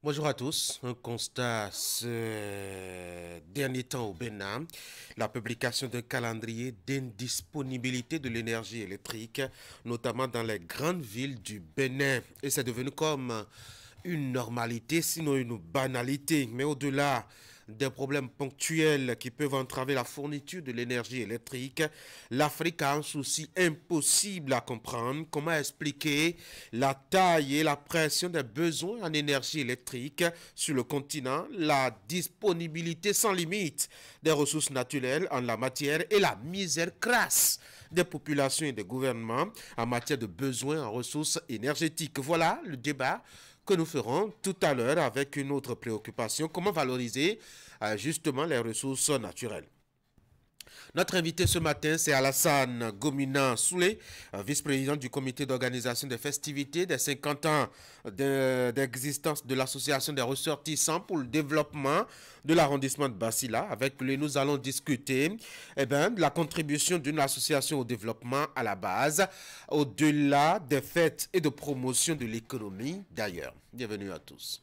Bonjour à tous. Un constat ce dernier temps au Bénin, la publication d'un calendrier d'indisponibilité de l'énergie électrique, notamment dans les grandes villes du Bénin. Et c'est devenu comme une normalité, sinon une banalité. Mais au-delà des problèmes ponctuels qui peuvent entraver la fourniture de l'énergie électrique, l'Afrique a un souci impossible à comprendre. Comment expliquer la taille et la pression des besoins en énergie électrique sur le continent, la disponibilité sans limite des ressources naturelles en la matière et la misère crasse des populations et des gouvernements en matière de besoins en ressources énergétiques. Voilà le débat que nous ferons tout à l'heure avec une autre préoccupation, comment valoriser justement les ressources naturelles. Notre invité ce matin, c'est Alassane Gomina Soulé, vice-président du comité d'organisation des festivités des 50 ans d'existence de l'association des ressortissants pour le développement de l'arrondissement de Basila. Avec lui, nous allons discuter de la contribution d'une association au développement à la base, au-delà des fêtes et de promotion de l'économie d'ailleurs. Bienvenue à tous.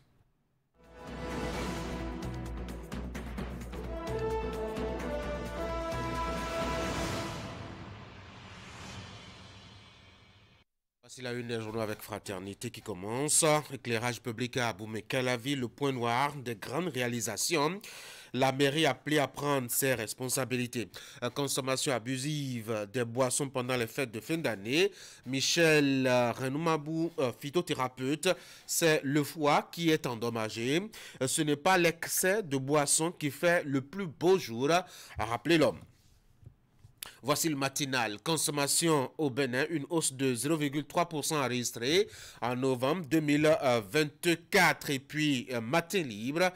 Voici la une des journaux avec Fraternité qui commence. Éclairage public à Aboumey-Calavi, le point noir des grandes réalisations. La mairie appelée à prendre ses responsabilités. Consommation abusive des boissons pendant les fêtes de fin d'année. Michel Renoumabou, phytothérapeute, c'est le foie qui est endommagé. Ce n'est pas l'excès de boissons qui fait le plus beau jour, a rappelé l'homme. Voici le matinal. Consommation au Bénin, une hausse de 0,3% enregistrée en novembre 2024. Et puis, matin libre,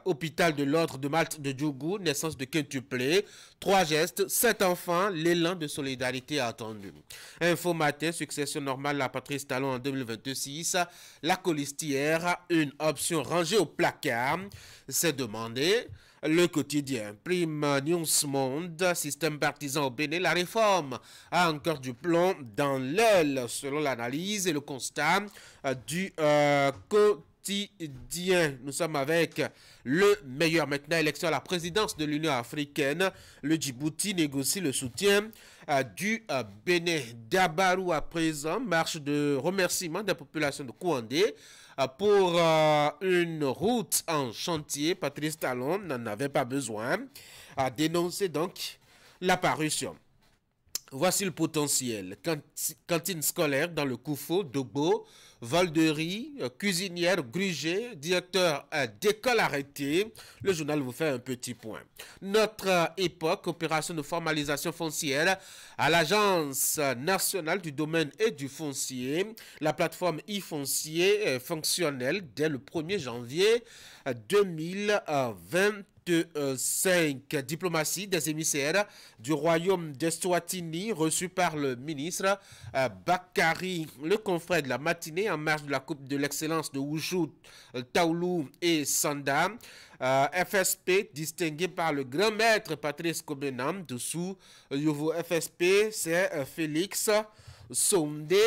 hôpital de l'ordre de Malte de Djougou, naissance de quintuplé. 3 gestes, 7 enfants, l'élan de solidarité attendu. Info matin, succession normale, la Patrice Talon en 2026. La colistière, une option rangée au placard. C'est demandé. Le quotidien, Prime News Monde, système partisan au Bénin, la réforme a encore du plomb dans l'aile, selon l'analyse et le constat du quotidien. Nous sommes avec le meilleur maintenant, élection à la présidence de l'Union africaine. Le Djibouti négocie le soutien du Bénin. Dabarou à présent, marche de remerciement des populations de Kouandé pour une route en chantier. Patrice Talon n'en avait pas besoin. A dénoncé donc la parution. Voici le potentiel. Cantine scolaire dans le Koufo, Dogbo, vol de riz, cuisinière, gruger, directeur d'école arrêté. Le journal vous fait un petit point. Notre époque, opération de formalisation foncière à l'Agence nationale du domaine et du foncier. La plateforme e-foncier est fonctionnelle dès le 1er janvier 2020. 5. Diplomatie des émissaires du royaume d'Eswatini reçus par le ministre Bakari, le confrère de la matinée en marge de la Coupe de l'excellence de Wushu, Taoulou et Sanda. FSP distingué par le grand maître Patrice Kobenam dessous. Le nouveau FSP, c'est Félix Sondé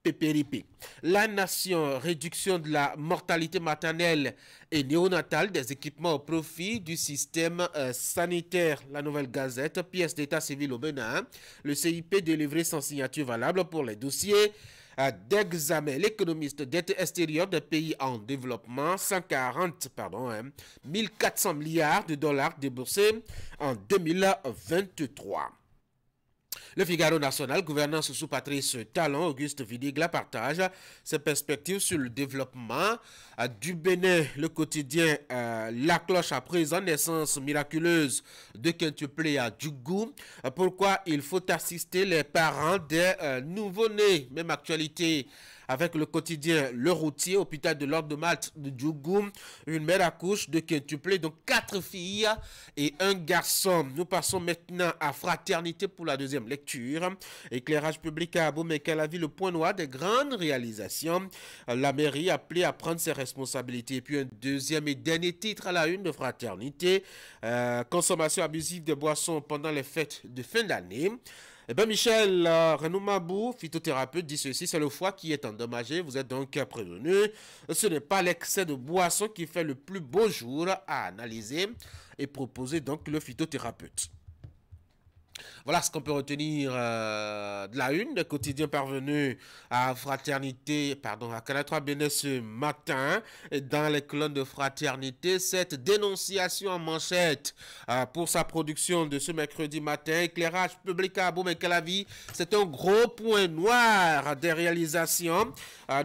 Pépéripi. La nation, réduction de la mortalité maternelle et néonatale des équipements au profit du système sanitaire. La Nouvelle Gazette, pièce d'état civil au Bénin. Le CIP délivré sans signature valable pour les dossiers d'examen. L'économiste dette extérieure des pays en développement, 1400 milliards de dollars déboursés en 2023. Le Figaro national, gouvernance sous Patrice Talon, Auguste Vidigla partage ses perspectives sur le développement du Bénin. Le quotidien La Cloche à présent, naissance miraculeuse de quintuplé à Djougou. Pourquoi il faut assister les parents des nouveau-nés. Même actualité avec le quotidien Le Routier, hôpital de l'ordre de Malte de Djougou. Une mère accouche de quintuplé, donc 4 filles et un garçon. Nous passons maintenant à Fraternité pour la deuxième lecture. Éclairage public à Aboumey-Calavi, le point noir des grandes réalisations. La mairie appelée à prendre ses responsabilités. Et puis un deuxième et dernier titre à la une de Fraternité. Consommation abusive de boissons pendant les fêtes de fin d'année. Eh bien, Michel Renoumabou, phytothérapeute, dit ceci, c'est le foie qui est endommagé, vous êtes donc prévenu. Ce n'est pas l'excès de boisson qui fait le plus beau jour à analyser et proposer donc le phytothérapeute. Voilà ce qu'on peut retenir de la une des quotidiens parvenus à à Canal 3 Bénin ce matin. Et dans les colonnes de Fraternité, cette dénonciation en manchette pour sa production de ce mercredi matin. Éclairage public à Aboumé-Calavi, c'est un gros point noir des réalisations,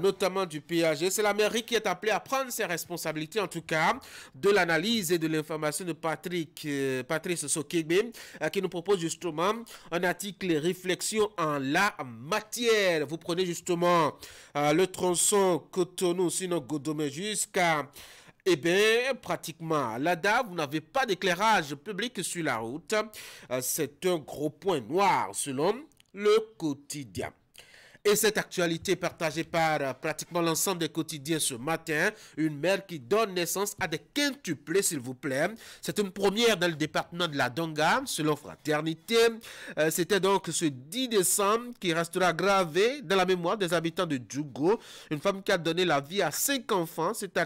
notamment du PAG. C'est la mairie qui est appelée à prendre ses responsabilités, en tout cas, de l'analyse et de l'information de Patrice Sokebe, qui nous propose justement un article réflexion en la matière. Vous prenez justement le tronçon Cotonou, sinon Godomé jusqu'à pratiquement là-bas, vous n'avez pas d'éclairage public sur la route. C'est un gros point noir selon le quotidien. Et cette actualité est partagée par pratiquement l'ensemble des quotidiens ce matin. Une mère qui donne naissance à des quintuplés, s'il vous plaît. C'est une première dans le département de la Donga, selon Fraternité. C'était donc ce 10 décembre qui restera gravé dans la mémoire des habitants de Djougo. Une femme qui a donné la vie à 5 enfants. Cet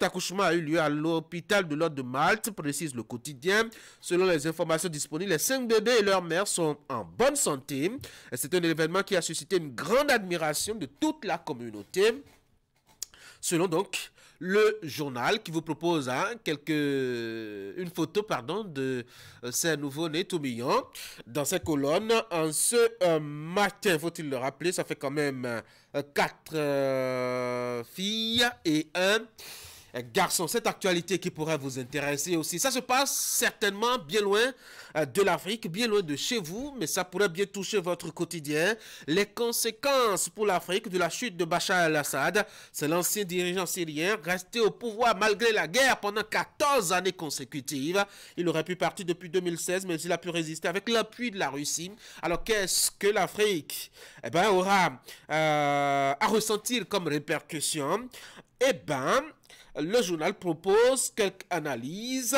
accouchement a eu lieu à l'hôpital de l'Ordre de Malte, précise le quotidien. Selon les informations disponibles, les 5 bébés et leur mère sont en bonne santé. C'est un événement qui a suscité une grande admiration de toute la communauté, selon donc le journal qui vous propose une photo de ces nouveaux-nés tout mignons dans ces colonnes en ce matin. Faut-il le rappeler, ça fait quand même 4 filles et un garçon. Cette actualité qui pourrait vous intéresser aussi, ça se passe certainement bien loin de l'Afrique, bien loin de chez vous, mais ça pourrait bien toucher votre quotidien. Les conséquences pour l'Afrique de la chute de Bachar el-Assad, c'est l'ancien dirigeant syrien resté au pouvoir malgré la guerre pendant 14 années consécutives. Il aurait pu partir depuis 2016, mais il a pu résister avec l'appui de la Russie. Alors qu'est-ce que l'Afrique aura à ressentir comme répercussion? Le journal propose quelques analyses.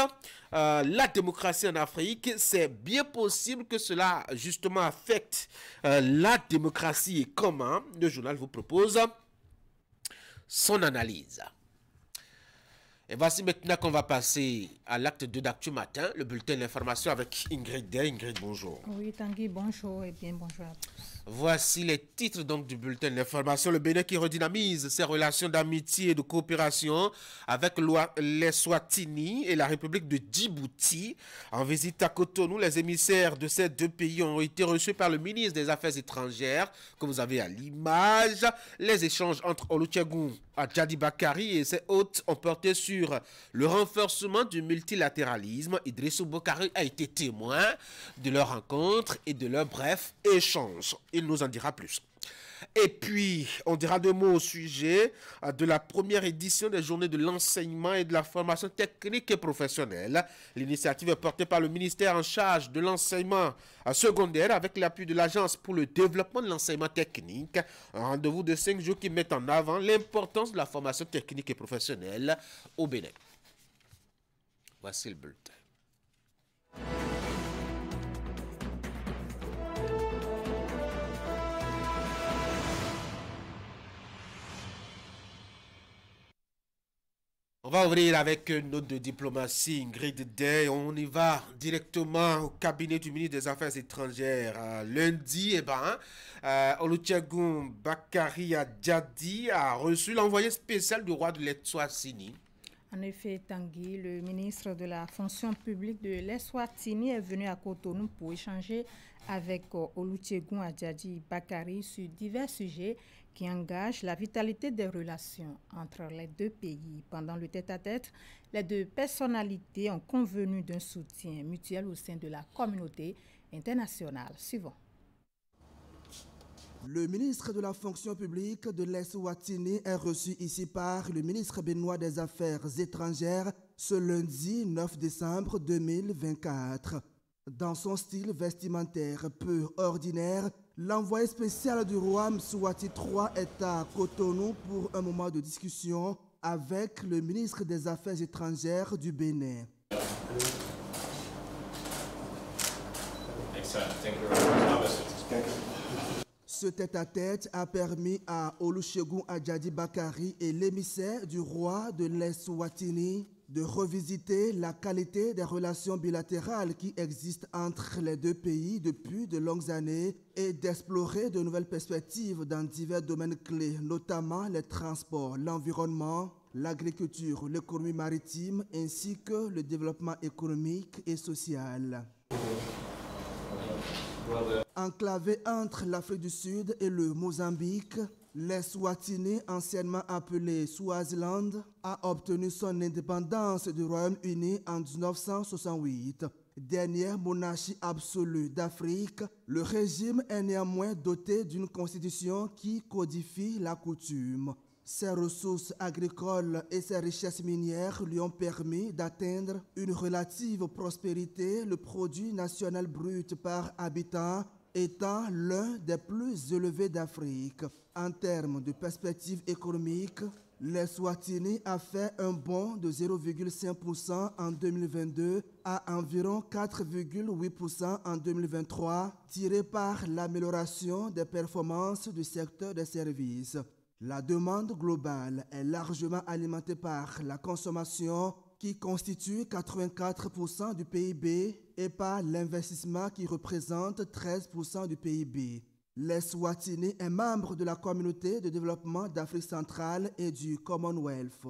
La démocratie en Afrique, c'est bien possible que cela justement affecte la démocratie. Et comment? Le journal vous propose son analyse. Et voici maintenant qu'on va passer à l'acte 2 d'Actu Matin, le bulletin d'information avec Ingrid Day. Ingrid, bonjour. Oui, Tanguy, bonjour et bien bonjour à tous. Voici les titres donc du bulletin d'information. Le Bénin qui redynamise ses relations d'amitié et de coopération avec les Swatini et la République de Djibouti. En visite à Cotonou, les émissaires de ces deux pays ont été reçus par le ministre des Affaires étrangères, que vous avez à l'image. Les échanges entre Olusegun Djadi Bakari et ses hôtes ont porté sur le renforcement du multilatéralisme. Idrissou Bokari a été témoin de leur rencontre et de leur bref échange. Il nous en dira plus. Et puis, on dira 2 mots au sujet de la première édition des journées de l'enseignement et de la formation technique et professionnelle. L'initiative est portée par le ministère en charge de l'enseignement secondaire avec l'appui de l'Agence pour le développement de l'enseignement technique. Un rendez-vous de 5 jours qui met en avant l'importance de la formation technique et professionnelle au Bénin. Voici le bulletin. On va ouvrir avec une note de diplomatie, Ingrid Day. On y va directement au cabinet du ministre des Affaires étrangères. Lundi, Olusegun Bakari Djadi a reçu l'envoyé spécial du roi de l'Eswatini. En effet, Tanguy, le ministre de la fonction publique de l'Eswatini est venu à Cotonou pour échanger avec Olusegun Djadi Bakari sur divers sujets qui engagent la vitalité des relations entre les deux pays. Pendant le tête-à-tête, les deux personnalités ont convenu d'un soutien mutuel au sein de la communauté internationale. Suivant. Le ministre de la fonction publique de l'Eswatini est reçu ici par le ministre béninois des Affaires étrangères ce lundi 9 décembre 2024. Dans son style vestimentaire peu ordinaire, l'envoyé spécial du roi Mswati III est à Cotonou pour un moment de discussion avec le ministre des Affaires étrangères du Bénin. Ce tête-à-tête a permis à Olusegun Adjadi Bakari et l'émissaire du roi de l'Eswatini de revisiter la qualité des relations bilatérales qui existent entre les deux pays depuis de longues années et d'explorer de nouvelles perspectives dans divers domaines clés, notamment les transports, l'environnement, l'agriculture, l'économie maritime ainsi que le développement économique et social. Enclavé entre l'Afrique du Sud et le Mozambique, l'Eswatini, anciennement appelé Swaziland, a obtenu son indépendance du Royaume-Uni en 1968. Dernière monarchie absolue d'Afrique, le régime est néanmoins doté d'une constitution qui codifie la coutume. Ses ressources agricoles et ses richesses minières lui ont permis d'atteindre une relative prospérité, le produit national brut par habitant étant l'un des plus élevés d'Afrique. En termes de perspectives économiques, l'Eswatini a fait un bond de 0,5% en 2022 à environ 4,8% en 2023, tiré par l'amélioration des performances du secteur des services. La demande globale est largement alimentée par la consommation qui constitue 84% du PIB et par l'investissement qui représente 13% du PIB. L'Eswatini est membre de la communauté de développement d'Afrique centrale et du Commonwealth.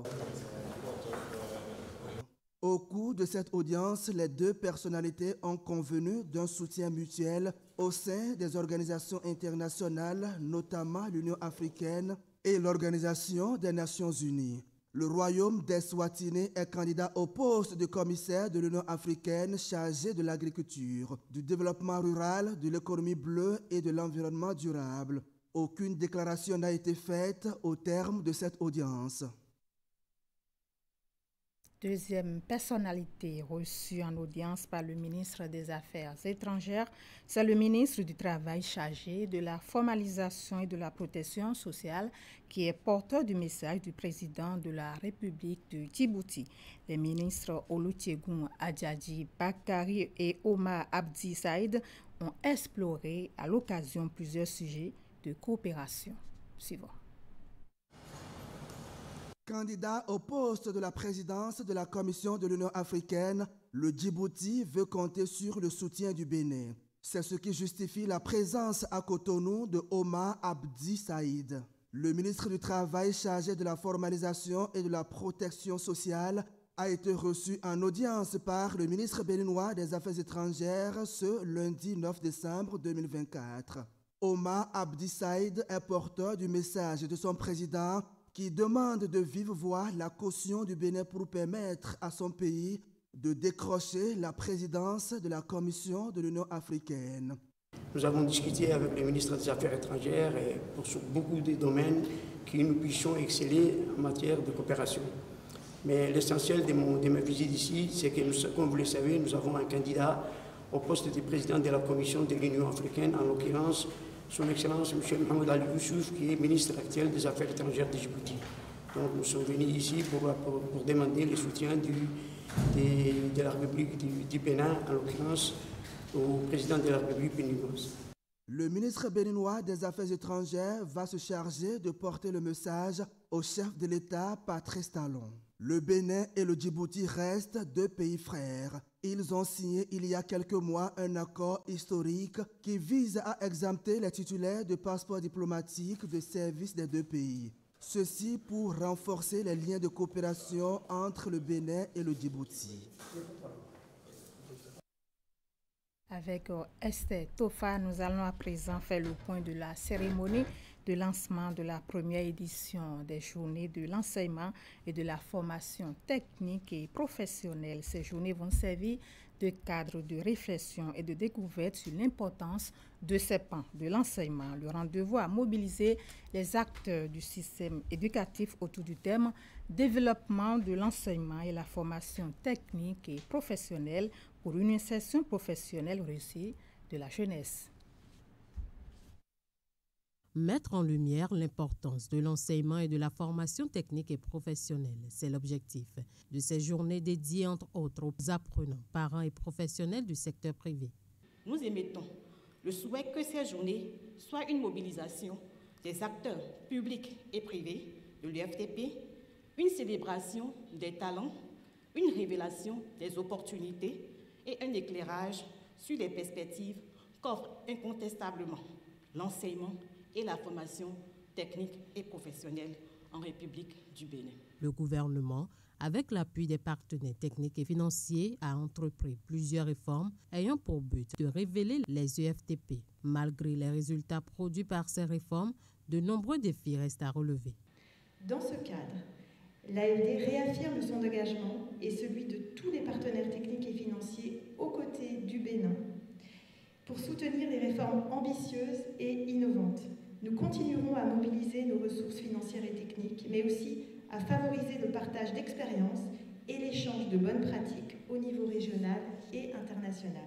Au cours de cette audience, les deux personnalités ont convenu d'un soutien mutuel au sein des organisations internationales, notamment l'Union africaine et l'Organisation des Nations unies. Le royaume d'Eswatini est candidat au poste de commissaire de l'Union africaine chargé de l'agriculture, du développement rural, de l'économie bleue et de l'environnement durable. Aucune déclaration n'a été faite au terme de cette audience. Deuxième personnalité reçue en audience par le ministre des Affaires étrangères, c'est le ministre du Travail chargé de la formalisation et de la protection sociale qui est porteur du message du président de la République de Djibouti. Les ministres Olusegun Adjadi Bakari et Omar Abdi Saïd ont exploré à l'occasion plusieurs sujets de coopération. Suivant. Candidat au poste de la présidence de la Commission de l'Union africaine, le Djibouti veut compter sur le soutien du Bénin. C'est ce qui justifie la présence à Cotonou de Omar Abdi Saïd. Le ministre du Travail chargé de la formalisation et de la protection sociale a été reçu en audience par le ministre béninois des Affaires étrangères ce lundi 9 décembre 2024. Omar Abdi Saïd est porteur du message de son président qui demande de vive voix la caution du Bénin pour permettre à son pays de décrocher la présidence de la Commission de l'Union africaine. Nous avons discuté avec le ministre des Affaires étrangères sur beaucoup de domaines que nous puissions exceller en matière de coopération. Mais l'essentiel de ma visite ici, c'est que, comme vous le savez, nous avons un candidat au poste de président de la Commission de l'Union africaine, en l'occurrence Son Excellence M. Mohamed Ali Youssouf, qui est ministre actuel des Affaires étrangères de Djibouti. Donc nous sommes venus ici pour demander le soutien de la République du Bénin, en l'occurrence au président de la République béninoise. Le ministre béninois des Affaires étrangères va se charger de porter le message au chef de l'État, Patrice Talon. Le Bénin et le Djibouti restent deux pays frères. Ils ont signé il y a quelques mois un accord historique qui vise à exempter les titulaires de passeports diplomatiques de service des deux pays. Ceci pour renforcer les liens de coopération entre le Bénin et le Djibouti. Avec Esther Tofa, nous allons à présent faire le point de la cérémonie de lancement de la première édition des journées de l'enseignement et de la formation technique et professionnelle. Ces journées vont servir de cadre de réflexion et de découverte sur l'importance de ces pans de l'enseignement. Le rendez-vous a mobilisé les acteurs du système éducatif autour du thème « Développement de l'enseignement et la formation technique et professionnelle pour une insertion professionnelle réussie de la jeunesse ». Mettre en lumière l'importance de l'enseignement et de la formation technique et professionnelle, c'est l'objectif de ces journées dédiées entre autres aux apprenants, parents et professionnels du secteur privé. nous émettons le souhait que ces journées soient une mobilisation des acteurs publics et privés de l'UFTP, une célébration des talents, une révélation des opportunités et un éclairage sur les perspectives qu'offrent incontestablement l'enseignement et la formation technique et professionnelle en République du Bénin. Le gouvernement, avec l'appui des partenaires techniques et financiers, a entrepris plusieurs réformes ayant pour but de révéler les UFTP. Malgré les résultats produits par ces réformes, de nombreux défis restent à relever. Dans ce cadre, l'AFD réaffirme son engagement et celui de tous les partenaires techniques et financiers aux côtés du Bénin pour soutenir des réformes ambitieuses et innovantes. Nous continuerons à mobiliser nos ressources financières et techniques, mais aussi à favoriser le partage d'expériences et l'échange de bonnes pratiques au niveau régional et international.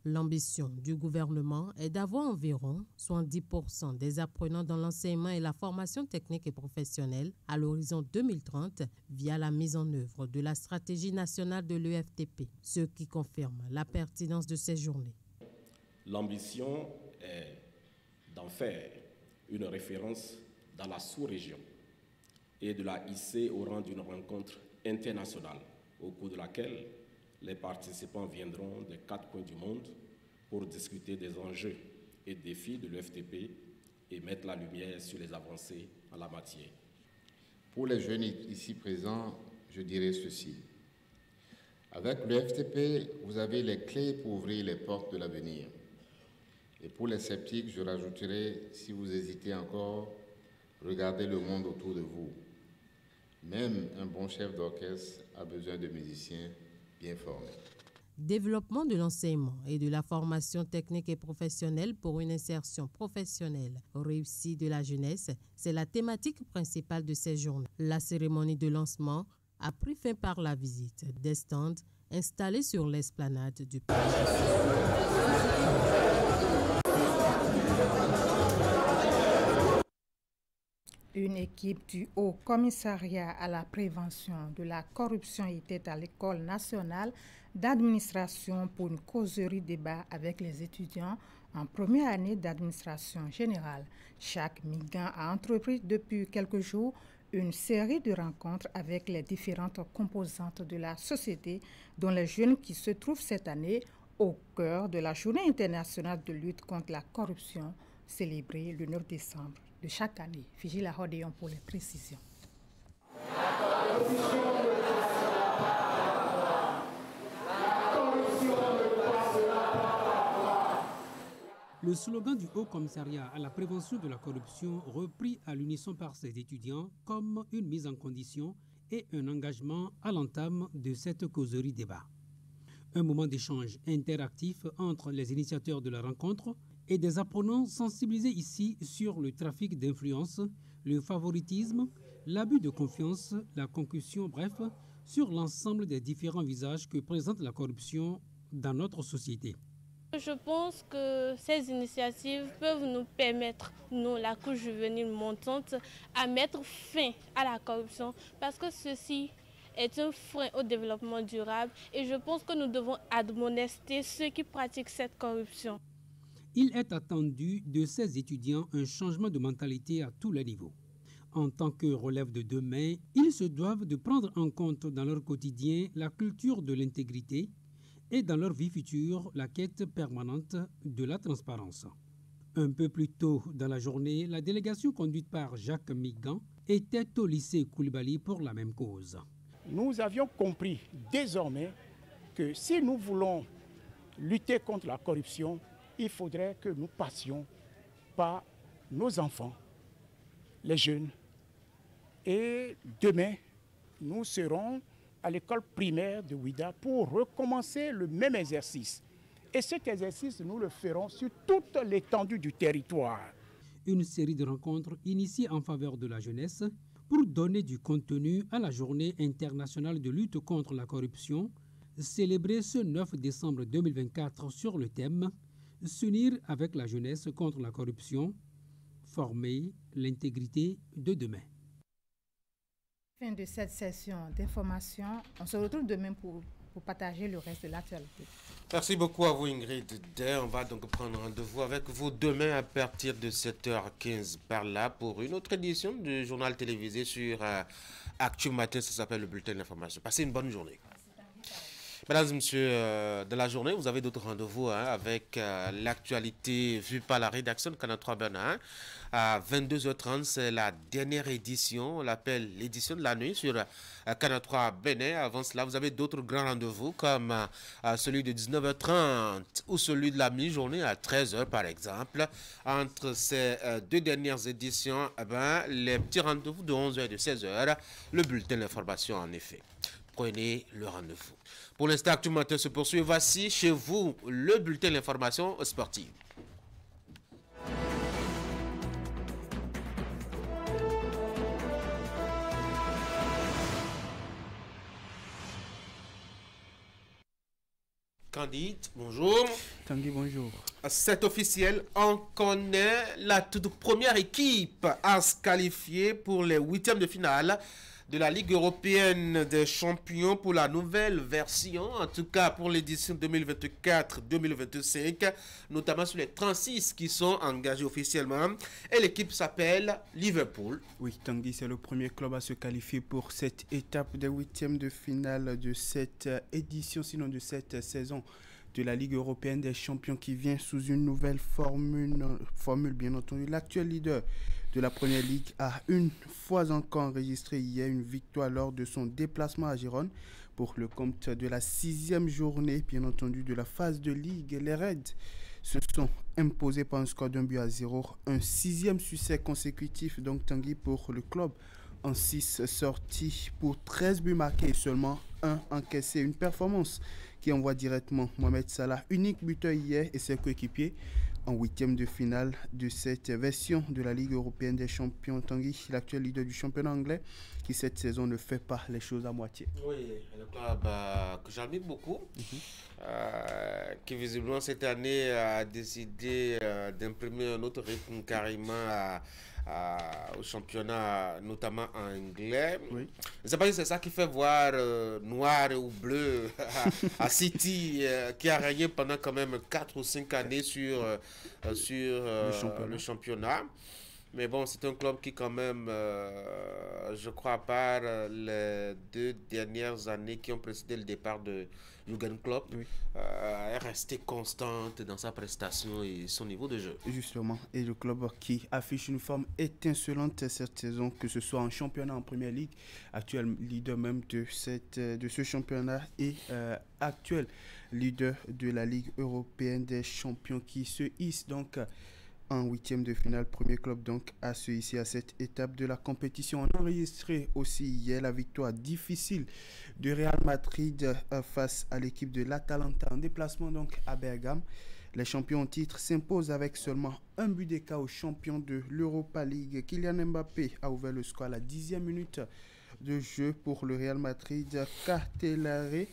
L'ambition du gouvernement est d'avoir environ 70% des apprenants dans l'enseignement et la formation technique et professionnelle à l'horizon 2030 via la mise en œuvre de la stratégie nationale de l'UFTP, ce qui confirme la pertinence de ces journées. L'ambition est d'en faire une référence dans la sous-région et de la hisser au rang d'une rencontre internationale au cours de laquelle les participants viendront des 4 coins du monde pour discuter des enjeux et défis de l'UFTP et mettre la lumière sur les avancées en la matière. Pour les jeunes ici présents, je dirais ceci. Avec l'UFTP, vous avez les clés pour ouvrir les portes de l'avenir. Et pour les sceptiques, je rajouterai, si vous hésitez encore, regardez le monde autour de vous. Même un bon chef d'orchestre a besoin de musiciens bien formés. Développement de l'enseignement et de la formation technique et professionnelle pour une insertion professionnelle réussie de la jeunesse, c'est la thématique principale de ces journées. La cérémonie de lancement a pris fin par la visite des stands installés sur l'esplanade du parc. Une équipe du Haut Commissariat à la prévention de la corruption était à l'École nationale d'administration pour une causerie débat avec les étudiants en première année d'administration générale. Chaque migrant a entrepris depuis quelques jours une série de rencontres avec les différentes composantes de la société, dont les jeunes qui se trouvent cette année au cœur de la Journée internationale de lutte contre la corruption, célébrée le 9 décembre de chaque année. Figila Hodéon pour les précisions. Le slogan du Haut Commissariat à la prévention de la corruption, repris à l'unisson par ses étudiants comme une mise en condition et un engagement à l'entame de cette causerie débat. Un moment d'échange interactif entre les initiateurs de la rencontre et des apprenants sensibilisés ici sur le trafic d'influence, le favoritisme, l'abus de confiance, la concussion, bref, sur l'ensemble des différents visages que présente la corruption dans notre société. Je pense que ces initiatives peuvent nous permettre, nous, la couche juvénile montante, à mettre fin à la corruption parce que ceci est un frein au développement durable et je pense que nous devons admonester ceux qui pratiquent cette corruption. Il est attendu de ces étudiants un changement de mentalité à tous les niveaux. En tant que relève de demain, ils se doivent de prendre en compte dans leur quotidien la culture de l'intégrité et dans leur vie future la quête permanente de la transparence. Un peu plus tôt dans la journée, la délégation conduite par Jacques Migan était au lycée Koulibaly pour la même cause. Nous avions compris désormais que si nous voulons lutter contre la corruption, il faudrait que nous passions par nos enfants, les jeunes. Et demain, nous serons à l'école primaire de Ouida pour recommencer le même exercice. Et cet exercice, nous le ferons sur toute l'étendue du territoire. Une série de rencontres initiées en faveur de la jeunesse pour donner du contenu à la Journée internationale de lutte contre la corruption, célébrée ce 9 décembre 2024 sur le thème « S'unir avec la jeunesse contre la corruption, former l'intégrité de demain ». Fin de cette session d'information. On se retrouve demain pour pour partager le reste de l'actualité. Merci beaucoup à vous Ingrid. On va donc prendre rendez-vous avec vous demain à partir de 7h15 par là pour une autre édition du journal télévisé sur Actu Matin. Ça s'appelle le bulletin d'information. Passez une bonne journée. Mesdames et messieurs, de la journée, vous avez d'autres rendez-vous avec l'actualité vue par la rédaction de Canal 3 Bénin. À 22h30, c'est la dernière édition, on l'appelle l'édition de la nuit sur Canal 3 Bénin. Avant cela, vous avez d'autres grands rendez-vous comme celui de 19h30 ou celui de la mi-journée à 13h par exemple. Entre ces deux dernières éditions, les petits rendez-vous de 11h et de 16h, le bulletin d'information en effet. Prenez le rendez-vous. Pour l'instant, Actu Matin se poursuit. Voici chez vous le bulletin d'information sportive. Candide, bonjour. Tanguy, bonjour. C'est officiel, on connaît la toute première équipe à se qualifier pour les huitièmes de finale de la Ligue européenne des champions pour la nouvelle version, en tout cas pour l'édition 2024-2025, notamment sur les 36 qui sont engagés officiellement. Et l'équipe s'appelle Liverpool. Oui, Tanguy, c'est le premier club à se qualifier pour cette étape des huitièmes de finale de cette édition, sinon de cette saison de la Ligue européenne des champions qui vient sous une nouvelle formule bien entendu. L'actuel leader de la Première Ligue a une fois encore enregistré hier une victoire lors de son déplacement à Gérone pour le compte de la 6e journée, bien entendu, de la phase de Ligue. Les Reds se sont imposés par un score d'1-0, un 6e succès consécutif donc Tanguy pour le club en 6 sorties pour 13 buts marqués et seulement 1 encaissé. Une performance qui envoie directement Mohamed Salah, unique buteur hier, et ses coéquipiers en huitième de finale de cette version de la Ligue européenne des champions. Tanguy, l'actuel leader du championnat anglais, qui cette saison ne fait pas les choses à moitié. Oui, le club que j'admire beaucoup, qui visiblement cette année a décidé d'imprimer un autre rythme carrément au championnat, notamment anglais. Oui. Je ne sais pas si c'est ça qui fait voir noir ou bleu à City, qui a régné pendant quand même 4 ou 5 années sur le championnat. Mais bon, c'est un club qui quand même, je crois, à part les 2 dernières années qui ont précédé le départ de Jürgen Klopp, est resté constante dans sa prestation et son niveau de jeu. Justement, et le club qui affiche une forme étincelante cette saison, que ce soit en championnat, en Première Ligue, actuel leader même de ce championnat et actuel leader de la Ligue européenne des champions, qui se hisse donc en huitième de finale, premier club donc à se hisser à cette étape de la compétition. On a enregistré aussi hier la victoire difficile de Real Madrid face à l'équipe de l'Atalanta en déplacement donc à Bergame. Les champions en titre s'imposent avec seulement un but d'écart aux champions de l'Europa League. Kylian Mbappé a ouvert le score à la 10e minute de jeu pour le Real Madrid. Cartelare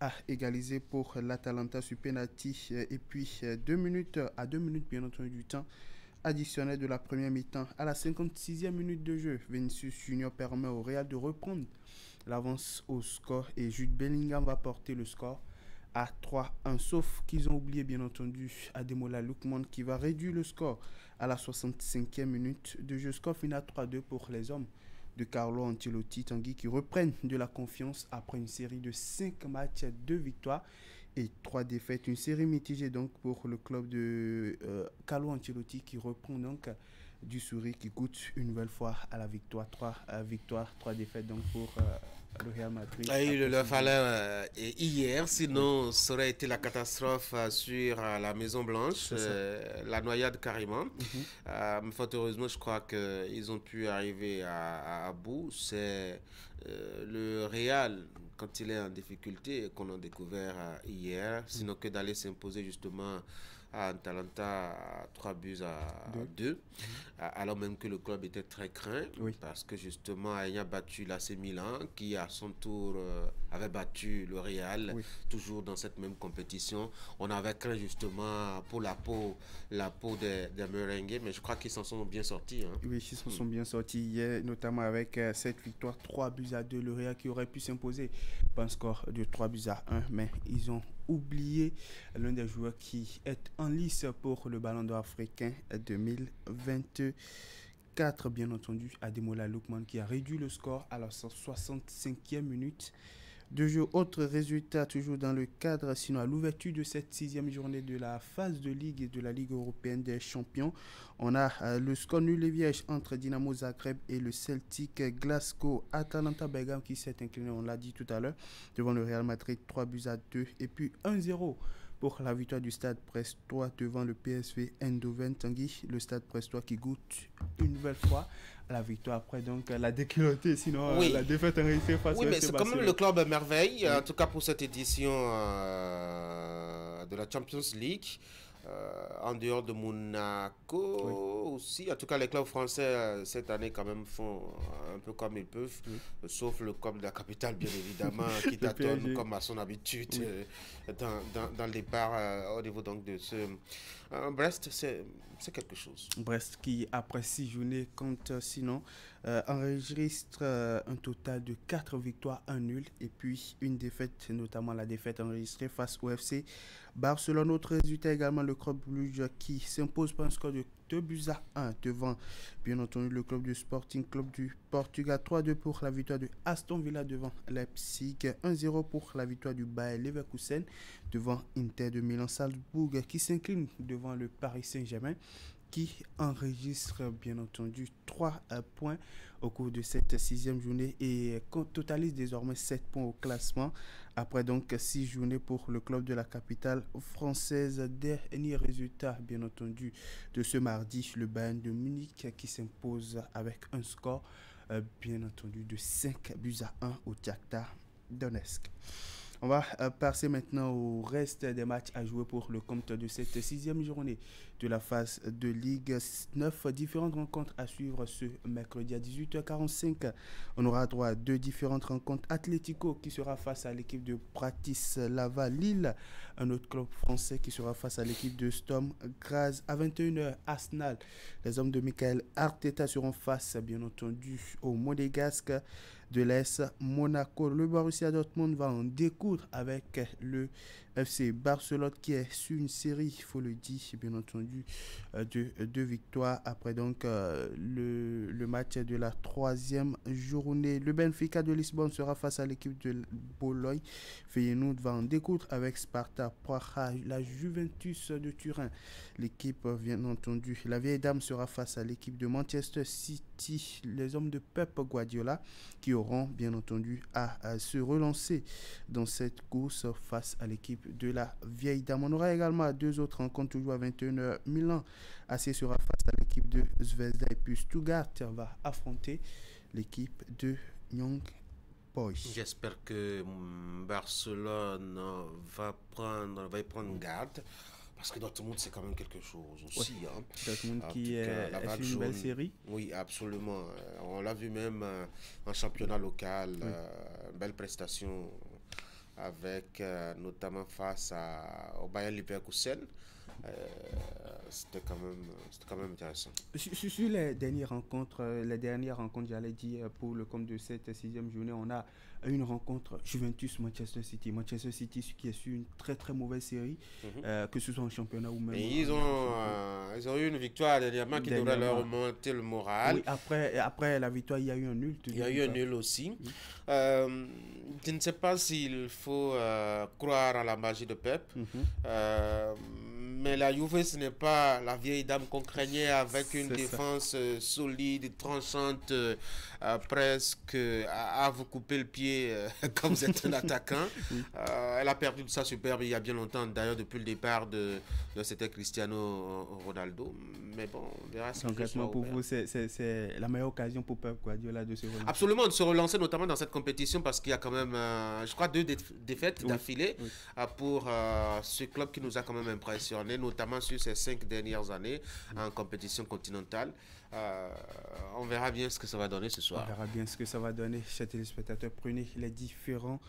a égalisé pour l'Atalanta sur penalty, et puis 2 minutes bien entendu du temps additionnel de la première mi-temps. À la 56e minute de jeu, Vinicius Junior permet au Real de reprendre l'avance au score et Jude Bellingham va porter le score à 3-1, sauf qu'ils ont oublié bien entendu Ademola Lookman qui va réduire le score à la 65e minute de jeu. Score final 3-2 pour les hommes de Carlo Ancelotti, Tanguy, qui reprennent de la confiance après une série de 5 matchs, 2 victoires et 3 défaites. Une série mitigée donc pour le club de Carlo Ancelotti qui reprend donc du sourire, qui goûte une nouvelle fois à la victoire. 3 victoires, 3 défaites donc pour le Real Madrid. Il leur fallait hier, sinon ça aurait été la catastrophe sur la Maison Blanche, la noyade carrément. Mais fort heureusement, je crois qu'ils ont pu arriver à bout. C'est le Real, quand il est en difficulté, qu'on a découvert hier, sinon que d'aller s'imposer justement à Atalanta 3 buts à 2, alors même que le club était très craint, parce que justement ayant battu l'AC Milan, qui à son tour avait battu le Real, toujours dans cette même compétition. On avait craint justement pour la peau des merengues, mais je crois qu'ils s'en sont bien sortis. Oui, ils s'en sont bien sortis hier, notamment avec cette victoire 3 buts buts à 2. Le Real qui aurait pu s'imposer par un score de 3 buts à 1, mais ils ont oublié l'un des joueurs qui est en lice pour le Ballon d'Or africain 2024, bien entendu, Ademola Lookman, qui a réduit le score à la 65e minute de jeu. Autre résultat, toujours dans le cadre, sinon à l'ouverture de cette 6e journée de la phase de Ligue et de la Ligue européenne des champions, on a le score nul et vierge entre Dynamo Zagreb et le Celtic Glasgow. Atalanta Bergame qui s'est incliné, on l'a dit tout à l'heure, devant le Real Madrid 3 buts à 2, et puis 1-0 pour la victoire du Stade Brestois devant le PSV Eindhoven. Tanguy, le Stade Brestois qui goûte une nouvelle fois à la victoire après donc la déculottée, sinon oui. La défaite en réalité face au FC Barcelone. Oui, mais c'est quand même le club à merveille, en tout cas pour cette édition de la Champions League. En dehors de Monaco aussi. En tout cas, les clubs français cette année quand même font un peu comme ils peuvent, sauf le club de la capitale, bien évidemment, qui tâtonne comme à son habitude dans le départ au niveau donc de ce... Brest, c'est quelque chose. Brest qui, après 6 journées, compte sinon enregistre un total de 4 victoires, 1 nul et puis une défaite, notamment la défaite enregistrée face au FC Barcelone. Autre résultat également, le club Bruges qui s'impose par un score de 2 buts à 1 devant, bien entendu, le club du Sporting Club du Portugal. 3-2 pour la victoire de Aston Villa devant Leipzig. 1-0 pour la victoire du Bayer Leverkusen devant Inter de Milan. Salzbourg qui s'incline devant le Paris Saint-Germain, qui enregistre bien entendu 3 points au cours de cette 6e journée et totalise désormais 7 points au classement après donc 6 journées pour le club de la capitale française. Dernier résultat bien entendu de ce mardi, le Bayern de Munich qui s'impose avec un score bien entendu de 5 buts à 1 au Shakhtar Donetsk. On va passer maintenant au reste des matchs à jouer pour le compte de cette 6e journée de la phase de Ligue. 9 différentes rencontres à suivre ce mercredi à 18h45. On aura droit à 2 différentes rencontres. Atlético qui sera face à l'équipe de Bratislava. Lille, un autre club français qui sera face à l'équipe de Sturm Graz. À 21h, Arsenal. Les hommes de Michael Arteta seront face, bien entendu, au Monégasque de l'Est, Monaco. Le Borussia Dortmund va en découdre avec le FC Barcelone qui est sur une série, il faut le dire, bien entendu, de 2 victoires après donc le match de la 3e journée. Le Benfica de Lisbonne sera face à l'équipe de Bologne. Feyenoord va en découdre avec Sparta Praha. La Juventus de Turin, l'équipe bien entendu, la vieille dame sera face à l'équipe de Manchester City. Les hommes de Pep Guardiola qui auront bien entendu à se relancer dans cette course face à l'équipe de la vieille dame. On aura également 2 autres rencontres toujours à 21h. Milan AC sera face à l'équipe de Zvezda et puis Stuttgart va affronter l'équipe de Young Boys. J'espère que Barcelone va y prendre garde. Parce que Dortmund, c'est quand même quelque chose aussi. Oui. Hein. Dortmund qui est une belle série. Oui, absolument. On l'a vu même en championnat local. Belle prestation avec notamment face au Bayer Leverkusen. C'était quand même intéressant. Sur les dernières rencontres, j'allais dire, pour le compte de cette 6e journée, on a une rencontre Juventus-Manchester City. Manchester City qui est sur une très très mauvaise série, que ce soit en championnat ou même... Et ils ont eu une victoire dernièrement qui devrait leur remonter le moral. Oui, après la victoire, il y a eu un nul. Il y a eu un nul aussi. Je ne sais pas s'il faut croire à la magie de Pep. Mais la Juve, ce n'est pas la vieille dame qu'on craignait avec une défense solide, tranchante, presque à vous couper le pied quand vous êtes un attaquant. Elle a perdu de sa superbe il y a bien longtemps, d'ailleurs depuis le départ de c'était Cristiano Ronaldo. Mais bon, on verra si concrètement pour vous, c'est la meilleure occasion pour Pep Guardiola de se relancer. Absolument, de se relancer, notamment dans cette compétition, parce qu'il y a quand même, je crois, 2 défaites d'affilée pour ce club qui nous a quand même impressionné, notamment sur ces 5 dernières années en compétition continentale. On verra bien ce que ça va donner ce soir. On verra bien ce que ça va donner, chers téléspectateurs. Prenez les différents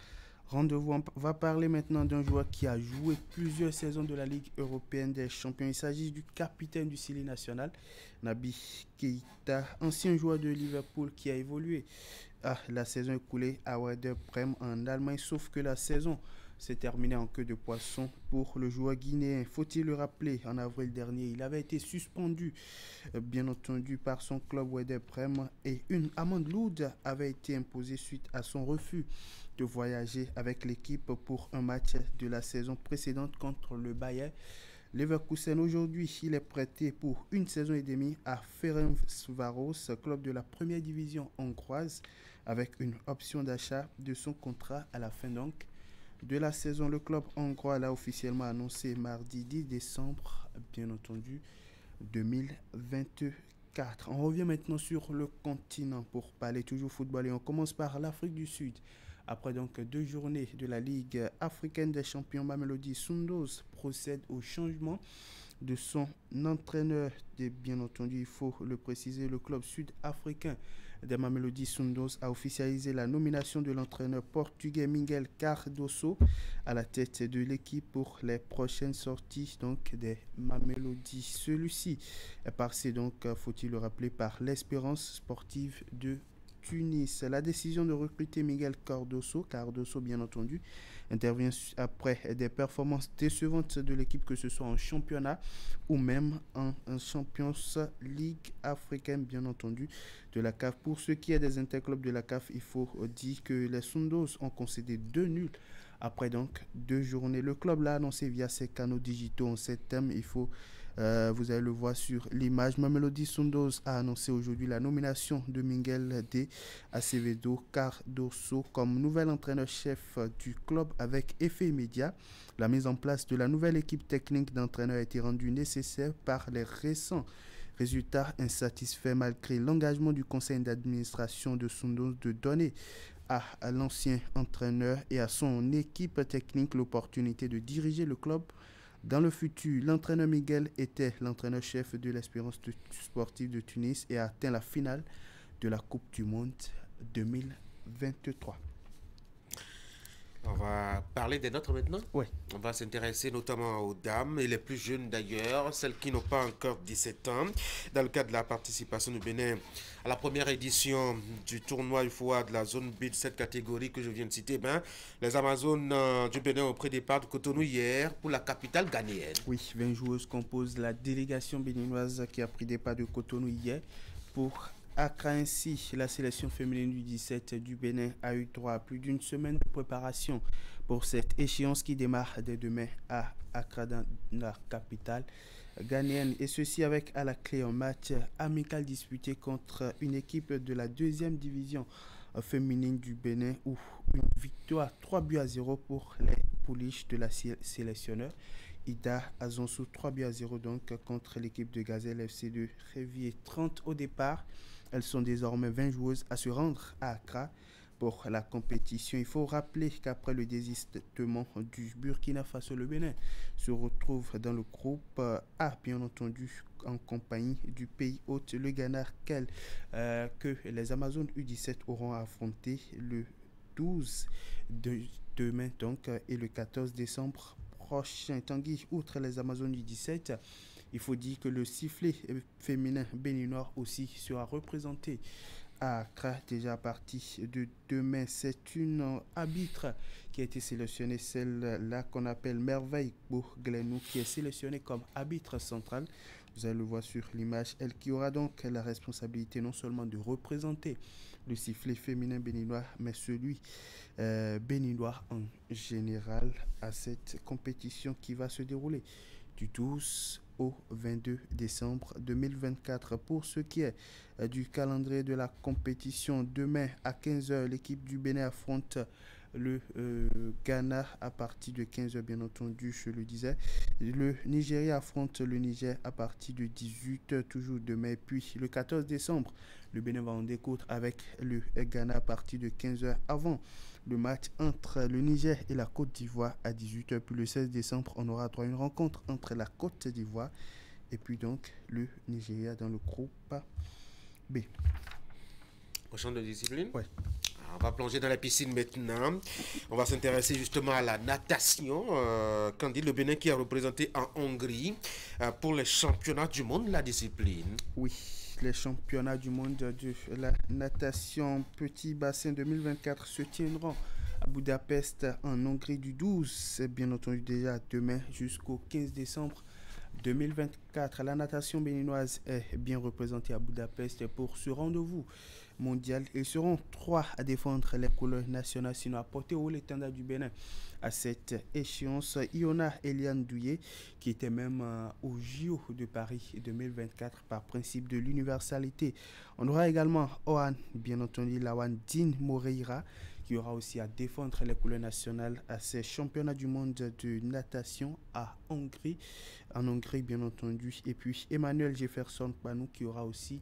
rendez-vous. On va parler maintenant d'un joueur qui a joué plusieurs saisons de la Ligue européenne des champions. Il s'agit du capitaine du Sili national, Naby Keita, ancien joueur de Liverpool qui a évolué la saison écoulée à Werder Bremen en Allemagne, sauf que la saison s'est terminée en queue de poisson pour le joueur guinéen. Faut-il le rappeler, en avril dernier, il avait été suspendu, bien entendu, par son club Werder Bremen et une amende lourde avait été imposée suite à son refus de voyager avec l'équipe pour un match de la saison précédente contre le Bayer Leverkusen. Aujourd'hui, il est prêté pour une saison et demie à Ferencváros, club de la première division hongroise, avec une option d'achat de son contrat à la fin donc de la saison. Le club hongrois l'a officiellement annoncé mardi 10 décembre, bien entendu, 2024. On revient maintenant sur le continent pour parler toujours football et on commence par l'Afrique du Sud. Après donc 2 journées de la Ligue africaine des champions, Mamelodi Sundowns procède au changement de son entraîneur. Et bien entendu, il faut le préciser, le club sud-africain des Mamelodi Sundowns a officialisé la nomination de l'entraîneur portugais Miguel Cardoso à la tête de l'équipe pour les prochaines sorties donc des Mamelodi. Celui-ci est passé donc, faut-il le rappeler, par l'Espérance sportive de Tunis. La décision de recruter Miguel Cardoso bien entendu, intervient après des performances décevantes de l'équipe, que ce soit en championnat ou même en Champions League africaine, bien entendu, de la CAF. Pour ce qui est des interclubs de la CAF, il faut dire que les Sundowns ont concédé 2 nuls après donc 2 journées. Le club l'a annoncé via ses canaux digitaux en septembre. Il faut vous allez le voir sur l'image. Mamelodi Sundowns a annoncé aujourd'hui la nomination de Miguel D. Acevedo Cardoso comme nouvel entraîneur-chef du club avec effet immédiat. La mise en place de la nouvelle équipe technique d'entraîneurs a été rendue nécessaire par les récents résultats insatisfaits malgré l'engagement du conseil d'administration de Sundowns de donner à l'ancien entraîneur et à son équipe technique l'opportunité de diriger le club dans le futur. L'entraîneur Miguel était l'entraîneur-chef de l'Espérance sportive de Tunis et a atteint la finale de la Coupe du Monde 2023. On va parler des nôtres maintenant. Oui. On va s'intéresser notamment aux dames et les plus jeunes d'ailleurs, celles qui n'ont pas encore 17 ans. Dans le cadre de la participation du Bénin à la première édition du tournoi UFOA de la zone B de cette catégorie que je viens de citer, les Amazones du Bénin ont pris départ de Cotonou hier pour la capitale ghanéenne. Oui, 20 joueuses composent la délégation béninoise qui a pris départ de Cotonou hier pour Accra. Ainsi, la sélection féminine du 17 du Bénin a eu droit à plus d'une semaine de préparation pour cette échéance qui démarre dès demain à Accra, dans la capitale ghanéenne. Et ceci avec à la clé un match amical disputé contre une équipe de la 2e division féminine du Bénin, où une victoire 3-0 pour les pouliches de la sélectionneur Ida Azonsou, 3-0 donc contre l'équipe de Gazelle FC de Révier. 30 au départ. Elles sont désormais 20 joueuses à se rendre à Accra pour la compétition. Il faut rappeler qu'après le désistement du Burkina Faso, le Bénin se retrouve dans le groupe A, bien entendu, en compagnie du pays hôte, le Ghana, que les Amazones U17 auront affronté le 12 de demain donc, et le 14 décembre prochain. Tanguy, outre les Amazones U17, il faut dire que le sifflet féminin béninois aussi sera représenté à Accra déjà à partir de demain. C'est une arbitre qui a été sélectionnée, celle-là qu'on appelle Merveille Bourglenou, qui est sélectionnée comme arbitre central. Vous allez le voir sur l'image. Elle qui aura donc la responsabilité non seulement de représenter le sifflet féminin béninois, mais celui béninois en général à cette compétition qui va se dérouler du 12 au 22 décembre 2024. Pour ce qui est du calendrier de la compétition, demain à 15h, l'équipe du Bénin affronte le Ghana à partir de 15h, bien entendu, je le disais. Le Nigeria affronte le Niger à partir de 18h, toujours demain. Puis le 14 décembre, le Bénin va en découdre avec le Ghana à partir de 15h avant le match entre le Niger et la Côte d'Ivoire à 18h. Puis le 16 décembre, on aura droit à une rencontre entre la Côte d'Ivoire et puis donc le Nigeria dans le groupe B. Au champ de discipline? Oui. On va plonger dans la piscine maintenant. On va s'intéresser justement à la natation. Candide, le Bénin qui a représenté en Hongrie pour les championnats du monde, la discipline. Oui, les championnats du monde de la natation petit bassin 2024 se tiendront à Budapest en Hongrie du 12, bien entendu déjà demain jusqu'au 15 décembre 2024. La natation béninoise est bien représentée à Budapest pour ce rendez-vous mondial. Ils seront 3 à défendre les couleurs nationales, sinon à porter haut l'étendard du Bénin. À cette échéance, Iona Eliane Douillet, qui était même au JO de Paris 2024 par principe de l'universalité. On aura également Ohan, bien entendu, Lawan Din Moreira, qui aura aussi à défendre les couleurs nationales à ces championnats du monde de natation en Hongrie bien entendu. Et puis Emmanuel Jefferson Panou, qui aura aussi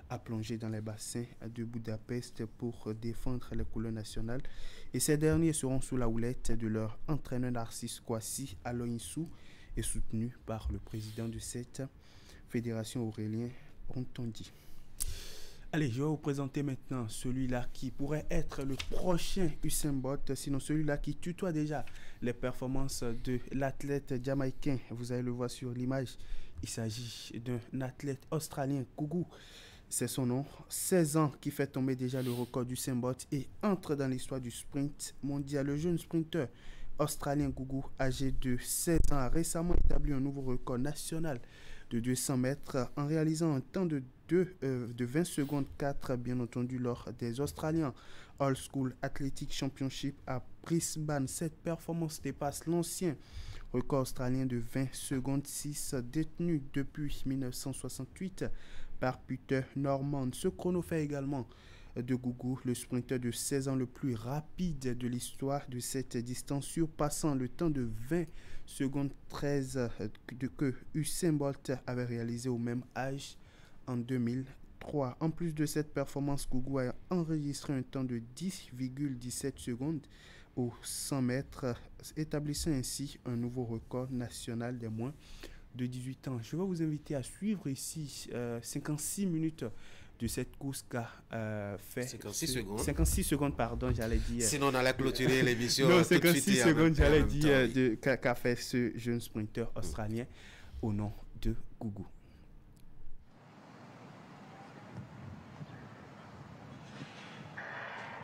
à plonger dans les bassins de Budapest pour défendre les couleurs nationales. Et ces derniers seront sous la houlette de leur entraîneur Narcisse Kwasi Aloinsou et soutenus par le président de cette fédération, Aurélien Rontondi. Allez, je vais vous présenter maintenant celui-là qui pourrait être le prochain Usain Bolt, sinon celui-là qui tutoie déjà les performances de l'athlète jamaïcain. Vous allez le voir sur l'image. Il s'agit d'un athlète australien, Gougou. C'est son nom, 16 ans, qui fait tomber déjà le record du Usain Bolt et entre dans l'histoire du sprint mondial. Le jeune sprinter australien Gougou, âgé de 16 ans, a récemment établi un nouveau record national de 200 mètres en réalisant un temps de 20 secondes 4, bien entendu, lors des Australiens All School Athletic Championship à Brisbane. Cette performance dépasse l'ancien record australien de 20 secondes 6 détenu depuis 1968 par Peter Norman. Ce chrono fait également de Gougou le sprinter de 16 ans le plus rapide de l'histoire de cette distance, surpassant le temps de 20 secondes 13 que Usain Bolt avait réalisé au même âge en 2003. En plus de cette performance, Gougou a enregistré un temps de 10,17 secondes aux 100 mètres, établissant ainsi un nouveau record national des moins de 18 ans. Je vais vous inviter à suivre ici 56 minutes de cette course qu'a fait 56 secondes, pardon, j'allais dire. Sinon on allait clôturer l'émission. Non, 56 secondes, j'allais dire, qu'a fait ce jeune sprinter australien au nom de Gougou.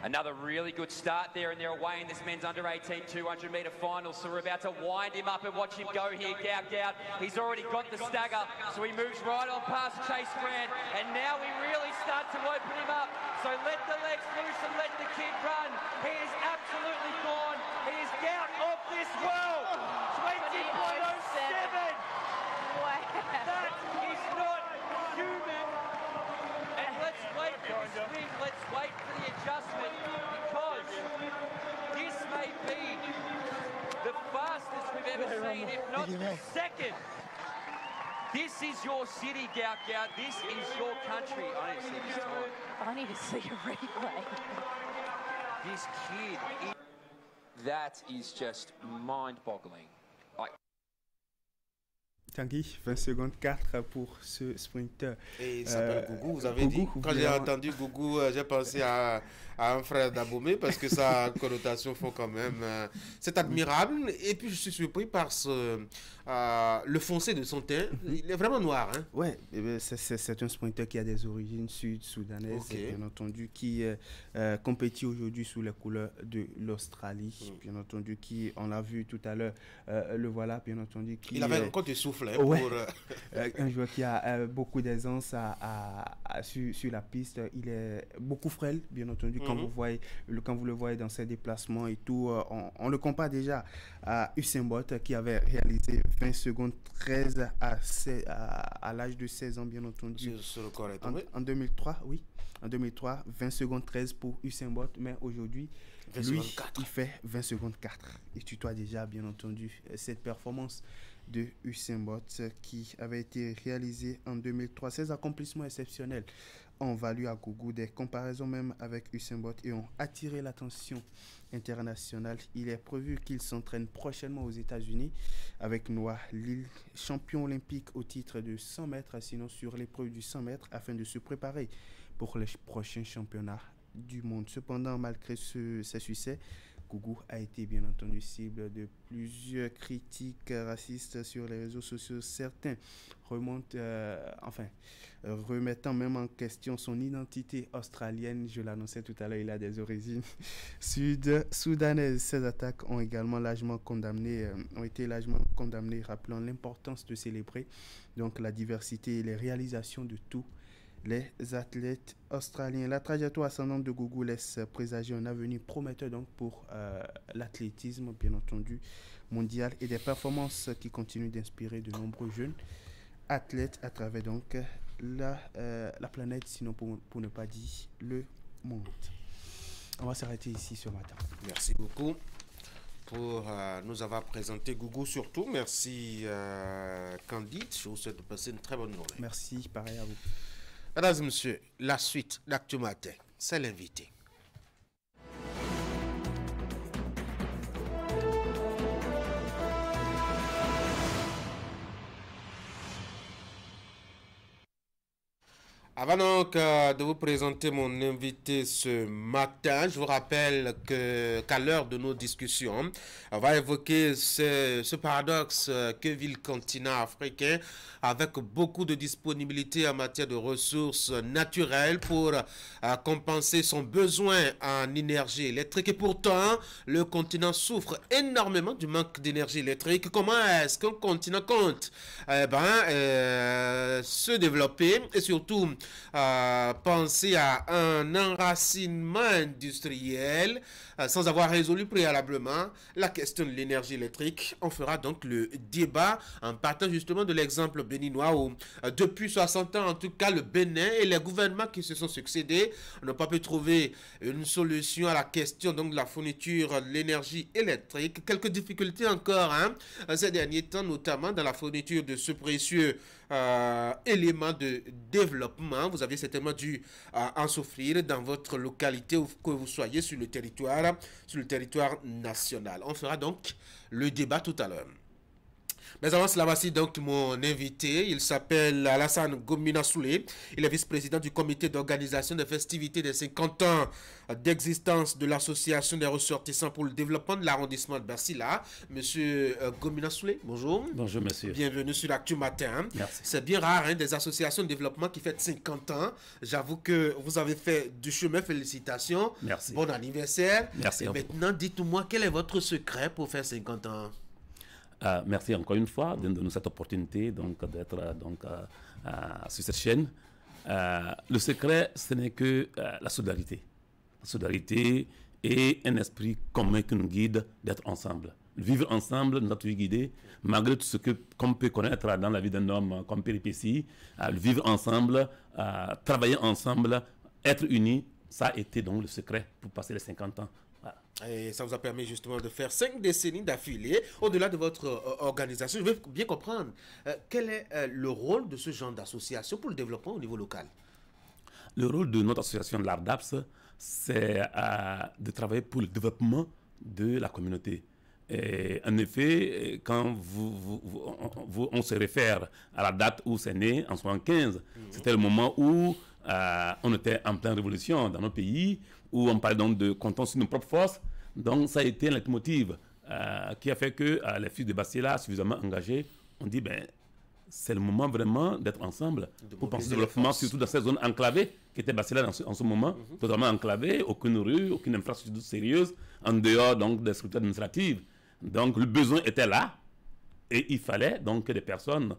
Another really good start there, and they're away in this men's under-18 200-metre final. So we're about to wind him up and watch him go here, Gout Gout. He's already got the stagger, so he moves right on past Chase Grant. And now we really start to open him up. So let the legs loose and let the kid run. He is absolutely gone. He is Gout of this world. 20.07. Wow. That is not human. And let's wait for the swing. Let's wait for the adjustment, because this may be the fastest we've ever seen, if not the second. This is your city, Gout Gout. This is your country. I need to see this time. I need to see a replay. This kid, that is just mind-boggling. Tanguy, 20 secondes 4 pour ce sprinter. Et il s'appelle Gougou, vous avez dit. Quand j'ai entendu Gougou, j'ai pensé à un frère d'Abomey, parce que sa connotation font quand même. C'est admirable. Et puis je suis surpris par le foncé de son teint. Il est vraiment noir. Hein? Ouais, c'est un sprinter qui a des origines sud-soudanaises, bien entendu, qui compétit aujourd'hui sous les couleurs de l'Australie, bien entendu, qui, on l'a vu tout à l'heure, le voilà, bien entendu. Qui, il avait encore du souffle. Ouais, un joueur qui a beaucoup d'aisance sur la piste. Il est beaucoup frêle, bien entendu, quand vous le voyez dans ses déplacements et tout. On le compare déjà à Usain Bolt, qui avait réalisé 20 secondes 13 à l'âge de 16 ans, bien entendu. Ce record est en 2003, oui. En 2003, 20 secondes 13 pour Usain Bolt, mais aujourd'hui, lui, il fait 20 secondes 4. Et tu dois déjà, bien entendu, cette performance de Usain Bolt qui avait été réalisé en 2003. Ces accomplissements exceptionnels ont valu à Gougou des comparaisons même avec Usain Bolt et ont attiré l'attention internationale. Il est prévu qu'il s'entraîne prochainement aux États-Unis avec Noah Lyles, champion olympique au titre de 100 mètres, sinon sur l'épreuve du 100 mètres, afin de se préparer pour les prochains championnats du monde. Cependant, malgré ces succès, Gougou a été bien entendu cible de plusieurs critiques racistes sur les réseaux sociaux. Certains remettant même en question son identité australienne. Je l'annonçais tout à l'heure, il a des origines sud-soudanaises. Ces attaques ont également été largement condamnées, rappelant l'importance de célébrer donc la diversité et les réalisations de tous les athlètes australiens. La trajectoire ascendante de Gougou laisse présager un avenir prometteur donc pour l'athlétisme, bien entendu, mondial, et des performances qui continuent d'inspirer de nombreux jeunes athlètes à travers donc la planète, sinon pour ne pas dire le monde. On va s'arrêter ici ce matin. Merci beaucoup pour nous avoir présenté Gougou surtout. Merci Candide. Je vous souhaite de passer une très bonne journée. Merci, pareil à vous. Mesdames et messieurs, la suite d'Actu Matin, c'est l'invité. Avant donc de vous présenter mon invité ce matin, je vous rappelle qu'à l'heure de nos discussions, on va évoquer ce paradoxe que vit le continent africain avec beaucoup de disponibilité en matière de ressources naturelles pour compenser son besoin en énergie électrique. Et pourtant, le continent souffre énormément du manque d'énergie électrique. Comment est-ce qu'un continent compte se développer et surtout penser à un enracinement industriel sans avoir résolu préalablement la question de l'énergie électrique? On fera donc le débat en partant justement de l'exemple béninois où depuis 60 ans en tout cas le Bénin et les gouvernements qui se sont succédés n'ont pas pu trouver une solution à la question donc de la fourniture de l'énergie électrique. Quelques difficultés encore ces derniers temps, notamment dans la fourniture de ce précieux élément de développement. Vous avez certainement dû en souffrir dans votre localité ou que vous soyez sur le territoire national. On fera donc le débat tout à l'heure. Mais avant cela, voici donc mon invité. Il s'appelle Alassane Gomina Soulé. Il est vice-président du comité d'organisation des festivités des 50 ans d'existence de l'association des ressortissants pour le développement de l'arrondissement de Bercy-là. Monsieur Gomina Soulé, bonjour. Bonjour, monsieur. Bienvenue sur l'Actu Matin. Merci. C'est bien rare, des associations de développement qui fêtent 50 ans. J'avoue que vous avez fait du chemin. Félicitations. Merci. Bon anniversaire. Merci. Et maintenant, dites-moi, quel est votre secret pour faire 50 ans? Merci encore une fois de nous donner cette opportunité d'être sur cette chaîne. Le secret, ce n'est que la solidarité. La solidarité et un esprit commun qui nous guide d'être ensemble. Vivre ensemble, notre vie guidée, malgré tout ce qu'on peut connaître dans la vie d'un homme comme péripéties, vivre ensemble, travailler ensemble, être unis, ça a été donc le secret pour passer les 50 ans. Et ça vous a permis justement de faire 5 décennies d'affilée. Au-delà de votre organisation, je veux bien comprendre quel est le rôle de ce genre d'association pour le développement au niveau local. Le rôle de notre association de l'ARDAPS, c'est de travailler pour le développement de la communauté. Et en effet, quand on se réfère à la date où c'est né, en 1975, c'était le moment où on était en pleine révolution dans nos pays, où on parlait donc de compter sur nos propres forces. Donc ça a été un leitmotiv qui a fait que les fils de Bastila, suffisamment engagés, ont dit c'est le moment vraiment d'être ensemble pour penser au développement, surtout dans ces zones enclavées qui étaient Bastila en ce moment, totalement enclavées, aucune rue, aucune infrastructure sérieuse, en dehors donc des structures administratives. Donc le besoin était là et il fallait donc que des personnes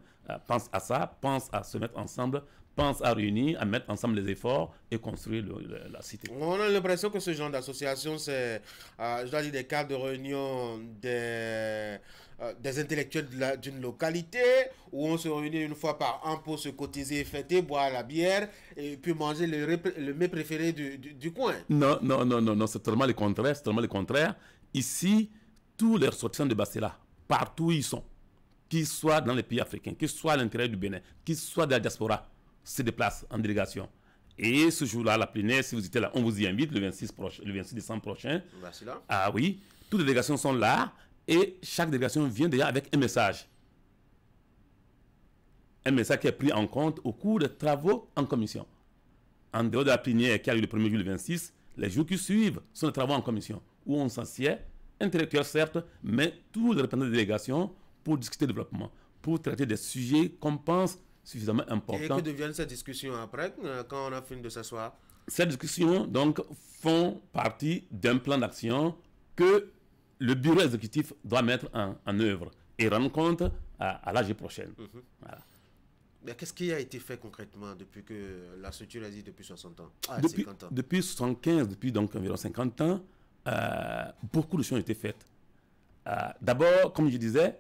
pensent à ça, pensent à se mettre ensemble, pensent à réunir, à mettre ensemble les efforts et construire la cité. On a l'impression que ce genre d'association, c'est, je dois dire, des cadres de réunion des intellectuels d'une localité où on se réunit une fois par an pour se cotiser, fêter, boire la bière et puis manger le mets préféré du coin. Non, c'est totalement le contraire. Ici, tous les ressortissants de Bastila, partout où ils sont, qu'ils soient dans les pays africains, qu'ils soient à l'intérieur du Bénin, qu'ils soient de la diaspora, se déplacent en délégation. Et ce jour-là, la plénière, si vous étiez là, on vous y invite le 26 décembre prochain. Ah oui, toutes les délégations sont là et chaque délégation vient déjà avec un message. Un message qui est pris en compte au cours des travaux en commission. En dehors de la plénière qui a eu le 1er juillet le 26, les jours qui suivent sont les travaux en commission, où on s'assied, intellectuels certes, mais tous les représentants de délégation pour discuter de développement, pour traiter des sujets qu'on pense suffisamment importants. Et que deviennent ces discussions après, quand on a fini de s'asseoir? Ces discussions donc font partie d'un plan d'action que le bureau exécutif doit mettre en œuvre et rendre compte à l'AG prochaine. Voilà. Qu'est-ce qui a été fait concrètement depuis que la structure existe depuis 60 ans? Depuis 50 ans. Depuis 75, depuis donc environ 50 ans, beaucoup de choses ont été faites. D'abord, comme je disais,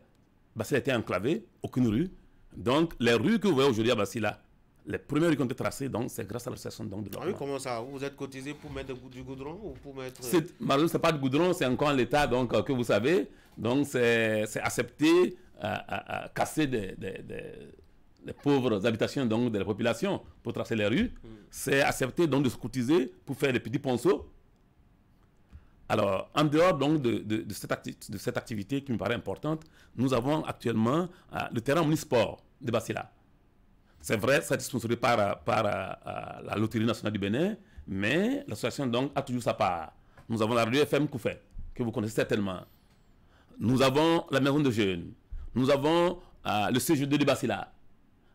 Basila était enclavé, aucune rue. Donc, les rues que vous voyez aujourd'hui à Basila, les premières rues qui ont été tracées, c'est grâce à l'association de développement. Ah oui, comment ça? Vous êtes cotisé pour mettre du goudron ou pour mettre... Malheureusement, ce n'est pas du goudron, c'est encore en l'état que vous savez. Donc, c'est accepté à casser les pauvres habitations donc, de la population pour tracer les rues. C'est accepté donc de se cotiser pour faire des petits ponceaux. Alors, en dehors donc de cette activité qui me paraît importante, nous avons actuellement le terrain omnisport de Basila. C'est vrai, ça a été sponsorisé par la Loterie nationale du Bénin, mais l'association donc a toujours sa part. Nous avons la radio FM Koufé, que vous connaissez certainement. Nous avons la maison de jeunes. Nous avons le CG2 de Basila.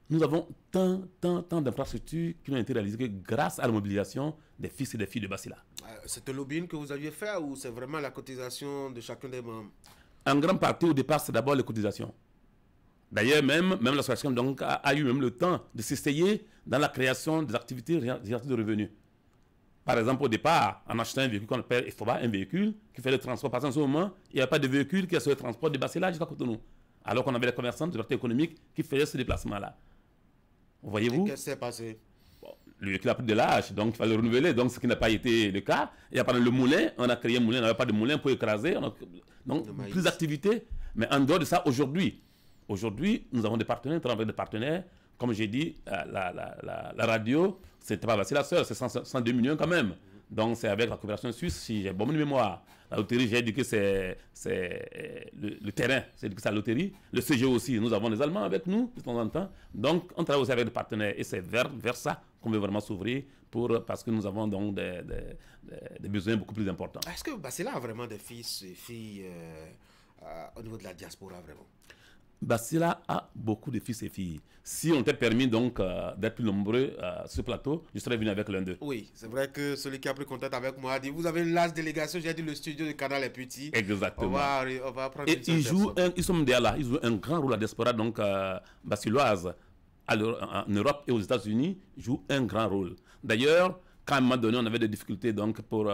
Nous avons tant d'infrastructures qui ont été réalisées grâce à la mobilisation des fils et des filles de Basila. C'est le lobbying que vous aviez fait ou c'est vraiment la cotisation de chacun des membres? En grande partie, au départ, c'est d'abord les cotisations. D'ailleurs, même l'association donc, a eu même le temps de s'essayer dans la création des activités génératrices de revenus. Par exemple, au départ, en achetant un véhicule qu'on appelle EFOBA, un véhicule qui fait le transport. Parce qu'en ce moment, il n'y a pas de véhicule qui a le transport de Basila jusqu'à Cotonou. Alors qu'on avait les commerçants de l'activité économique qui faisaient ce déplacement-là. Voyez-vous? Qu'est-ce qui s'est passé? Le véhicule a pris de l'âge, donc il fallait le renouveler, donc ce qui n'a pas été le cas. Il y a pas le moulin, on a créé un moulin, on n'avait pas de moulin pour écraser. Donc, plus d'activités. Mais en dehors de ça, aujourd'hui, nous avons des partenaires, nous travaillons avec des partenaires. Comme j'ai dit, la radio, c'était pas facile la seule, c'est 102 millions quand même. Donc c'est avec la coopération suisse, si j'ai bonne mémoire. La loterie, j'ai dit que c'est le terrain, c'est la loterie. Le CGO aussi, nous avons les Allemands avec nous de temps en temps. Donc on travaille aussi avec des partenaires et c'est vers ça qu'on veut vraiment s'ouvrir parce que nous avons donc des besoins beaucoup plus importants. Est-ce que Basila a vraiment des fils et filles au niveau de la diaspora vraiment? Basila a beaucoup de fils et filles. Si on t'est permis donc d'être plus nombreux sur ce plateau, je serais venu avec l'un d'eux. Oui, c'est vrai que celui qui a pris contact avec moi a dit vous avez une large délégation, j'ai dit le studio du canal est petit. Exactement. On va prendre et ils sont là, ils jouent un grand rôle à la diaspora donc basiloise en Europe et aux États-Unis, jouent un grand rôle. D'ailleurs, quand à un moment donné on avait des difficultés donc pour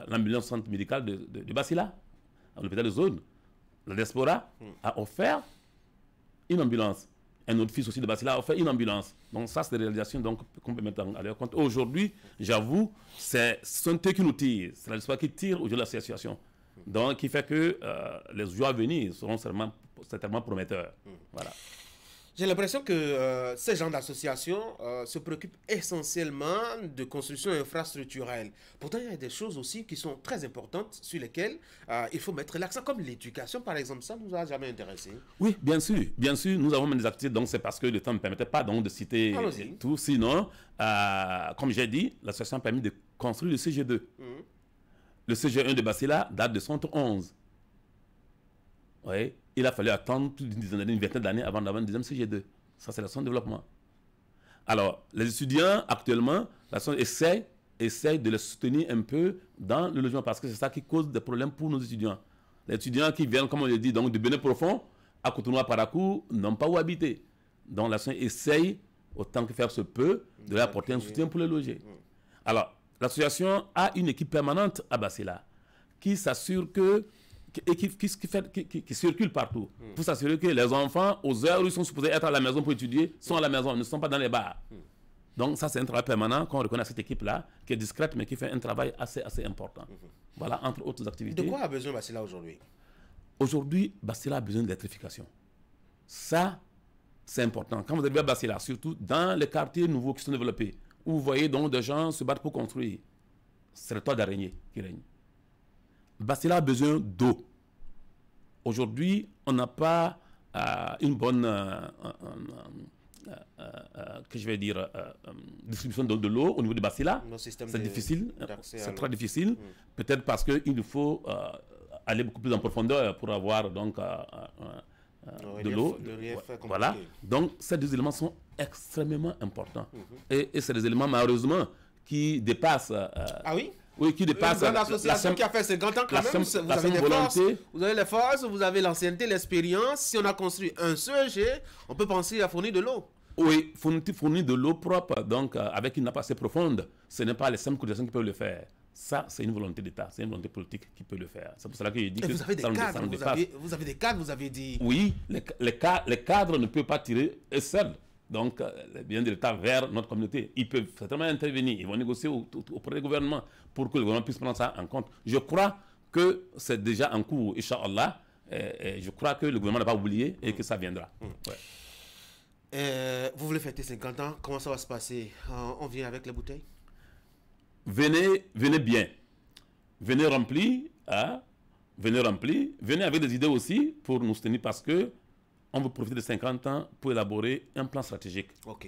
l'ambulance centre médicale de Basila, à l'hôpital de zone, la diaspora a offert une ambulance. Un autre fils aussi de Basila a offert une ambulance. Donc ça, c'est des réalisations qu'on peut mettre à leur compte. Aujourd'hui, j'avoue, ce sont eux qui nous tirent. C'est la diaspora qui tire aujourd'hui la situation. Donc, qui fait que les jours à venir seront certainement prometteurs. Voilà. J'ai l'impression que ces gens d'associations se préoccupent essentiellement de construction infrastructurelle. Pourtant, il y a des choses aussi qui sont très importantes sur lesquelles il faut mettre l'accent, comme l'éducation, par exemple. Ça ne nous a jamais intéressés. Oui, bien sûr. Bien sûr, nous avons des activités, donc c'est parce que le temps ne me permettait pas donc, de citer tout. Sinon, comme j'ai dit, l'association a permis de construire le CG2. Le CG1 de Basila date de 111. Oui. Il a fallu attendre plus d'une dizaine d'années, une vingtaine d'années avant d'avoir un deuxième CG2. Ça, c'est l'action de développement. Alors, les étudiants, actuellement, l'action essaie de les soutenir un peu dans le logement parce que c'est ça qui cause des problèmes pour nos étudiants. Les étudiants qui viennent, comme on le dit, donc de Bénin profond, à Cotonou, à Parakou, n'ont pas où habiter. Donc, l'action essaye, autant que faire se peut, de leur apporter un soutien pour les loger. Alors, l'association a une équipe permanente à Basila qui s'assure que qui circulent partout pour s'assurer que les enfants, aux heures où ils sont supposés être à la maison pour étudier, sont à la maison, ne sont pas dans les bars. Donc ça, c'est un travail permanent qu'on reconnaît à cette équipe-là, qui est discrète, mais qui fait un travail assez important. Voilà, entre autres activités. De quoi a besoin Basila aujourd'hui? Aujourd'hui, Basila a besoin d'électrification. Ça, c'est important. Quand vous arrivez à Basila, surtout dans les quartiers nouveaux qui sont développés, où vous voyez donc des gens se battre pour construire, c'est le toit d'araignée qui règne. Basila a besoin d'eau. Aujourd'hui, on n'a pas une bonne que je vais dire, distribution de l'eau au niveau de Basila. C'est difficile, c'est très difficile. Peut-être parce qu'il faut aller beaucoup plus en profondeur pour avoir donc de l'eau. Voilà. Donc ces deux éléments sont extrêmement importants. Et c'est des éléments malheureusement qui dépassent. Ah oui? Oui, qui dépasse l'association qui a fait 50 ans quand même, vous avez les forces, vous avez les forces, vous avez l'ancienneté, l'expérience. Si on a construit un CEG, on peut penser à fournir de l'eau. Oui, fournir de l'eau propre, donc avec une nappe assez profonde, ce n'est pas les simples cotisations qui peuvent le faire. Ça, c'est une volonté d'État, c'est une volonté politique qui peut le faire. C'est pour cela que je dis que vous avez des cadres, vous avez des cadres, vous avez dit... Oui, les cadres ne peuvent pas tirer eux seuls. Donc, les biens de l'État vers notre communauté. Ils peuvent certainement intervenir, ils vont négocier auprès du gouvernement pour que le gouvernement puisse prendre ça en compte. Je crois que c'est déjà en cours, Inch'Allah. Et je crois que le gouvernement n'a pas oublié et que ça viendra. Ouais. Vous voulez fêter 50 ans, comment ça va se passer? On vient avec les bouteilles? Venez bien. Venez remplis, hein? Venez avec des idées aussi pour nous soutenir parce que on veut profiter de 50 ans pour élaborer un plan stratégique. OK.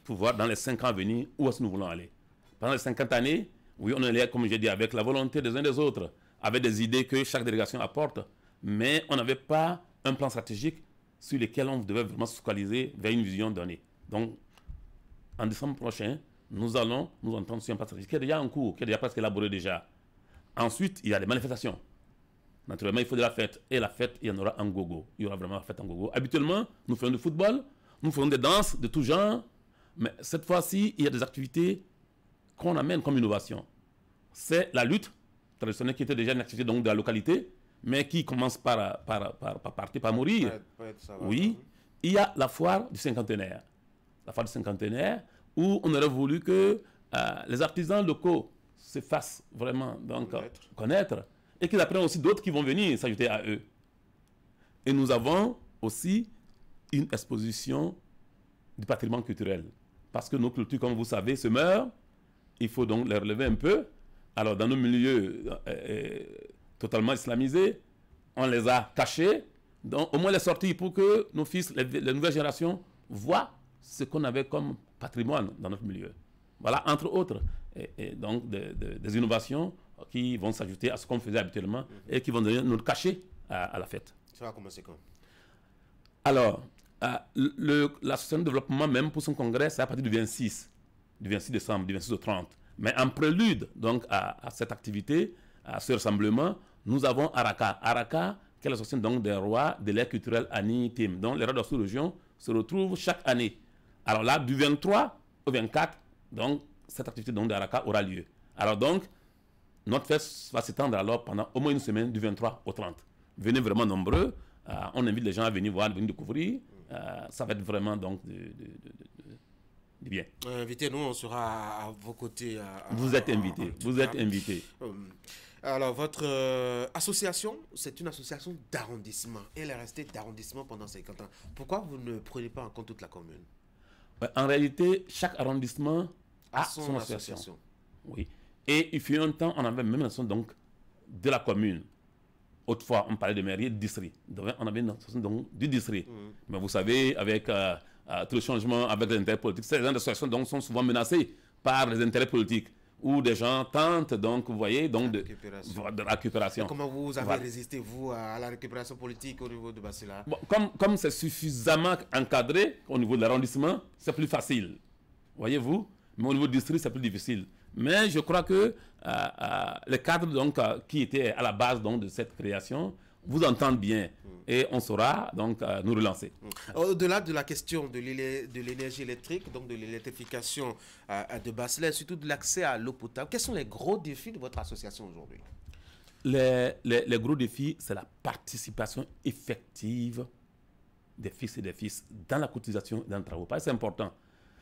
Pour voir dans les 5 ans à venir où est-ce que nous voulons aller. Pendant les 50 années, oui, on est allé, comme j'ai dit, avec la volonté des uns des autres, avec des idées que chaque délégation apporte, mais on n'avait pas un plan stratégique sur lequel on devait vraiment se focaliser vers une vision donnée. Donc, en décembre prochain, nous allons nous entendre sur un plan stratégique qui est déjà en cours, qui est déjà presque élaboré déjà. Ensuite, il y a des manifestations. Naturellement, il faut de la fête. Et la fête, il y en aura en gogo. Il y aura vraiment la fête en gogo. Habituellement, nous faisons du football, nous faisons des danses de tout genre. Mais cette fois-ci, il y a des activités qu'on amène comme innovation. C'est la lutte traditionnelle qui était déjà une activité donc, de la localité, mais qui commence par partir, par mourir. Oui. Il y a la foire du cinquantenaire. La foire du cinquantenaire, où on aurait voulu que les artisans locaux se fassent vraiment donc, connaître. Et qu'ils apprennent aussi d'autres qui vont venir s'ajouter à eux. Et nous avons aussi une exposition du patrimoine culturel. Parce que nos cultures, comme vous savez, se meurent. Il faut donc les relever un peu. Alors, dans nos milieux totalement islamisés, on les a cachés. Donc, au moins les sortir pour que nos fils, les nouvelles générations, voient ce qu'on avait comme patrimoine dans notre milieu. Voilà, entre autres. Et donc, des innovations qui vont s'ajouter à ce qu'on faisait habituellement et qui vont donner notre cachet à la fête. Ça va commencer quand? Alors, l'association de développement, même pour son congrès, c'est à partir du 26 décembre, du 26 au 30. Mais en prélude donc, à cette activité, à ce rassemblement, nous avons Araka. Araka, qui est l'association donc, des rois de l'ère culturelle Ani-Tim. Donc, les rois de la sous-région se retrouvent chaque année. Alors là, du 23 au 24, donc, cette activité d'Araka aura lieu. Alors donc, notre fête va s'étendre alors pendant au moins une semaine, du 23 au 30. Venez vraiment nombreux. On invite les gens à venir voir, à venir découvrir. Ça va être vraiment donc du bien. Invitez-nous, on sera à vos côtés. Vous êtes invités. Vous êtes invités. Alors, votre association, c'est une association d'arrondissement. Elle est restée d'arrondissement pendant 50 ans. Pourquoi vous ne prenez pas en compte toute la commune? En réalité, chaque arrondissement a son association. Oui. Et il fut un temps, on avait même une association donc, de la commune. Autrefois, on parlait de mairie et de district. Donc, on avait une association donc, du district. Mais vous savez, avec tout le changement, avec les intérêts politiques, ces associations donc, sont souvent menacées par les intérêts politiques. Où des gens tentent, donc, vous voyez, donc, de récupération. Comment vous avez résisté, vous, à la récupération politique au niveau de Basila? Bon, comme c'est suffisamment encadré au niveau de l'arrondissement, c'est plus facile. Voyez-vous? Mais au niveau du district, c'est plus difficile. Mais je crois que les cadres donc, qui étaient à la base donc, de cette création vous entendent bien et on saura donc nous relancer. Au-delà de la question de l'énergie électrique, donc de l'électrification de Basselès, surtout de l'accès à l'eau potable, quels sont les gros défis de votre association aujourd'hui? Les gros défis, c'est la participation effective des fils et des fils dans la cotisation et dans le travail. C'est important.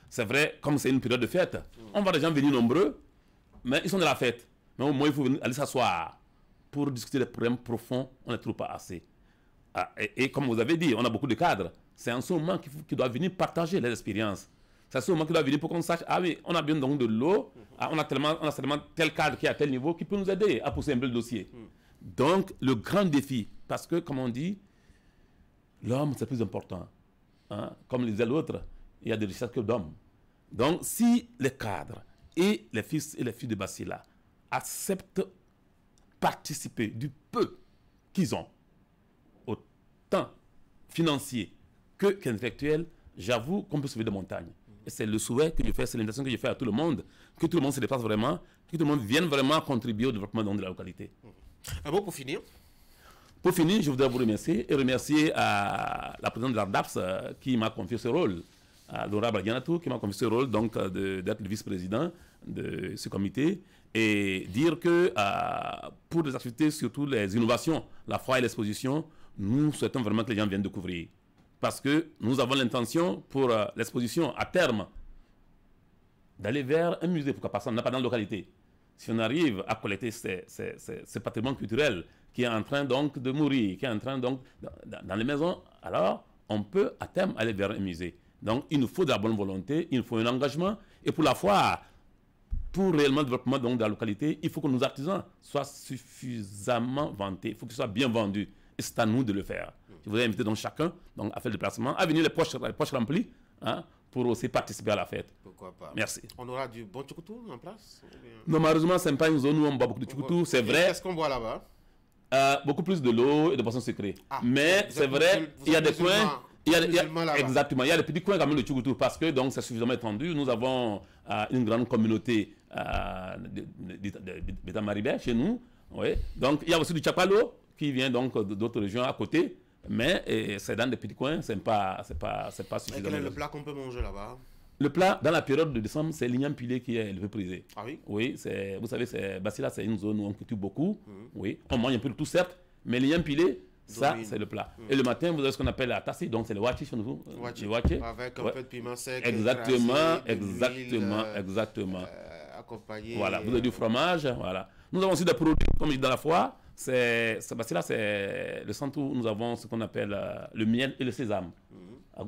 C'est vrai, comme c'est une période de fête, on voit des gens venir nombreux, mais ils sont de la fête. Mais au moins, il faut aller s'asseoir pour discuter des problèmes profonds, on ne les trouve pas assez. Et comme vous avez dit, on a beaucoup de cadres. C'est en ce moment qu'ils doivent venir partager les expériences. C'est en ce moment qu'ils doivent venir pour qu'on sache, ah oui, on a bien donc de l'eau, on a tellement tel cadre qui est à tel niveau qui peut nous aider à pousser un peu le dossier. Donc, le grand défi, parce que, comme on dit, l'homme, c'est plus important. Hein? Comme le disait l'autre, il y a des richesses que d'hommes. Donc, si les cadres et les fils et les filles de Basila acceptent participer du peu qu'ils ont, autant financier qu'intellectuel, j'avoue qu'on peut sauver des montagnes. Et c'est le souhait que je fais, c'est l'invitation que je fais à tout le monde, que tout le monde se déplace vraiment, que tout le monde vienne vraiment contribuer au développement de la localité. Un mot pour finir. Pour finir, je voudrais vous remercier et remercier la présidente de l'ARDAPS qui m'a confié ce rôle, l'honorable Dianatou qui m'a confié ce rôle donc d'être le vice-président de ce comité et dire que pour les activités, surtout les innovations, la foire et l'exposition, nous souhaitons vraiment que les gens viennent découvrir. Parce que nous avons l'intention pour l'exposition à terme d'aller vers un musée, pourquoi pas, ça, on n'a pas dans la localité. Si on arrive à collecter ce patrimoine culturel qui est en train donc de mourir, qui est en train donc dans les maisons, alors on peut à terme aller vers un musée. Donc il nous faut de la bonne volonté, il nous faut un engagement. Et pour la foire, pour réellement le développement donc, de la localité, il faut que nos artisans soient suffisamment vantés, il faut qu'ils soient bien vendus. Et c'est à nous de le faire. Je voudrais inviter donc chacun donc, à faire le déplacement, à venir les poches remplies, hein, pour aussi participer à la fête. Pourquoi pas. Merci. On aura du bon tchoukoutou en place? Non, malheureusement, ce n'est pas une zone où on boit beaucoup de tchoukoutou, c'est vrai. Qu'est-ce qu'on boit là-bas? Beaucoup plus de l'eau et de boissons secrètes. Mais c'est vrai, il y a des coins... exactement, il y a des petits coins quand même de tchoukoutou parce que donc c'est suffisamment étendu. Nous avons une grande communauté d'État-Maribé chez nous. Oui. Donc il y a aussi du tchapalo qui vient donc d'autres régions à côté, mais c'est dans des petits coins, c'est pas suffisamment. Quel est le plat qu'on peut manger là-bas? Le plat, dans la période de décembre, c'est l'igname pilé qui est le plus prisé. Ah oui? Oui, vous savez, Basila, c'est une zone où on cultive beaucoup. Oui, on mange un peu de tout, certes, mais l'igname pilé, ça, c'est le plat. Et le matin, vous avez ce qu'on appelle la tassi, donc c'est le wachi chez nous. Avec un peu de piment sec. Exactement, crasé, exactement. Accompagné. Voilà, vous avez du fromage, voilà. Nous avons aussi des produits, comme je dis dans la foire. Basila, c'est le centre où nous avons ce qu'on appelle le miel et le sésame.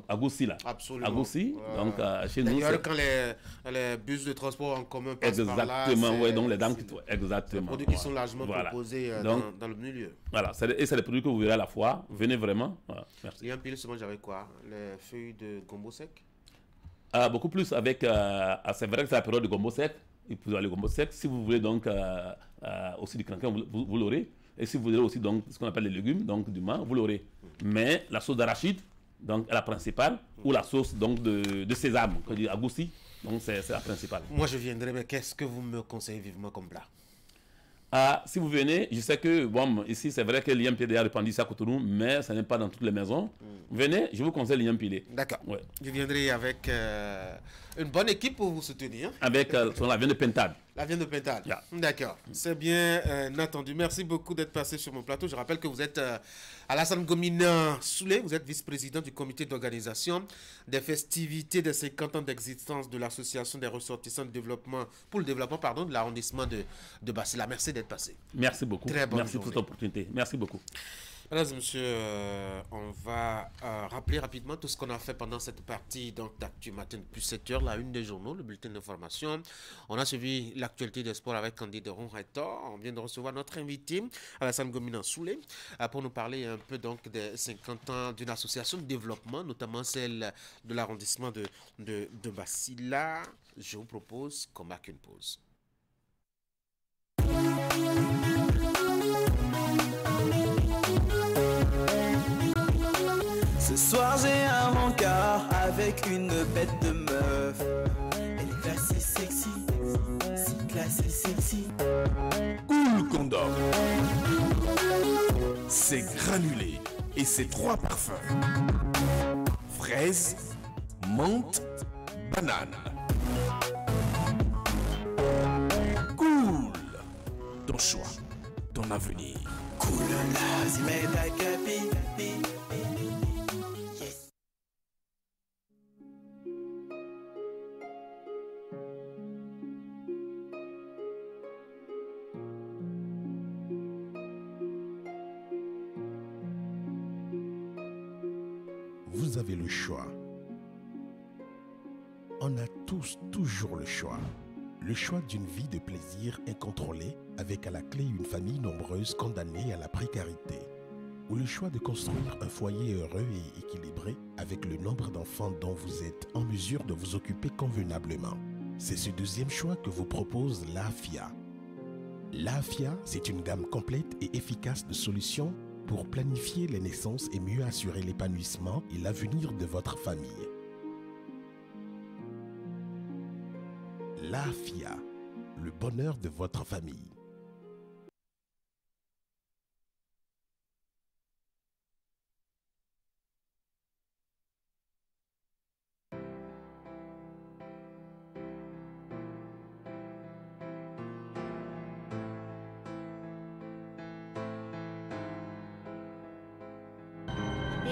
À Goussi, là. Absolument. À Goussi, donc chez nous. D'ailleurs, quand les bus de transport en commun passent par là. Exactement, oui, donc les dames qui. Exactement. Des produits qui sont largement proposés dans le milieu. Voilà, et c'est des produits que vous verrez à la fois. Venez vraiment. Voilà, merci. L'igname pilé se mange avec quoi? Les feuilles de gombo sec? Beaucoup plus avec. C'est vrai que c'est la période de gombo sec. Il peut aller gombo sec. Si vous voulez donc aussi du cranquin, vous l'aurez. Et si vous voulez aussi donc ce qu'on appelle les légumes, donc du mang, vous l'aurez. Mais la sauce d'arachide, donc la principale, ou la sauce donc de sésame, qu'on dit agoussi, donc c'est la principale. Moi je viendrai, mais qu'est-ce que vous me conseillez vivement comme plat? Si vous venez, je sais que bon, ici c'est vrai que l'igname pilé est répandu ici à Cotonou, mais ce n'est pas dans toutes les maisons. Venez, je vous conseille l'igname pilé. D'accord. Ouais. Je viendrai avec une bonne équipe pour vous soutenir. Avec la viande de pintade. La viande de pintade. Yeah. D'accord. C'est bien entendu. Merci beaucoup d'être passé sur mon plateau. Je rappelle que vous êtes Alassane Gomina Soulé, vous êtes vice-président du comité d'organisation des festivités des 50 ans d'existence de l'association des ressortissants de développement pour le développement de l'arrondissement de Basila. Merci d'être passé. Merci beaucoup. Très bonne Merci journée. pour cette opportunité. Merci beaucoup. Mesdames et messieurs, on va rappeler rapidement tout ce qu'on a fait pendant cette partie d'Actu Matin depuis 7 heures, la une des journaux, le bulletin d'information. On a suivi l'actualité des sports avec Candy de Ronretor. On vient de recevoir notre invité, Alassane Gomina Soulé, pour nous parler un peu donc des 50 ans d'une association de développement, notamment celle de l'arrondissement de Basila. Je vous propose qu'on marque une pause. Ce soir j'ai un rencard avec une bête de meuf. Elle est classée sexy, si classée sexy. Cool Condom. C'est granulé et c'est 3 parfums. Fraise, menthe, banane. Cool. Ton choix, ton avenir. Cool là, si mets ta capi. Vous avez le choix. On a tous toujours le choix. Le choix d'une vie de plaisir incontrôlée avec à la clé une famille nombreuse condamnée à la précarité. ou le choix de construire un foyer heureux et équilibré avec le nombre d'enfants dont vous êtes en mesure de vous occuper convenablement. C'est ce deuxième choix que vous propose l'AFIA. L'AFIA, c'est une gamme complète et efficace de solutions pour planifier les naissances et mieux assurer l'épanouissement et l'avenir de votre famille. L'AFIA, le bonheur de votre famille.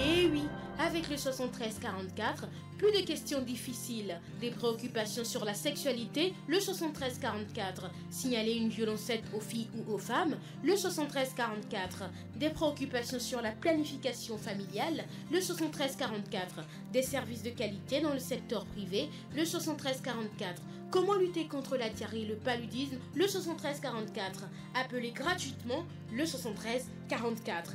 Eh oui, avec le 7344, plus de questions difficiles, des préoccupations sur la sexualité, le 7344, signaler une violence aux filles ou aux femmes, le 7344, des préoccupations sur la planification familiale, le 7344, des services de qualité dans le secteur privé, le 7344, comment lutter contre la diarrhée et le paludisme, le 7344, appelez gratuitement le 7344.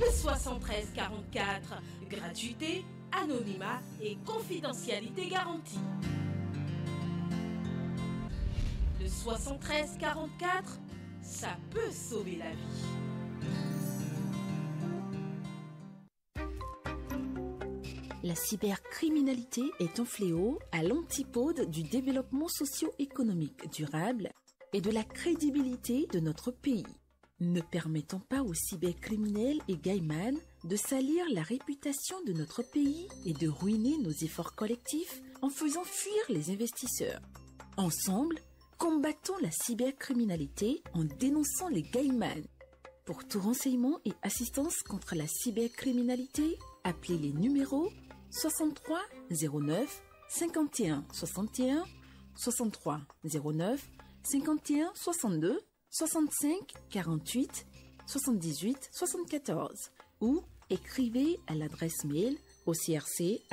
Le 7344, gratuité, anonymat et confidentialité garantie. Le 7344, ça peut sauver la vie. La cybercriminalité est un fléau à l'antipode du développement socio-économique durable et de la crédibilité de notre pays. Ne permettons pas aux cybercriminels et gaïmans de salir la réputation de notre pays et de ruiner nos efforts collectifs en faisant fuir les investisseurs. Ensemble, combattons la cybercriminalité en dénonçant les gaïmans. Pour tout renseignement et assistance contre la cybercriminalité, appelez les numéros 63 09 51 61, 63 09 51 62, 65 48 78 74 ou écrivez à l'adresse mail ocrc@dgpr.bj.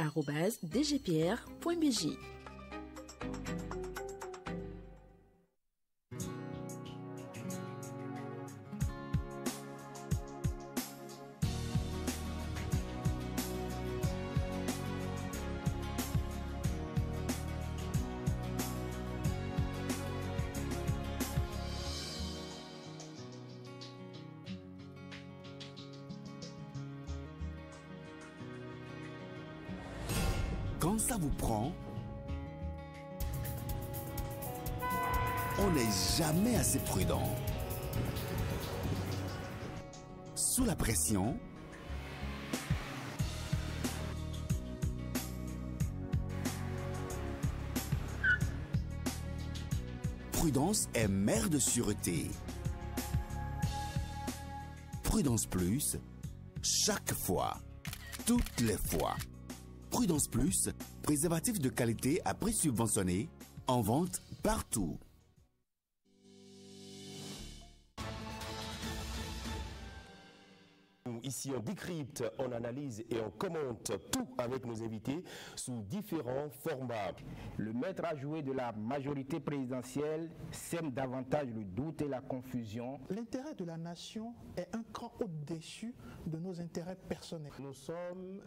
Quand ça vous prend, on n'est jamais assez prudent. Sous la pression, prudence est mère de sûreté. Prudence Plus, chaque fois, toutes les fois. Prudence Plus, préservatif de qualité à prix subventionné, en vente partout. Ici, on décrypte, on analyse et on commente tout avec nos invités sous différents formats. Le maître à jouer de la majorité présidentielle sème davantage le doute et la confusion. L'intérêt de la nation est un cran au-dessus de nos intérêts personnels. Nous sommes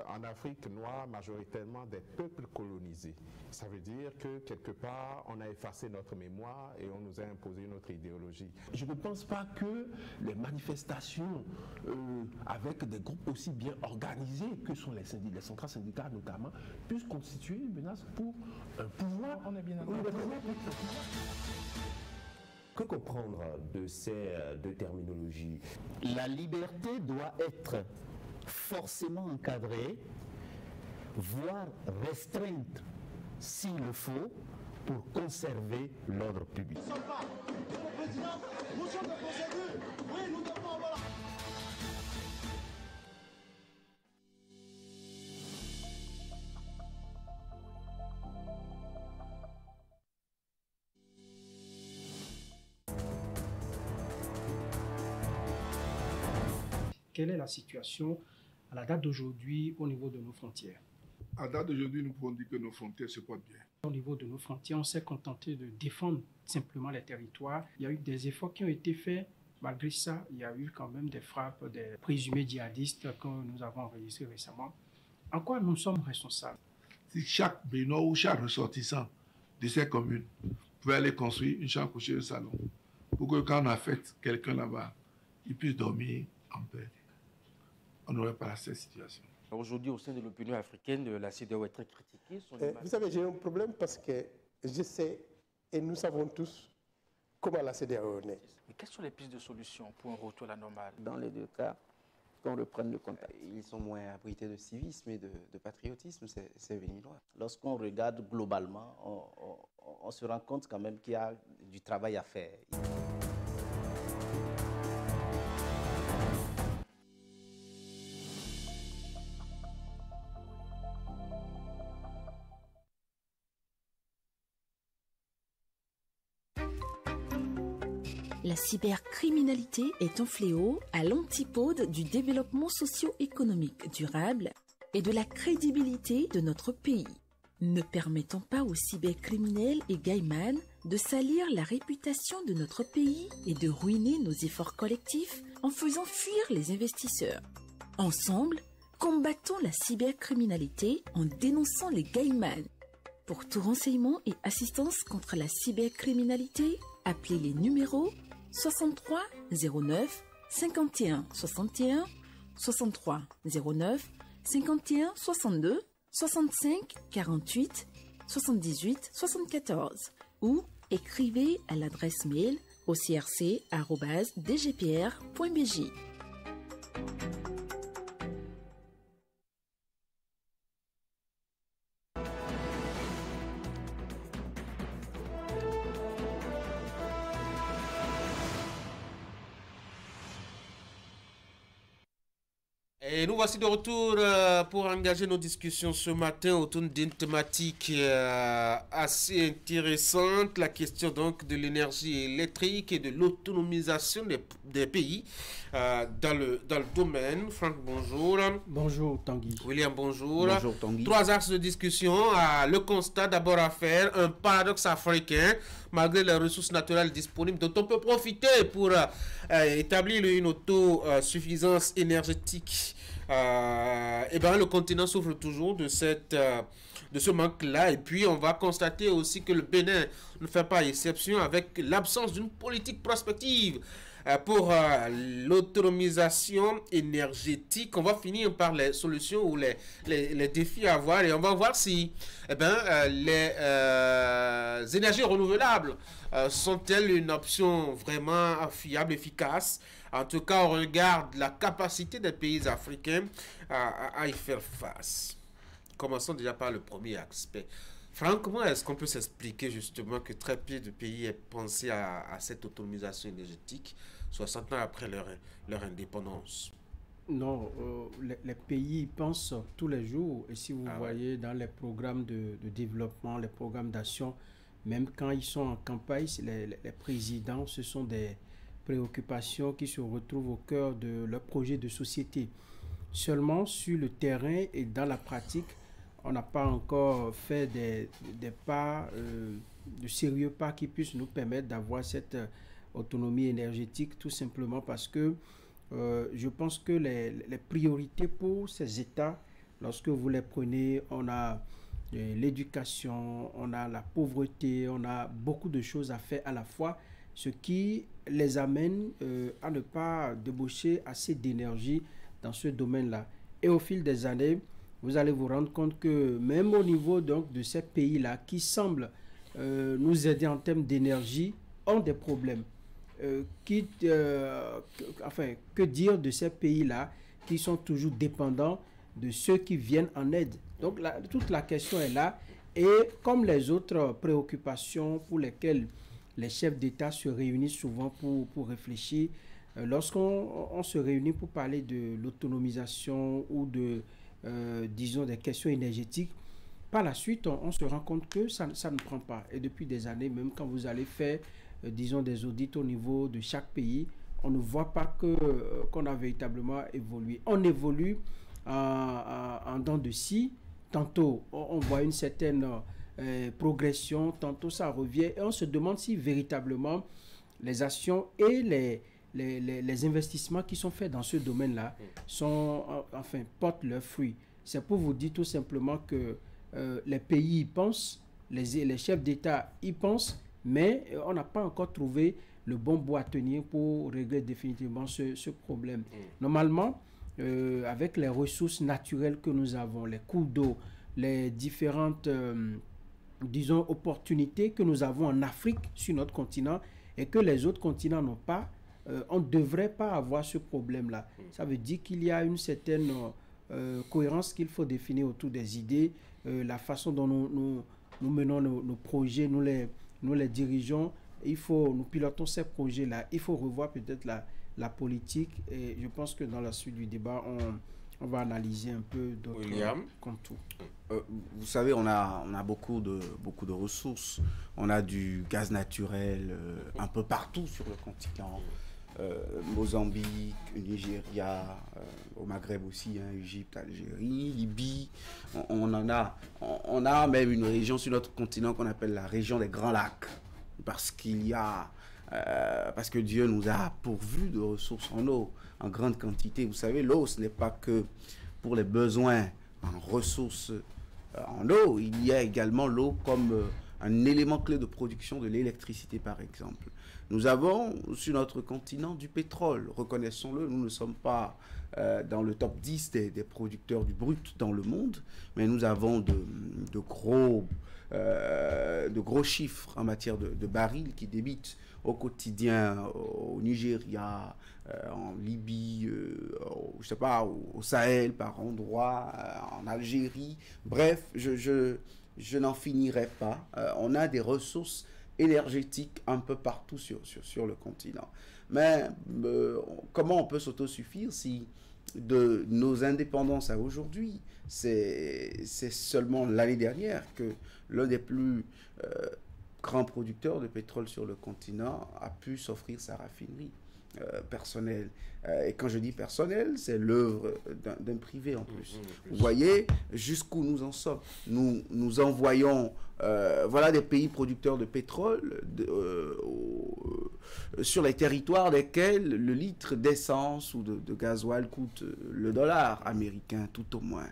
en Afrique noire majoritairement des peuples colonisés. Ça veut dire que quelque part, on a effacé notre mémoire et on nous a imposé notre idéologie. Je ne pense pas que les manifestations avec des groupes aussi bien organisés que sont les centrales syndicales notamment, puissent constituer une menace pour un pouvoir. On est bien d'accord. Que comprendre de ces deux terminologies? La liberté doit être forcément encadrée, voire restreinte s'il le faut, pour conserver l'ordre public. Monsieur le Président, motion de procédure. Oui, nous devons avoir... Quelle est la situation à la date d'aujourd'hui au niveau de nos frontières? À date d'aujourd'hui, nous pouvons dire que nos frontières se portent bien. Au niveau de nos frontières, on s'est contenté de défendre simplement les territoires. Il y a eu des efforts qui ont été faits, Malgré ça, il y a eu quand même des frappes des présumés djihadistes que nous avons enregistrées récemment. En quoi nous sommes responsables? Si chaque Béninois ou chaque ressortissant de ces communes pouvait aller construire une chambre couchée de salon pour que quand on affecte quelqu'un là-bas, il puisse dormir en paix, on n'aurait pas cette situation. Aujourd'hui, au sein de l'opinion africaine, la CEDEAO est très critiquée. Vous savez, j'ai un problème parce que je sais, et nous savons tous, comment la CEDEAO est née. Mais quelles sont les pistes de solution pour un retour à la normale? Dans les deux cas, qu'on reprenne le contact. Ils sont moins abrités de civisme et de patriotisme, ces Béninois. Lorsqu'on regarde globalement, on se rend compte quand même qu'il y a du travail à faire. La cybercriminalité est un fléau à l'antipode du développement socio-économique durable et de la crédibilité de notre pays. Ne permettons pas aux cybercriminels et gaïmans de salir la réputation de notre pays et de ruiner nos efforts collectifs en faisant fuir les investisseurs. Ensemble, combattons la cybercriminalité en dénonçant les gaïmans. Pour tout renseignement et assistance contre la cybercriminalité, appelez les numéros 63 09 51 61, 63 09 51 62, 65 48 78 74 ou écrivez à l'adresse mail ocrc@dgpr.bj. Et nous voici de retour pour engager nos discussions ce matin autour d'une thématique assez intéressante, la question donc de l'énergie électrique et de l'autonomisation des pays dans le domaine. Franck, bonjour. Bonjour Tanguy. William, bonjour. Bonjour Tanguy. 3 axes de discussion. Le constat d'abord à faire, un paradoxe africain, malgré les ressources naturelles disponibles dont on peut profiter pour établir une autosuffisance énergétique. Le continent souffre toujours de ce manque-là. Et puis, on va constater aussi que le Bénin ne fait pas exception avec l'absence d'une politique prospective pour l'autonomisation énergétique. On va finir par les solutions ou les défis à avoir. Et on va voir si les énergies renouvelables sont-elles une option vraiment fiable, efficace. En tout cas, on regarde la capacité des pays africains à y faire face. Commençons déjà par le premier aspect. Franck, comment est-ce qu'on peut s'expliquer justement que très peu de pays aient pensé à cette autonomisation énergétique 60 ans après leur indépendance? Non, les pays y pensent tous les jours. Et si vous voyez dans les programmes de développement, les programmes d'action, même quand ils sont en campagne, les présidents, ce sont des préoccupations qui se retrouvent au cœur de leur projet de société. Seulement sur le terrain et dans la pratique, on n'a pas encore fait des pas, de sérieux pas qui puissent nous permettre d'avoir cette autonomie énergétique, tout simplement parce que je pense que les priorités pour ces États, lorsque vous les prenez, on a l'éducation, on a la pauvreté, on a beaucoup de choses à faire à la fois, ce qui les amène à ne pas débaucher assez d'énergie dans ce domaine-là. Et au fil des années, vous allez vous rendre compte que même au niveau donc, de ces pays-là qui semblent nous aider en termes d'énergie, ont des problèmes. Que dire de ces pays-là qui sont toujours dépendants de ceux qui viennent en aide? Donc toute la question est là. Et comme les autres préoccupations pour lesquelles les chefs d'État se réunissent souvent pour réfléchir, lorsqu'on se réunit pour parler de l'autonomisation ou disons des questions énergétiques, par la suite, on se rend compte que ça ne prend pas. Et depuis des années, même quand vous allez faire, disons, des audits au niveau de chaque pays, on ne voit pas qu'on a véritablement évolué. On évolue en dents de scie. Tantôt, on voit une certaine progression, tantôt ça revient. Et on se demande si véritablement les actions et les investissements qui sont faits dans ce domaine-là portent leurs fruits. C'est pour vous dire tout simplement que les pays y pensent, les chefs d'État y pensent, mais on n'a pas encore trouvé le bon bout à tenir pour régler définitivement ce problème. Normalement, avec les ressources naturelles que nous avons, les cours d'eau, les différentes, disons, opportunités que nous avons en Afrique, sur notre continent, et que les autres continents n'ont pas, on ne devrait pas avoir ce problème-là. Ça veut dire qu'il y a une certaine cohérence qu'il faut définir autour des idées, la façon dont nous menons nos projets, nous les dirigeons, nous pilotons ces projets-là. Il faut revoir peut-être la politique, et je pense que dans la suite du débat, on va analyser un peu d'autres contours. Vous savez, on a beaucoup de ressources. On a du gaz naturel un peu partout sur le continent. Mozambique, Nigeria, au Maghreb aussi, Égypte, Algérie, Libye. On a même une région sur notre continent qu'on appelle la région des Grands Lacs, parce que Dieu nous a pourvu de ressources en eau en grande quantité. Vous savez, l'eau, ce n'est pas que pour les besoins en ressources en eau. Il y a également l'eau comme un élément clé de production de l'électricité, par exemple. Nous avons sur notre continent du pétrole, reconnaissons-le, nous ne sommes pas dans le top 10 des producteurs du brut dans le monde, mais nous avons de gros chiffres en matière de barils qui débitent au quotidien au Nigeria, en Libye, je sais pas, au Sahel par endroits, en Algérie. Bref, je n'en finirai pas. On a des ressources énergétiques un peu partout sur le continent. Mais comment on peut s'autosuffire si de nos indépendances à aujourd'hui, c'est seulement l'année dernière que l'un des plus grands producteurs de pétrole sur le continent a pu s'offrir sa raffinerie personnelle. Et quand je dis personnel, c'est l'œuvre d'un privé en plus. Vous voyez jusqu'où nous en sommes. Nous envoyons voilà des pays producteurs de pétrole sur les territoires desquels le litre d'essence ou de gasoil coûte le dollar américain tout au moins.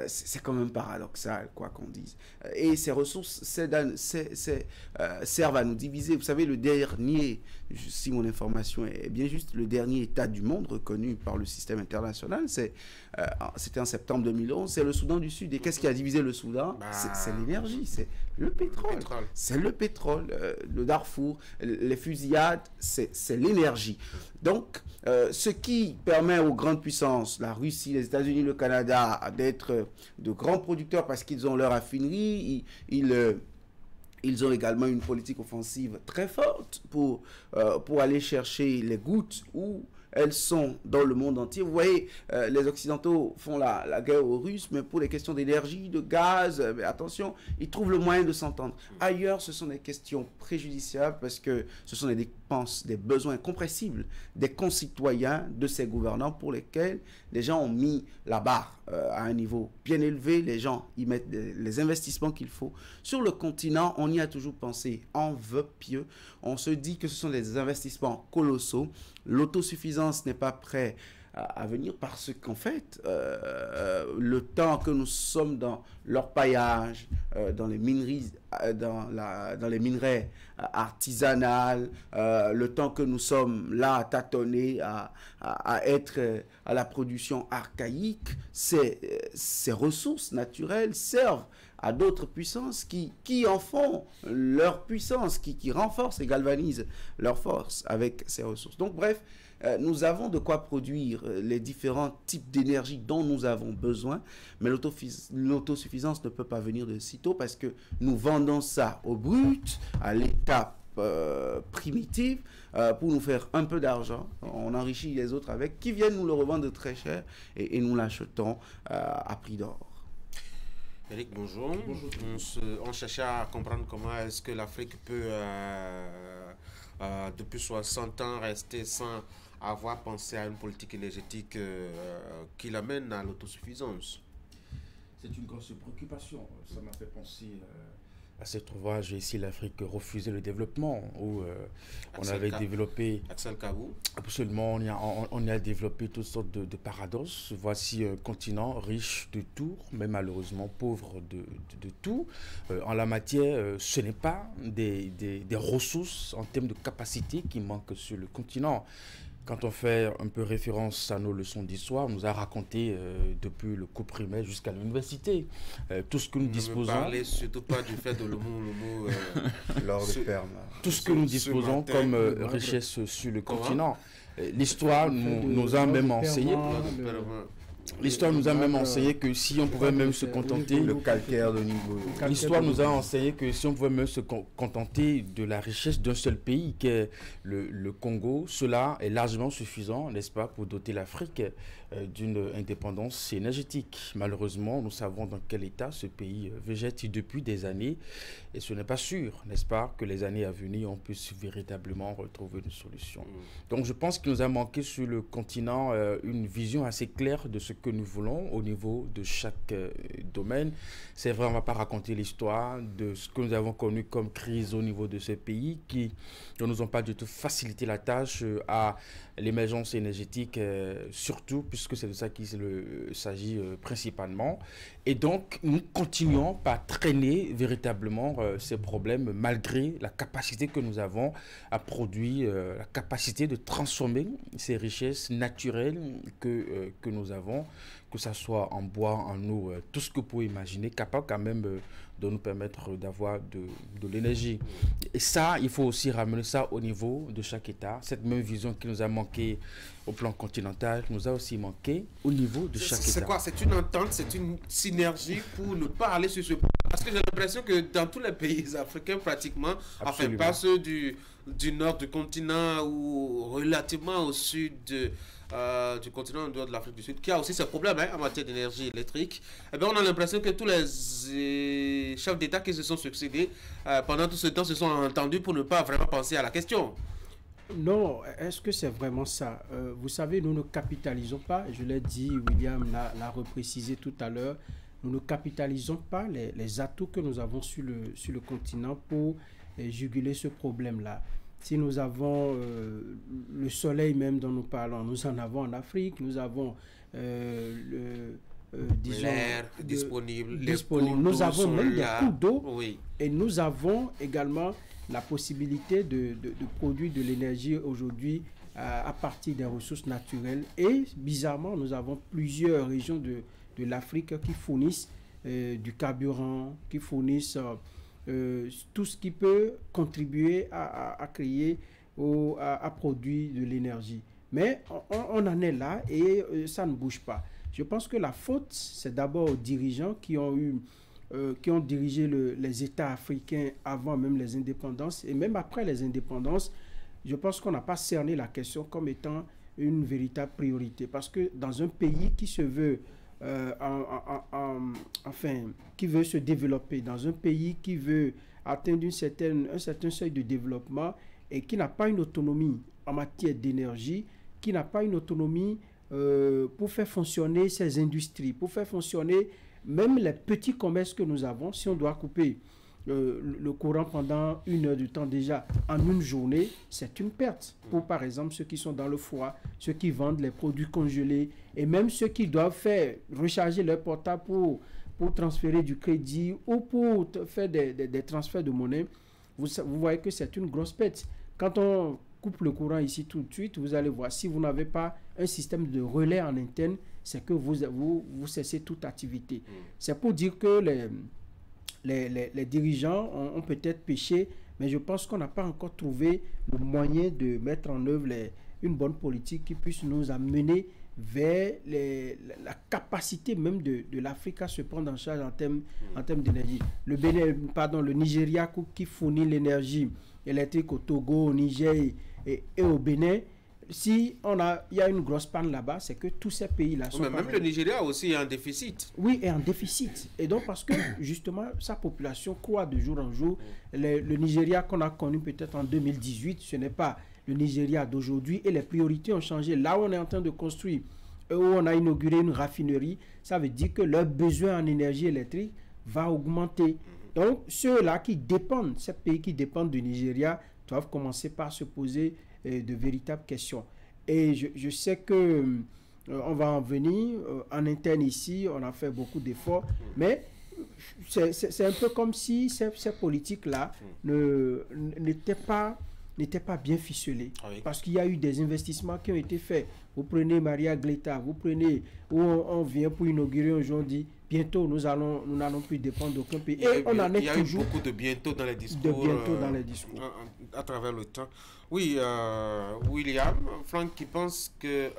C'est quand même paradoxal, quoi qu'on dise. Et ces ressources servent à nous diviser. Vous savez, le dernier, si mon information est bien juste, le dernier État du monde reconnu par le système international, c'était en septembre 2011, c'est le Soudan du Sud. Et qu'est-ce qui a divisé le Soudan? C'est l'énergie, c'est le pétrole. C'est le pétrole, le Darfour, les fusillades, c'est l'énergie. Donc, ce qui permet aux grandes puissances, la Russie, les États-Unis, le Canada, d'être de grands producteurs parce qu'ils ont leur raffinerie, ils ont également une politique offensive très forte pour aller chercher les gouttes où elles sont dans le monde entier. Vous voyez, les Occidentaux font la guerre aux Russes, mais pour les questions d'énergie, de gaz, mais attention, ils trouvent le moyen de s'entendre. Ailleurs, ce sont des questions préjudiciables parce que ce sont des dépenses, des besoins compressibles des concitoyens, de ces gouvernants pour lesquels les gens ont mis la barre à un niveau bien élevé. Les gens y mettent les investissements qu'il faut. Sur le continent, on y a toujours pensé en vœu pieux. On se dit que ce sont des investissements colossaux. L'autosuffisance n'est pas prête à venir parce qu'en fait, le temps que nous sommes dans l'orpaillage, dans les mineries, dans les minerais artisanales, le temps que nous sommes là à tâtonner, à être à la production archaïque, ces ressources naturelles servent à d'autres puissances qui en font leur puissance, qui renforcent et galvanisent leur force avec ces ressources. Donc bref, nous avons de quoi produire les différents types d'énergie dont nous avons besoin, mais l'autosuffisance ne peut pas venir de sitôt parce que nous vendons ça au brut, à l'étape primitive, pour nous faire un peu d'argent. On enrichit les autres avec, qui viennent nous le revendre très cher et nous l'achetons à prix d'or. Eric, bonjour. Bonjour. On cherchait à comprendre comment est-ce que l'Afrique peut, depuis 60 ans, rester sans avoir pensé à une politique énergétique qui l'amène à l'autosuffisance. C'est une grosse préoccupation. Ça m'a fait penser À cet ouvrage, ici, l'Afrique refusait le développement, où on avait développé... Axel Kabou. Absolument, on a développé toutes sortes de paradoxes. Voici un continent riche de tout, mais malheureusement pauvre de tout. En la matière, ce n'est pas des ressources en termes de capacité qui manquent sur le continent. Quand on fait un peu référence à nos leçons d'histoire, on nous a raconté depuis le cours primaire jusqu'à l'université tout ce que nous disposons. Ne parlez surtout pas du fait de l'homo lors de perme. Tout ce que nous disposons comme richesse sur le continent. L'histoire nous a même enseigné. L'histoire nous a même enseigné que si on pouvait même se contenter... Le calcaire de niveau. L'histoire nous a enseigné que si on pouvait même se contenter de la richesse d'un seul pays, qu'est le Congo, cela est largement suffisant, n'est-ce pas, pour doter l'Afrique d'une indépendance énergétique. Malheureusement, nous savons dans quel état ce pays végète depuis des années et ce n'est pas sûr, n'est-ce pas, que les années à venir, on puisse véritablement retrouver une solution. Donc je pense qu'il nous a manqué sur le continent une vision assez claire de ce que nous voulons au niveau de chaque domaine. C'est vrai, on ne va pas raconter l'histoire de ce que nous avons connu comme crise au niveau de ces pays qui ne nous ont pas du tout facilité la tâche à l'émergence énergétique, surtout puisque c'est de ça qu'il s'agit principalement. Et donc, nous continuons par traîner véritablement ces problèmes malgré la capacité que nous avons à produire, la capacité de transformer ces richesses naturelles que nous avons, que ce soit en bois, en eau, tout ce que vous pouvez imaginer, capable quand même de nous permettre d'avoir de l'énergie. Et ça, il faut aussi ramener ça au niveau de chaque État. Cette même vision qui nous a manqué au plan continental nous a aussi manqué au niveau de chaque État. C'est quoi? C'est une entente, c'est une synergie pour ne pas aller sur ce point. Parce que j'ai l'impression que dans tous les pays africains, pratiquement, enfin pas ceux du nord du continent ou relativement au sud du continent en dehors de l'Afrique du Sud, qui a aussi ce problème en matière d'énergie électrique, eh bien, on a l'impression que tous les chefs d'État qui se sont succédés pendant tout ce temps se sont entendus pour ne pas vraiment penser à la question. Non, est-ce que c'est vraiment ça? Vous savez, nous ne capitalisons pas, je l'ai dit, William l'a reprécisé tout à l'heure, nous ne capitalisons pas les atouts que nous avons sur le continent pour juguler ce problème-là. Si nous avons le soleil même dont nous parlons, nous en avons en Afrique, nous avons l'air disponible, nous avons même des cours d'eau, oui. Et nous avons également la possibilité de produire de l'énergie aujourd'hui à partir des ressources naturelles. Et bizarrement, nous avons plusieurs régions de l'Afrique qui fournissent du carburant, qui fournissent tout ce qui peut contribuer à créer ou à produire de l'énergie. Mais on en est là et ça ne bouge pas. Je pense que la faute, c'est d'abord aux dirigeants qui ont dirigé les États africains avant même les indépendances et même après les indépendances. Je pense qu'on n'a pas cerné la question comme étant une véritable priorité. Parce que dans un pays qui se veut qui veut se développer, dans un pays qui veut atteindre un certain seuil de développement et qui n'a pas une autonomie en matière d'énergie, qui n'a pas une autonomie pour faire fonctionner ses industries, pour faire fonctionner même les petits commerces que nous avons. Si on doit couper le courant pendant 1 heure de temps déjà en une journée, c'est une perte pour par exemple ceux qui sont dans le foie, ceux qui vendent les produits congelés et même ceux qui doivent recharger leur portable pour transférer du crédit ou pour faire des transferts de monnaie. Vous voyez que c'est une grosse perte. Quand on coupe le courant ici tout de suite, vous allez voir, si vous n'avez pas un système de relais en interne, c'est que vous cessez toute activité. C'est pour dire que les dirigeants ont peut-être péché, mais je pense qu'on n'a pas encore trouvé le moyen de mettre en œuvre une bonne politique qui puisse nous amener vers la capacité même de l'Afrique à se prendre en charge en termes d'énergie. Le Nigeria qui fournit l'énergie électrique au Togo, au Niger et au Bénin, il y a une grosse panne là-bas, c'est que tous ces pays-là sont... Mais même le Nigeria aussi est en déficit. Oui, est en déficit. Et donc parce que justement, sa population croît de jour en jour. Le Nigeria qu'on a connu peut-être en 2018, ce n'est pas le Nigeria d'aujourd'hui et les priorités ont changé. Là où on est en train de construire, où on a inauguré une raffinerie, ça veut dire que leur besoin en énergie électrique va augmenter. Donc, ceux-là qui dépendent, ces pays qui dépendent du Nigeria, doivent commencer par se poser de véritables questions. Et je sais que on va en venir. En interne ici, on a fait beaucoup d'efforts, mais c'est un peu comme si ces politiques-là n'étaient pas bien ficelées. Ah oui. Parce qu'il y a eu des investissements qui ont été faits. Vous prenez Maria Gleta, vous prenez où on vient pour inaugurer un jour, on dit bientôt nous n'allons plus dépendre d'aucun pays. Et on en est toujours. Il y a eu beaucoup de bientôt dans les discours. De bientôt dans les discours. À travers le temps. Oui, William, Franck qui pense que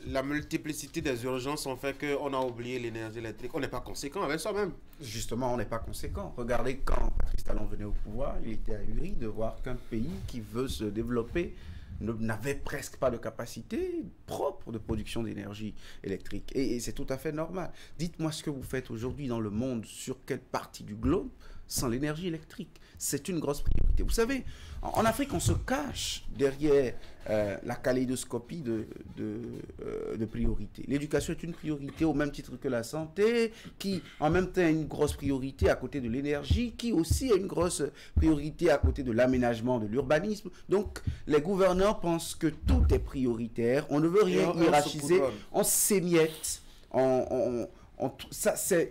la multiplicité des urgences ont fait qu'on a oublié l'énergie électrique. On n'est pas conséquent avec soi-même. Justement, on n'est pas conséquent. Regardez, quand Patrice Talon venait au pouvoir, il était ahuri de voir qu'un pays qui veut se développer n'avait presque pas de capacité propre de production d'énergie électrique. Et c'est tout à fait normal. Dites-moi ce que vous faites aujourd'hui dans le monde, sur quelle partie du globe, sans l'énergie électrique. C'est une grosse priorité. Vous savez, en Afrique, on se cache derrière la kaléidoscopie de priorités. L'éducation est une priorité au même titre que la santé, qui en même temps est une grosse priorité à côté de l'énergie, qui aussi est une grosse priorité à côté de l'aménagement, de l'urbanisme. Donc, les gouvernants pensent que tout est prioritaire. On ne veut rien hiérarchiser. On s'émiette. Ça, c'est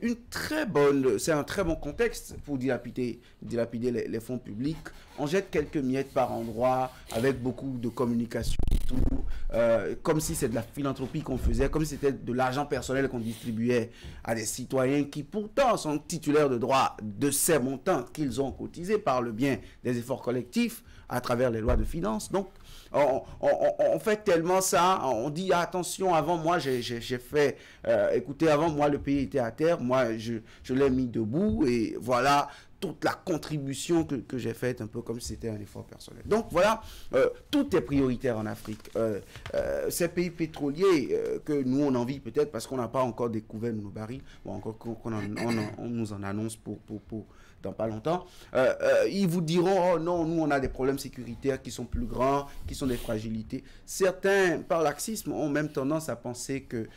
un très bon contexte pour dilapider les fonds publics. On jette quelques miettes par endroit avec beaucoup de communication et tout, comme si c'est de la philanthropie qu'on faisait, comme si c'était de l'argent personnel qu'on distribuait à des citoyens qui pourtant sont titulaires de droits de ces montants qu'ils ont cotisés par le bien des efforts collectifs à travers les lois de finances. Donc, on fait tellement ça, on dit attention, avant moi j'ai fait, écoutez, avant moi le pays était à terre, moi je l'ai mis debout et voilà toute la contribution que j'ai faite, un peu comme si c'était un effort personnel. Donc voilà, tout est prioritaire en Afrique. Ces pays pétroliers que nous on envie peut-être parce qu'on n'a pas encore découvert nos barils, bon, encore on nous en annonce pour dans pas longtemps, ils vous diront, oh non, nous on a des problèmes sécuritaires qui sont plus grands, qui sont des fragilités. Certains, par laxisme, ont même tendance à penser que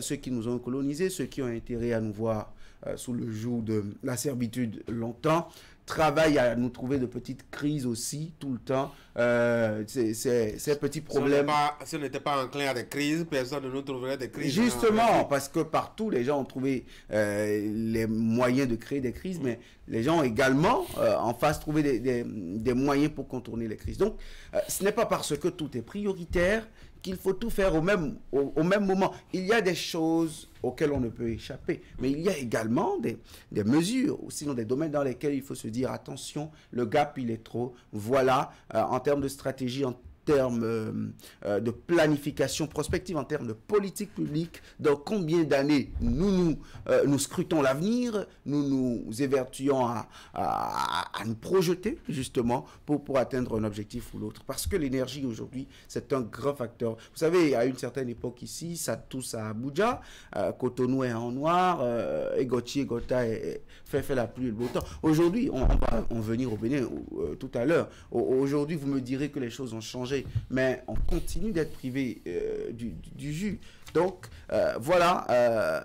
ceux qui nous ont colonisés, ceux qui ont intérêt à nous voir sous le joug de la servitude longtemps, travaillent à nous trouver de petites crises aussi, tout le temps. Ces petits problèmes. Si on n'était pas enclin à des crises, personne ne nous trouverait des crises. Justement, parce que partout, les gens ont trouvé les moyens de créer des crises, mais les gens ont également en face trouvé des moyens pour contourner les crises. Donc, ce n'est pas parce que tout est prioritaire qu'il faut tout faire au même moment. Il y a des choses auxquelles on ne peut échapper, mais il y a également des mesures, sinon des domaines dans lesquels il faut se dire attention, le gap il est trop. Voilà, en termes de stratégie, en termes de planification prospective, en termes de politique publique, dans combien d'années nous scrutons l'avenir, nous nous évertuons à nous projeter justement pour atteindre un objectif ou l'autre. Parce que l'énergie aujourd'hui, c'est un grand facteur. Vous savez, à une certaine époque ici, ça tousse à Abuja, Cotonou est en noir, Egoti, Gota fait la pluie et le beau temps. Aujourd'hui, on va en venir au Bénin tout à l'heure. Aujourd'hui, vous me direz que les choses ont changé, mais on continue d'être privé du jus. Donc, voilà,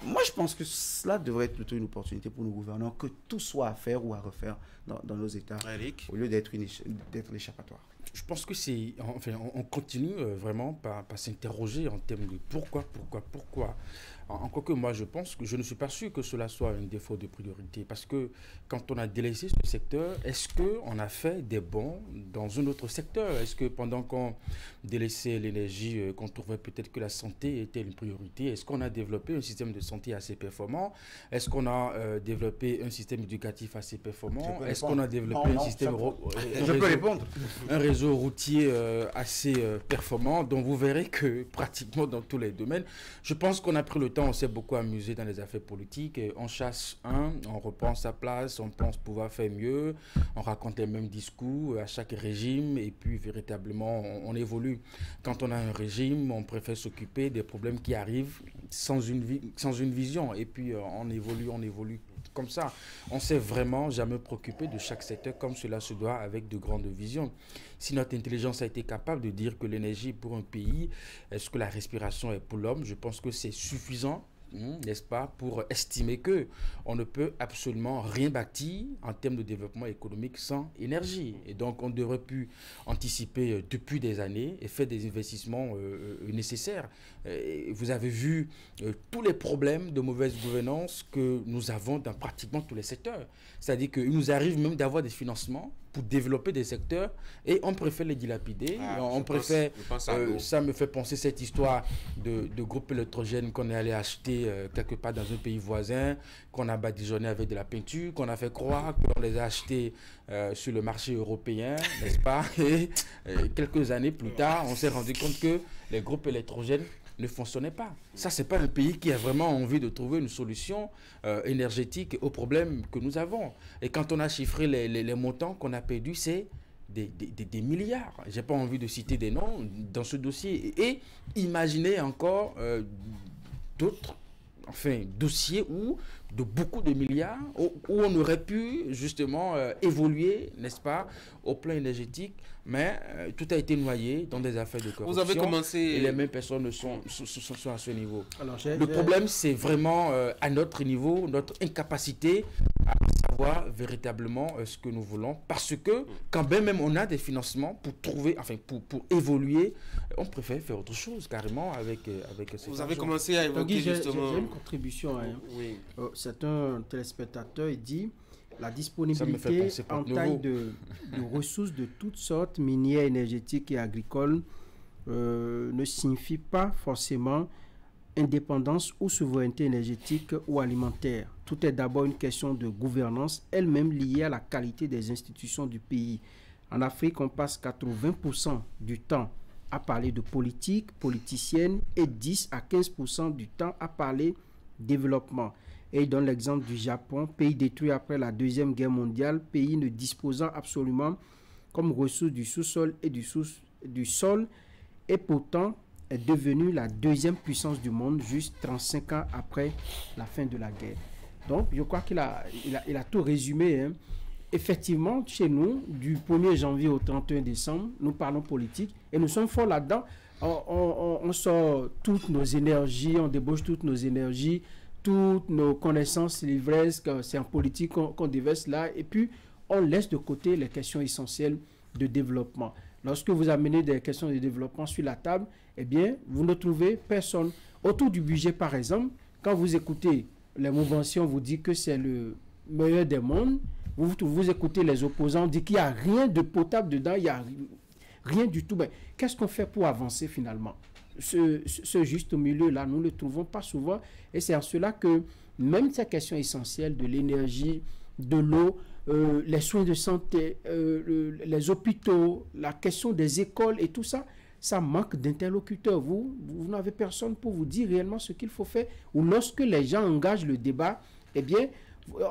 moi je pense que cela devrait être plutôt une opportunité pour nos gouvernants, que tout soit à faire ou à refaire dans nos États, au lieu d'être l'échappatoire. Je pense que c'est... Enfin, on continue vraiment par s'interroger en termes de pourquoi. Encore que moi, je pense que je ne suis pas sûr que cela soit un défaut de priorité. Parce que quand on a délaissé ce secteur, est-ce qu'on a fait des bons dans un autre secteur? Est-ce que pendant qu'on délaissait l'énergie, qu'on trouvait peut-être que la santé était une priorité, est-ce qu'on a développé un système de santé assez performant? Est-ce qu'on a développé un système éducatif assez performant? Est-ce qu'on a développé un système... Je peux répondre. Un réseau routier assez performant, dont vous verrez que pratiquement dans tous les domaines, je pense qu'on a pris le temps, on s'est beaucoup amusé dans les affaires politiques, on chasse on reprend sa place, on pense pouvoir faire mieux, on raconte les mêmes discours à chaque régime et puis véritablement on évolue. Quand on a un régime, on préfère s'occuper des problèmes qui arrivent sans une vision et puis on évolue comme ça. On ne s'est vraiment jamais préoccupé de chaque secteur comme cela se doit avec de grandes visions. Si notre intelligence a été capable de dire que l'énergie pour un pays, est-ce que la respiration est pour l'homme, je pense que c'est suffisant n'est-ce pas, pour estimer que on ne peut absolument rien bâtir en termes de développement économique sans énergie. Et donc, on devrait pu anticiper depuis des années et faire des investissements nécessaires. Vous avez vu tous les problèmes de mauvaise gouvernance que nous avons dans pratiquement tous les secteurs. C'est-à-dire qu'il nous arrive même d'avoir des financements pour développer des secteurs et on préfère les dilapider. Ça me fait penser cette histoire de groupe électrogène qu'on est allé acheter quelque part dans un pays voisin, qu'on a badigeonné avec de la peinture, qu'on a fait croire qu'on les a achetés sur le marché européen, n'est-ce pas? Et quelques années plus tard, on s'est rendu compte que les groupes électrogènes ne fonctionnait pas. Ça, c'est pas un pays qui a vraiment envie de trouver une solution énergétique aux problèmes que nous avons. Et quand on a chiffré les montants qu'on a perdus, c'est des milliards. J'ai pas envie de citer des noms dans ce dossier. Et imaginez encore d'autres dossiers où de beaucoup de milliards, où on aurait pu justement évoluer, n'est-ce pas, au plan énergétique, mais tout a été noyé dans des affaires de corruption. Vous avez commencé... Et les mêmes personnes sont à ce niveau. Alors, le problème, c'est vraiment à notre niveau, notre incapacité à savoir véritablement ce que nous voulons, parce que quand même on a des financements pour trouver, pour évoluer, on préfère faire autre chose carrément avec ces Vous avez commencé à évoquer justement... J'ai une contribution. Oui. C'est un téléspectateur, il dit la disponibilité en taille de ressources de toutes sortes, minières, énergétiques et agricoles, ne signifie pas forcément indépendance ou souveraineté énergétique ou alimentaire. Tout est d'abord une question de gouvernance, elle-même liée à la qualité des institutions du pays. En Afrique, on passe 80% du temps à parler de politique politicienne et 10 à 15% du temps à parler développement. Et il donne l'exemple du Japon, pays détruit après la Deuxième Guerre mondiale, pays ne disposant absolument comme ressources du sous-sol et du sol, et pourtant est devenu la deuxième puissance du monde juste 35 ans après la fin de la guerre. Donc, je crois qu'il a tout résumé. Hein. Effectivement, chez nous, du 1er janvier au 31 décembre, nous parlons politique et nous sommes forts là-dedans. On sort toutes nos énergies, on débauche toutes nos énergies, toutes nos connaissances livresques, c'est en politique qu'on déverse là, et puis on laisse de côté les questions essentielles de développement. Lorsque vous amenez des questions de développement sur la table, eh bien, vous ne trouvez personne. Autour du budget, par exemple, quand vous écoutez les mouvantions, vous dites que c'est le meilleur des mondes, vous écoutez les opposants, on dit qu'il n'y a rien de potable dedans, il n'y a rien du tout. Ben, qu'est-ce qu'on fait pour avancer finalement ? Ce juste milieu-là, nous ne le trouvons pas souvent, et c'est en cela que même ces questions essentielles de l'énergie, de l'eau, les soins de santé, les hôpitaux, la question des écoles et tout ça, ça manque d'interlocuteurs. Vous n'avez personne pour vous dire réellement ce qu'il faut faire. Ou lorsque les gens engagent le débat, eh bien,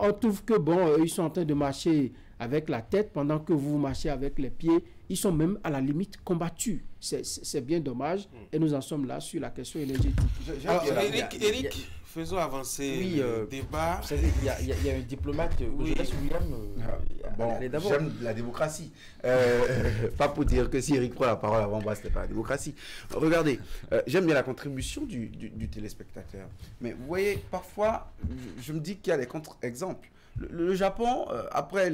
on trouve que bon, ils sont en train de marcher avec la tête pendant que vous marchez avec les pieds. Ils sont même à la limite combattus. C'est bien dommage. Et nous en sommes là sur la question énergétique. Eric, faisons avancer le débat. Vous savez, il y a un diplomate, je laisse William. J'aime la démocratie. Pas pour dire que si Eric prend la parole avant moi, ce n'est pas la démocratie. Regardez, j'aime bien la contribution du téléspectateur. Mais vous voyez, parfois, je me dis qu'il y a des contre-exemples. Le Japon, après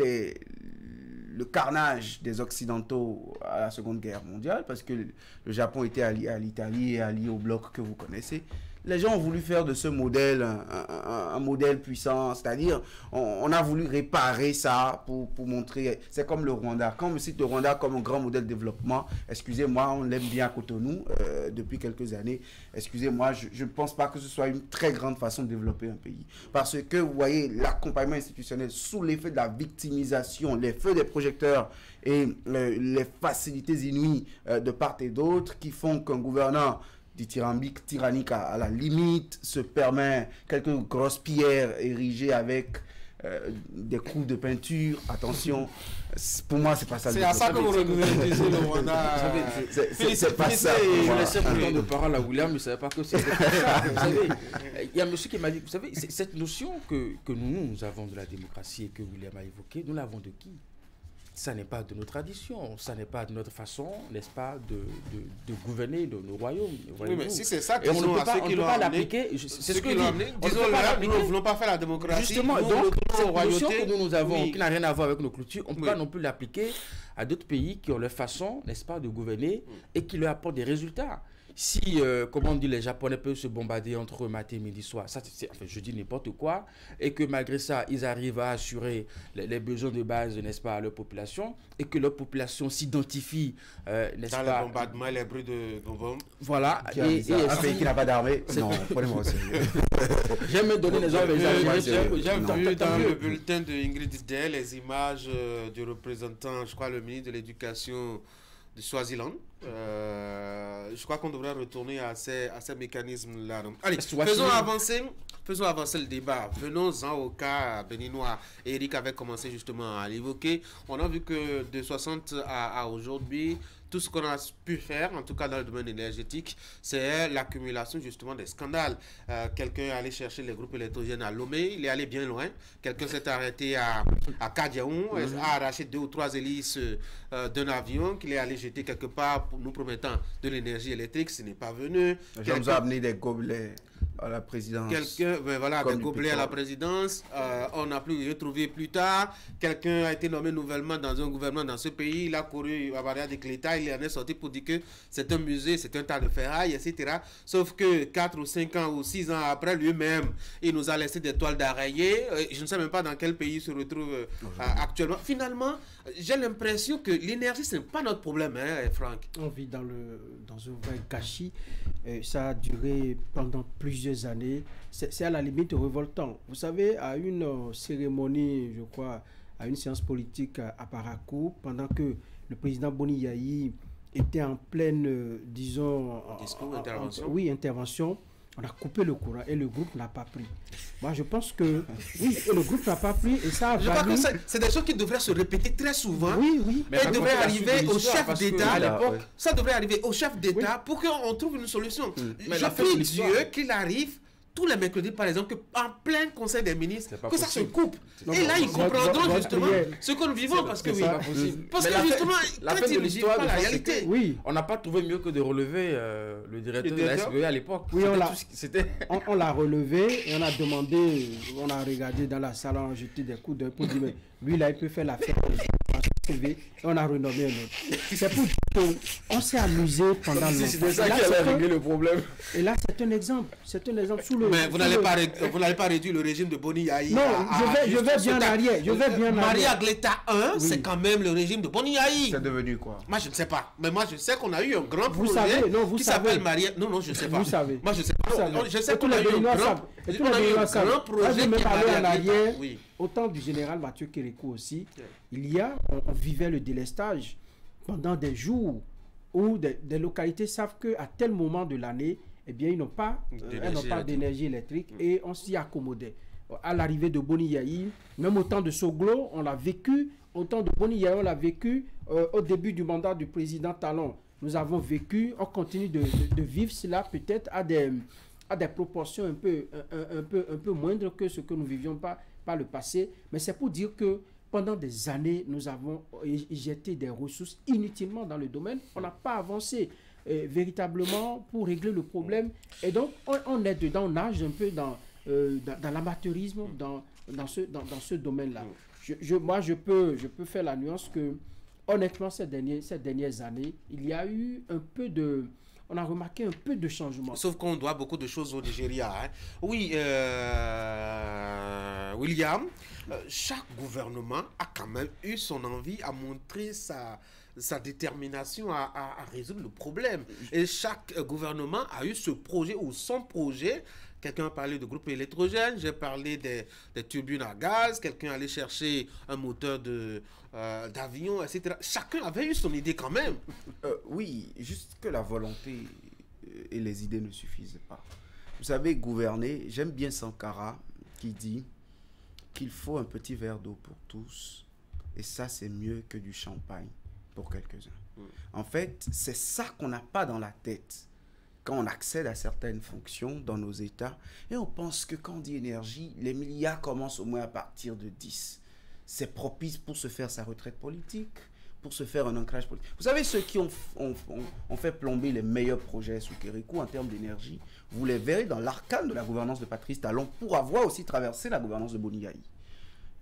le carnage des Occidentaux à la Seconde Guerre mondiale, parce que le Japon était allié à l'Italie et allié au bloc que vous connaissez, les gens ont voulu faire de ce modèle un modèle puissant, c'est-à-dire on a voulu réparer ça pour montrer, c'est comme le Rwanda. Quand on me cite le Rwanda comme un grand modèle de développement, excusez-moi, on l'aime bien à Cotonou depuis quelques années, excusez-moi, je ne pense pas que ce soit une très grande façon de développer un pays. Parce que vous voyez, l'accompagnement institutionnel sous l'effet de la victimisation, les feux des projecteurs et les facilités inouïes de part et d'autre qui font qu'un gouvernant tyrannique à la limite, se permet quelques grosses pierres érigées avec des coups de peinture. Attention, pour moi, c'est pas ça. C'est à ça que vous regrettez le Rwanda. C'est pas ça. Je laissais pourtant de parole à William, mais je ne savais pas que c'était ça. Vous savez, il y a un monsieur qui m'a dit, vous savez, cette notion que nous avons de la démocratie et que William a évoquée, nous l'avons de qui ? ça n'est pas de nos traditions, ça n'est pas de notre façon, n'est-ce pas, de gouverner de nos royaumes. Oui, mais si c'est ça qu'ils ont à ceux qui l'ont amené, c'est ce que l'ont amené, disons-le, nous ne voulons pas faire la démocratie. Justement, donc, cette royauté que nous avons, qui n'a rien à voir avec nos cultures, on ne peut pas non plus l'appliquer à d'autres pays qui ont leur façon, n'est-ce pas, de gouverner et qui leur apportent des résultats. Si, comme on dit, les Japonais peuvent se bombarder entre matin, midi, soir, ça, enfin, je dis n'importe quoi, et que malgré ça, ils arrivent à assurer les besoins de base, n'est-ce pas, à leur population, et que leur population s'identifie, n'est-ce pas... Dans les bombardements, les bruits de bombes. Voilà. Un pays qui n'a pas d'armée. Non, prenez-moi au sérieux. J'aime me donner les ordres. J'ai vu dans le bulletin de Ingrid Disdel les images du représentant, je crois, le ministre de l'Éducation de Swaziland. Je crois qu'on devrait retourner à ces mécanismes-là. Allez, faisons avancer le débat. Venons-en au cas béninois. Eric avait commencé justement à l'évoquer. On a vu que de 60 à aujourd'hui, tout ce qu'on a pu faire, en tout cas dans le domaine énergétique, c'est l'accumulation justement des scandales. Quelqu'un est allé chercher les groupes électrogènes à Lomé, il est allé bien loin. Quelqu'un s'est arrêté à Kadiaoun, a arraché 2 ou 3 hélices d'un avion qu'il est allé jeter quelque part, nous promettant de l'énergie électrique. Ce n'est pas venu. On nous a amené des gobelets à la présidence. Des gobelets à la présidence. On n'a plus retrouvé plus tard. Quelqu'un a été nommé nouvellement dans un gouvernement dans ce pays. Il a couru à barrière avec l'État. Il en est sorti pour dire que c'est un musée, c'est un tas de ferraille, etc. Sauf que 4 ou 5 ans ou 6 ans après, lui-même, il nous a laissé des toiles d'araignée. Je ne sais même pas dans quel pays il se retrouve actuellement. Finalement, j'ai l'impression que l'énergie, ce n'est pas notre problème, hein, Franck. On vit dans un vrai gâchis. Ça a duré pendant plusieurs années. C'est à la limite révoltant. Vous savez, à une cérémonie, je crois, à une séance politique à Parakou, pendant que le président Boni Yayi était en pleine, disons... intervention. On a coupé le courant et le groupe n'a pas pris. Moi, je pense que... Oui, le groupe n'a pas pris et ça a valu... Je crois que c'est des choses qui devraient se répéter très souvent. Oui. Et devrait arriver au chef d'État à l'époque. Ça devrait arriver au chef d'État pour qu'on trouve une solution. Je prie Dieu qu'il arrive tous les mercredis, par exemple, en plein conseil des ministres, que ça se coupe. Et là, ils comprendront justement ce que nous vivons. Parce que justement, quand ils ne vivent pas la réalité. Oui, on n'a pas trouvé mieux que de relever le directeur de la SBE à l'époque. Oui, on l'a relevé et on a demandé, on a regardé dans la salle, on a jeté des coups d'œil pour dire, mais lui, là, il peut faire l'affaire. Et on a renommé un autre. C'est pour dire qu'on s'est amusé pendant longtemps. C'est ça qui allait régler le problème. Et là, c'est un exemple. C'est un exemple sous le... Mais vous n'allez pas réduire le régime de Boni Yayi. Non, je vais bien en arrière. Maria Gleta 1, c'est quand même le régime de Boni Yayi. C'est devenu quoi? Moi, je ne sais pas. Mais moi, je sais qu'on a eu un grand projet qui s'appelle Maria... Non, je ne sais pas. Vous savez. Moi, je ne sais pas. Je sais qu'on a eu un grand projet qui est en arrière. Au temps du général Mathieu Kérékou aussi, on vivait le délestage pendant des jours où des localités savent qu'à tel moment de l'année, eh bien, elles n'ont pas d'énergie électrique et on s'y accommodait. À l'arrivée de Boni Yayi, même au temps de Soglo, on l'a vécu. Au temps de Boni Yayi, on l'a vécu. Au début du mandat du président Talon, nous avons vécu. On continue de vivre cela peut-être à des proportions un peu moindres que ce que nous vivions par le passé, mais c'est pour dire que pendant des années, nous avons jeté des ressources inutilement dans le domaine. On n'a pas avancé véritablement pour régler le problème. Et donc, on est dedans, on nage un peu dans l'amateurisme dans ce domaine-là. Moi, je peux faire la nuance que, honnêtement, ces dernières années, il y a eu on a remarqué un peu de changement. Sauf qu'on doit beaucoup de choses au Nigeria. Hein. Oui, William, chaque gouvernement a quand même eu son envie à montrer sa détermination à résoudre le problème. Et chaque gouvernement a eu ce projet ou son projet. Quelqu'un a parlé de groupe électrogène, j'ai parlé des turbines à gaz, quelqu'un allait chercher un moteur d'avion, etc. Chacun avait eu son idée quand même. Oui, juste que la volonté et les idées ne suffisent pas. Vous savez, gouverner, j'aime bien Sankara qui dit qu'il faut un petit verre d'eau pour tous, et ça c'est mieux que du champagne pour quelques-uns. En fait, c'est ça qu'on n'a pas dans la tête quand on accède à certaines fonctions dans nos États, et on pense que quand on dit énergie, les milliards commencent au moins à partir de 10. c'est propice pour se faire sa retraite politique, pour se faire un ancrage politique. Vous savez, ceux qui ont fait plomber les meilleurs projets sous Kérékou en termes d'énergie, vous les verrez dans l'arcane de la gouvernance de Patrice Talon pour avoir aussi traversé la gouvernance de Boniaï.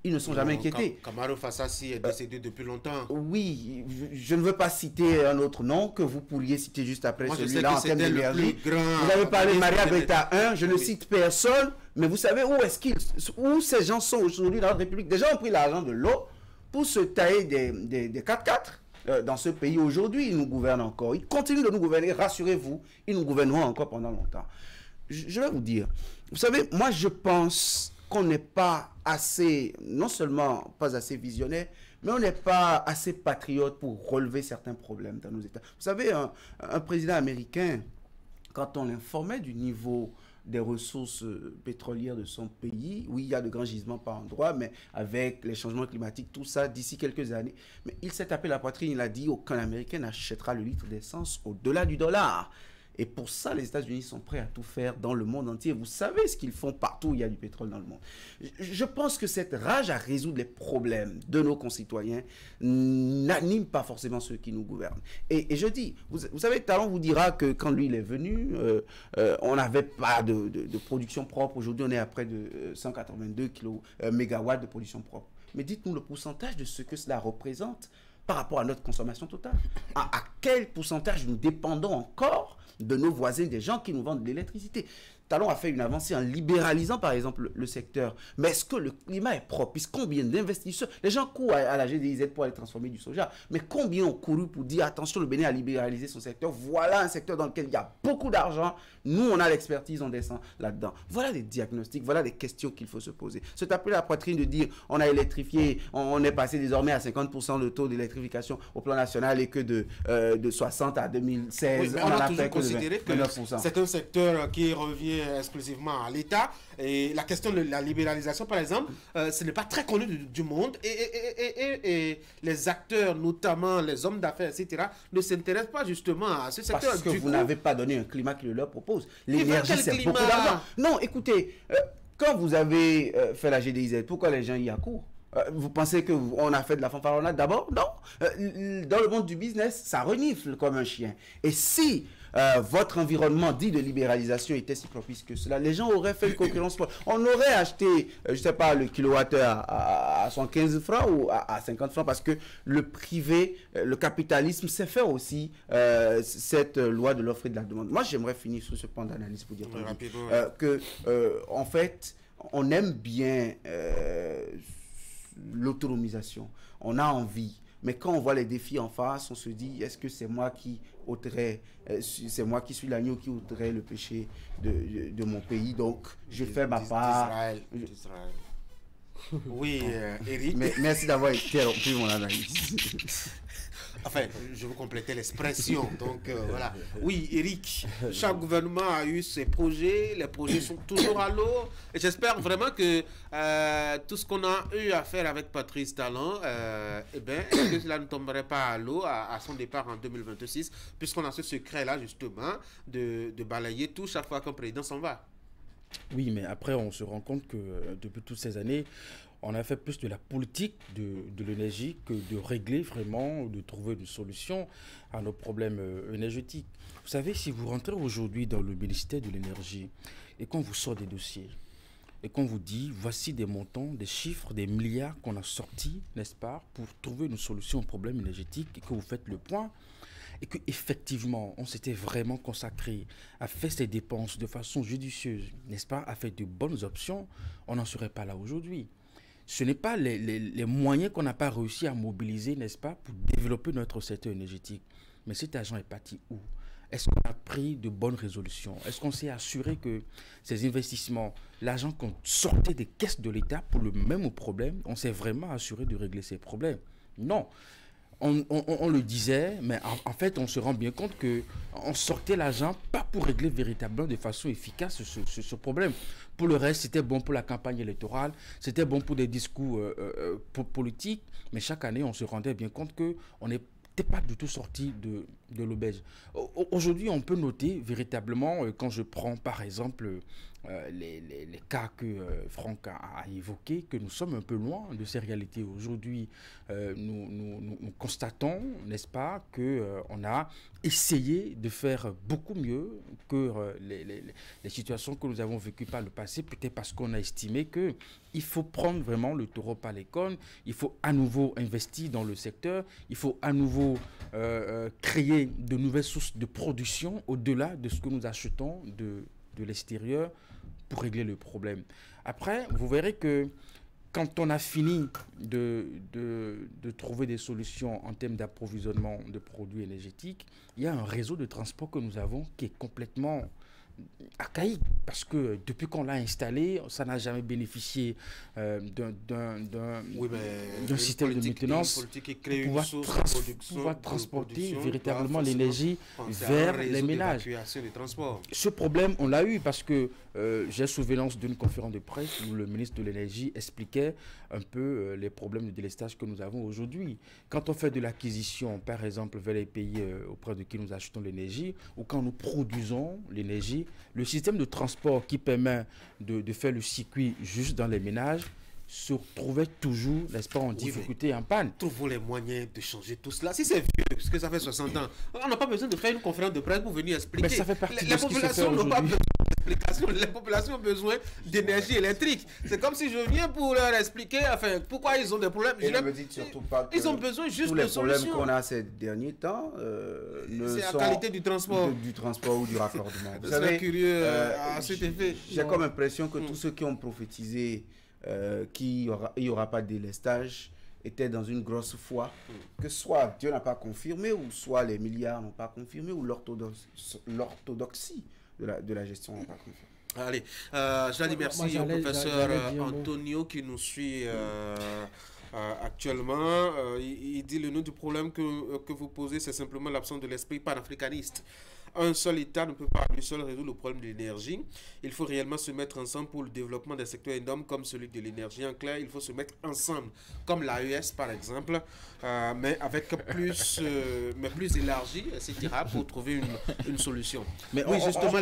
Ils ne sont jamais inquiétés. Camaro Fassassi est décédé depuis longtemps. Oui, je ne veux pas citer un autre nom que vous pourriez citer juste après celui-là en termes d'énergie. Vous avez parlé de Maria Greta 1, je ne cite personne, mais vous savez où ces gens sont aujourd'hui dans la République. Des gens ont pris l'argent de l'eau pour se tailler des 4x4 dans ce pays. Aujourd'hui, ils nous gouvernent encore. Ils continuent de nous gouverner, rassurez-vous, ils nous gouverneront encore pendant longtemps. Je vais vous dire, vous savez, moi je pense qu'on n'est pas assez, non seulement pas assez visionnaire, mais on n'est pas assez patriote pour relever certains problèmes dans nos États. Vous savez, un président américain, quand on l'informait du niveau des ressources pétrolières de son pays, oui, il y a de grands gisements par endroit, mais avec les changements climatiques, tout ça, d'ici quelques années, mais il s'est tapé la poitrine, il a dit, aucun Américain n'achètera le litre d'essence au-delà du dollar. Et pour ça, les États-Unis sont prêts à tout faire dans le monde entier. Vous savez ce qu'ils font partout où il y a du pétrole dans le monde. Je pense que cette rage à résoudre les problèmes de nos concitoyens n'anime pas forcément ceux qui nous gouvernent. Et je dis, vous savez, Talon vous dira que quand lui il est venu, on n'avait pas de production propre. Aujourd'hui, on est à près de 182 mégawatts de production propre. Mais dites-nous le pourcentage de ce que cela représente par rapport à notre consommation totale. À quel pourcentage nous dépendons encore de nos voisins, des gens qui nous vendent de l'électricité? Talon a fait une avancée en libéralisant, par exemple, le secteur. Mais est-ce que le climat est propice? Combien d'investisseurs? Les gens courent à la GDIZ pour aller transformer du soja. Mais combien ont couru pour dire, attention, le Bénin a libéralisé son secteur. Voilà un secteur dans lequel il y a beaucoup d'argent. Nous, on a l'expertise, on descend là-dedans. Voilà des diagnostics, voilà des questions qu'il faut se poser. Se taper la poitrine de dire, on a électrifié, on est passé désormais à 50% de taux d'électrification au plan national et que de 60 à 2016, oui, on en a a toujours fait que considéré que 9%. C'est un secteur qui revient exclusivement à l'État. Et la question de la libéralisation, par exemple, ce n'est pas très connu du monde. Et les acteurs, notamment les hommes d'affaires, etc., ne s'intéressent pas justement à ce secteur. Parce que vous n'avez pas donné un climat qui le leur propose. L'énergie, c'est beaucoup d'argent. Non, écoutez, quand vous avez fait la GDIZ, pourquoi les gens y accourent? Vous pensez qu'on a fait de la fanfaronnade d'abord? Non. Dans le monde du business, ça renifle comme un chien. Et si votre environnement dit de libéralisation était si propice que cela, les gens auraient fait une concurrence. On aurait acheté, je ne sais pas, le kilowattheure à 115 francs ou à 50 francs parce que le privé, le capitalisme sait faire aussi cette loi de l'offre et de la demande. Moi, j'aimerais finir sur ce point d'analyse pour dire en fait, on aime bien l'autonomisation. On a envie. Mais quand on voit les défis en face, on se dit, est-ce que c'est moi qui ôterais, c'est moi qui suis l'agneau qui ôterait le péché de mon pays. Donc, je fais ma part. D'Israël. Oui, Eric. Mais merci d'avoir interrompu mon analyse. Enfin, je vous compléter l'expression. Donc, voilà. Oui, Eric, chaque gouvernement a eu ses projets. Les projets sont toujours à l'eau. Et j'espère vraiment que tout ce qu'on a eu à faire avec Patrice Talon, que cela ne tomberait pas à l'eau à son départ en 2026, puisqu'on a ce secret-là, justement, de balayer tout chaque fois qu'un président s'en va. Oui, mais après, on se rend compte que depuis toutes ces années, on a fait plus de la politique de l'énergie que de régler vraiment, de trouver des solutions à nos problèmes énergétiques. Vous savez, si vous rentrez aujourd'hui dans le ministère de l'énergie et qu'on vous sort des dossiers et qu'on vous dit, voici des montants, des chiffres, des milliards qu'on a sortis, n'est-ce pas, pour trouver une solution aux problèmes énergétiques et que vous faites le point, et qu'effectivement, on s'était vraiment consacré à faire ces dépenses de façon judicieuse, n'est-ce pas, à faire de bonnes options, on n'en serait pas là aujourd'hui. Ce n'est pas les moyens qu'on n'a pas réussi à mobiliser, n'est-ce pas, pour développer notre secteur énergétique. Mais cet argent est parti où? Est-ce qu'on a pris de bonnes résolutions? Est-ce qu'on s'est assuré que ces investissements, l'argent qu'on sortait des caisses de l'État pour le même problème, on s'est vraiment assuré de régler ces problèmes? Non. On le disait, mais en fait, on se rend bien compte qu'on sortait l'argent pas pour régler véritablement de façon efficace ce problème. Pour le reste, c'était bon pour la campagne électorale, c'était bon pour des discours politiques, mais chaque année, on se rendait bien compte qu'on n'était pas du tout sorti de l'auberge. Aujourd'hui, on peut noter véritablement, quand je prends par exemple les cas que Franck a évoqués, que nous sommes un peu loin de ces réalités. Aujourd'hui, nous constatons, n'est-ce pas, qu'on a essayé de faire beaucoup mieux que les situations que nous avons vécues par le passé, peut-être parce qu'on a estimé qu'il faut prendre vraiment le taureau par les cornes, il faut à nouveau investir dans le secteur, il faut à nouveau créer de nouvelles sources de production au-delà de ce que nous achetons de l'extérieur pour régler le problème. Après, vous verrez que quand on a fini de trouver des solutions en termes d'approvisionnement de produits énergétiques, il y a un réseau de transport que nous avons qui est complètement archaïque, parce que depuis qu'on l'a installé, ça n'a jamais bénéficié d'un système de maintenance pour pouvoir transporter véritablement l'énergie vers les ménages. Ce problème, on l'a eu parce que j'ai souvenance d'une conférence de presse où le ministre de l'Énergie expliquait un peu les problèmes de délestage que nous avons aujourd'hui. Quand on fait de l'acquisition, par exemple, vers les pays auprès de qui nous achetons l'énergie, ou quand nous produisons l'énergie, le système de transport qui permet de faire le circuit juste dans les ménages se trouvait toujours, n'est-ce pas, en difficulté, en panne. Trouvons les moyens de changer tout cela. Si c'est vieux, parce que ça fait 60 ans, on n'a pas besoin de faire une conférence de presse pour venir expliquer. Mais ça fait partie les populations n'ont pas besoin d'explication. Les populations ont besoin d'énergie électrique. C'est comme si je viens pour leur expliquer pourquoi ils ont des problèmes. Et ne me dites surtout pas que ils ont besoin juste tous de les problèmes solutions. qu'on a ces derniers temps c'est la qualité du transport. Du transport ou du raccordement. Vous savez, savez, curieux à cet effet. J'ai comme impression que tous ceux qui ont prophétisé qu'il n'y aura pas de délestage étaient dans une grosse foi, que soit Dieu n'a pas confirmé, ou soit les milliards n'ont pas confirmé, ou l'orthodoxie de la gestion n'a pas confirmé. Allez, je dis merci au professeur Antonio qui nous suit actuellement. Il dit le nom du problème que vous posez, c'est simplement l'absence de l'esprit panafricaniste. Un seul État ne peut pas à lui seul résoudre le problème de l'énergie. Il faut réellement se mettre ensemble pour le développement des secteurs énormes comme celui de l'énergie. En clair, il faut se mettre ensemble, comme l'AES par exemple, mais avec plus élargi, etc., pour trouver une solution. Mais oui, justement,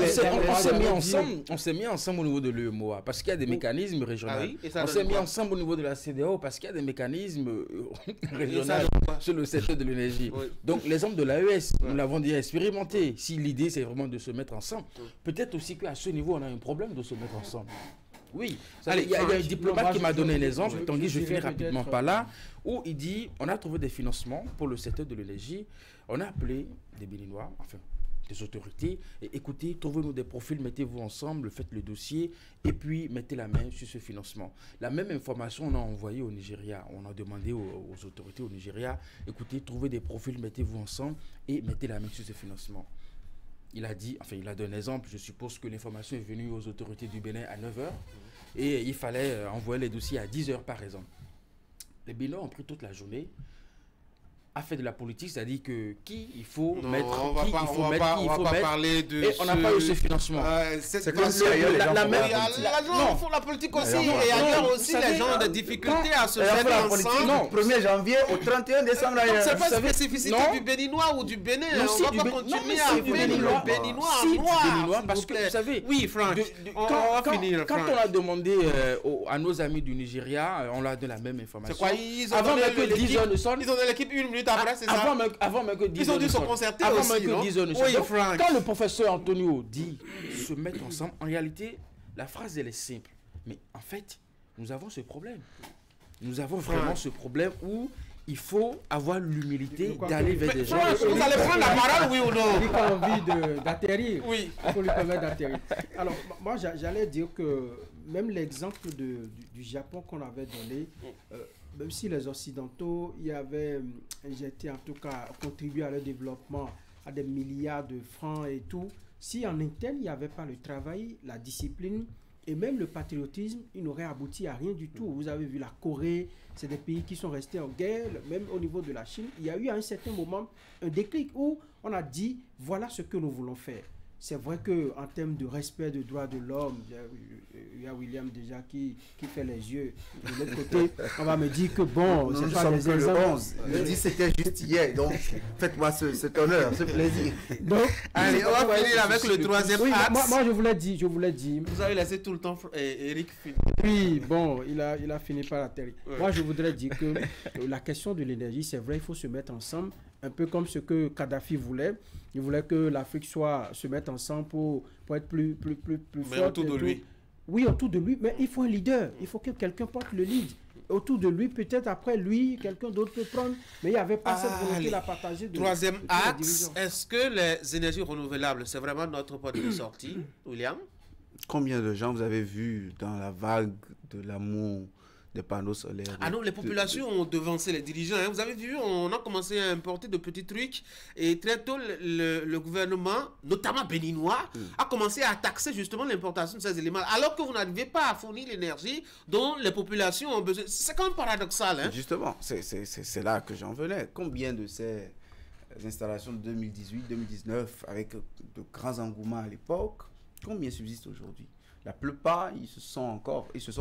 on s'est mis ensemble au niveau de l'UEMOA parce qu'il y a des mécanismes régionaux. On s'est mis ensemble au niveau de la CEDEAO parce qu'il y a des mécanismes régionaux sur le secteur de l'énergie. Oui. Donc, l'exemple de l'AES, nous l'avons déjà expérimenté. Si l'idée, c'est vraiment de se mettre ensemble, peut-être aussi qu'à ce niveau, on a un problème de se mettre ensemble. Oui, il y a un diplomate qui m'a donné un exemple, Tanguy, je finis rapidement par là, où il dit, on a trouvé des financements pour le secteur de l'énergie, on a appelé des Béninois, enfin des autorités, et écoutez, trouvez-nous des profils, mettez-vous ensemble, faites le dossier, et puis mettez la main sur ce financement. La même information, on a envoyé au Nigeria, on a demandé aux autorités au Nigeria, écoutez, trouvez des profils, mettez-vous ensemble, et mettez la main sur ce financement. Il a dit, enfin il a donné un exemple, je suppose que l'information est venue aux autorités du Bénin à 9h et il fallait envoyer les dossiers à 10h par exemple. Les Béninois ont pris toute la journée, a fait de la politique, c'est-à-dire que il faut mettre, et on n'a pas eu ce financement. C'est comme si la politique aussi, et ailleurs aussi les gens ont des difficultés à se mettre ensemble. Non, 1er janvier au 31 décembre. C'est pas une spécificité du Béninois ou du Bénin. On va pas continuer à faire le Béninois en noir. Parce que vous savez, oui, Franck, quand on a demandé à nos amis du Nigeria, on leur a donné la même information. C'est quoi, ils ont donné l'équipe 1 minute après, c'est ça? Avant même que 10 ils ont dû se concerter aussi, non? Oui, Franck. Quand le professeur Antonio dit se mettre ensemble, en réalité, la phrase elle est simple. Mais en fait, nous avons ce problème. Nous avons vraiment ce problème où il faut avoir l'humilité d'aller vers des gens. Vous allez prendre la parole, oui ou non? Il a envie d'atterrir. Oui. Il faut lui permettre d'atterrir. Alors, moi, j'allais dire que même l'exemple du Japon qu'on avait donné, même si les Occidentaux y avaient injecté, en tout cas, contribué à leur développement à des milliards de francs et tout, si en interne, il n'y avait pas le travail, la discipline et même le patriotisme, il n'aurait abouti à rien du tout. Vous avez vu la Corée, c'est des pays qui sont restés en guerre, même au niveau de la Chine. Il y a eu à un certain moment un déclic où on a dit, voilà ce que nous voulons faire. c'est vrai qu'en termes de respect des droits de l'homme, il y a William déjà qui fait les yeux. De l'autre côté, on va me dire que bon, c'est pas les le 11. Le 10 c'était juste hier, donc faites-moi cet honneur, ce plaisir. Donc, allez, on va finir avec le troisième axe. Moi je vous l'ai dit. Vous avez laissé tout le temps Eric finir. Oui, bon, il a fini par atterrir. Ouais. Moi je voudrais dire que la question de l'énergie, c'est vrai, il faut se mettre ensemble, un peu comme ce que Kadhafi voulait. Il voulait que l'Afrique se mette ensemble pour être plus forte. Autour de lui. Oui, autour de lui, mais il faut un leader. Il faut que quelqu'un porte le lead. Autour de lui, peut-être après lui, quelqu'un d'autre peut prendre. Mais il n'y avait pas cette volonté à partager. Troisième axe, est-ce que les énergies renouvelables, c'est vraiment notre porte de sortie, William? Combien de gens vous avez vu dans la vague de l'amour des panneaux solaires? Ah non, les populations ont devancé les dirigeants. Hein. Vous avez vu, on a commencé à importer de petits trucs et très tôt, le gouvernement, notamment béninois, a commencé à taxer justement l'importation de ces éléments, alors que vous n'arrivez pas à fournir l'énergie dont les populations ont besoin. C'est quand même paradoxal. Hein. Justement, c'est là que j'en venais. Combien de ces installations de 2018, 2019, avec de grands engouements à l'époque, combien subsistent aujourd'hui? La plupart, ils se sont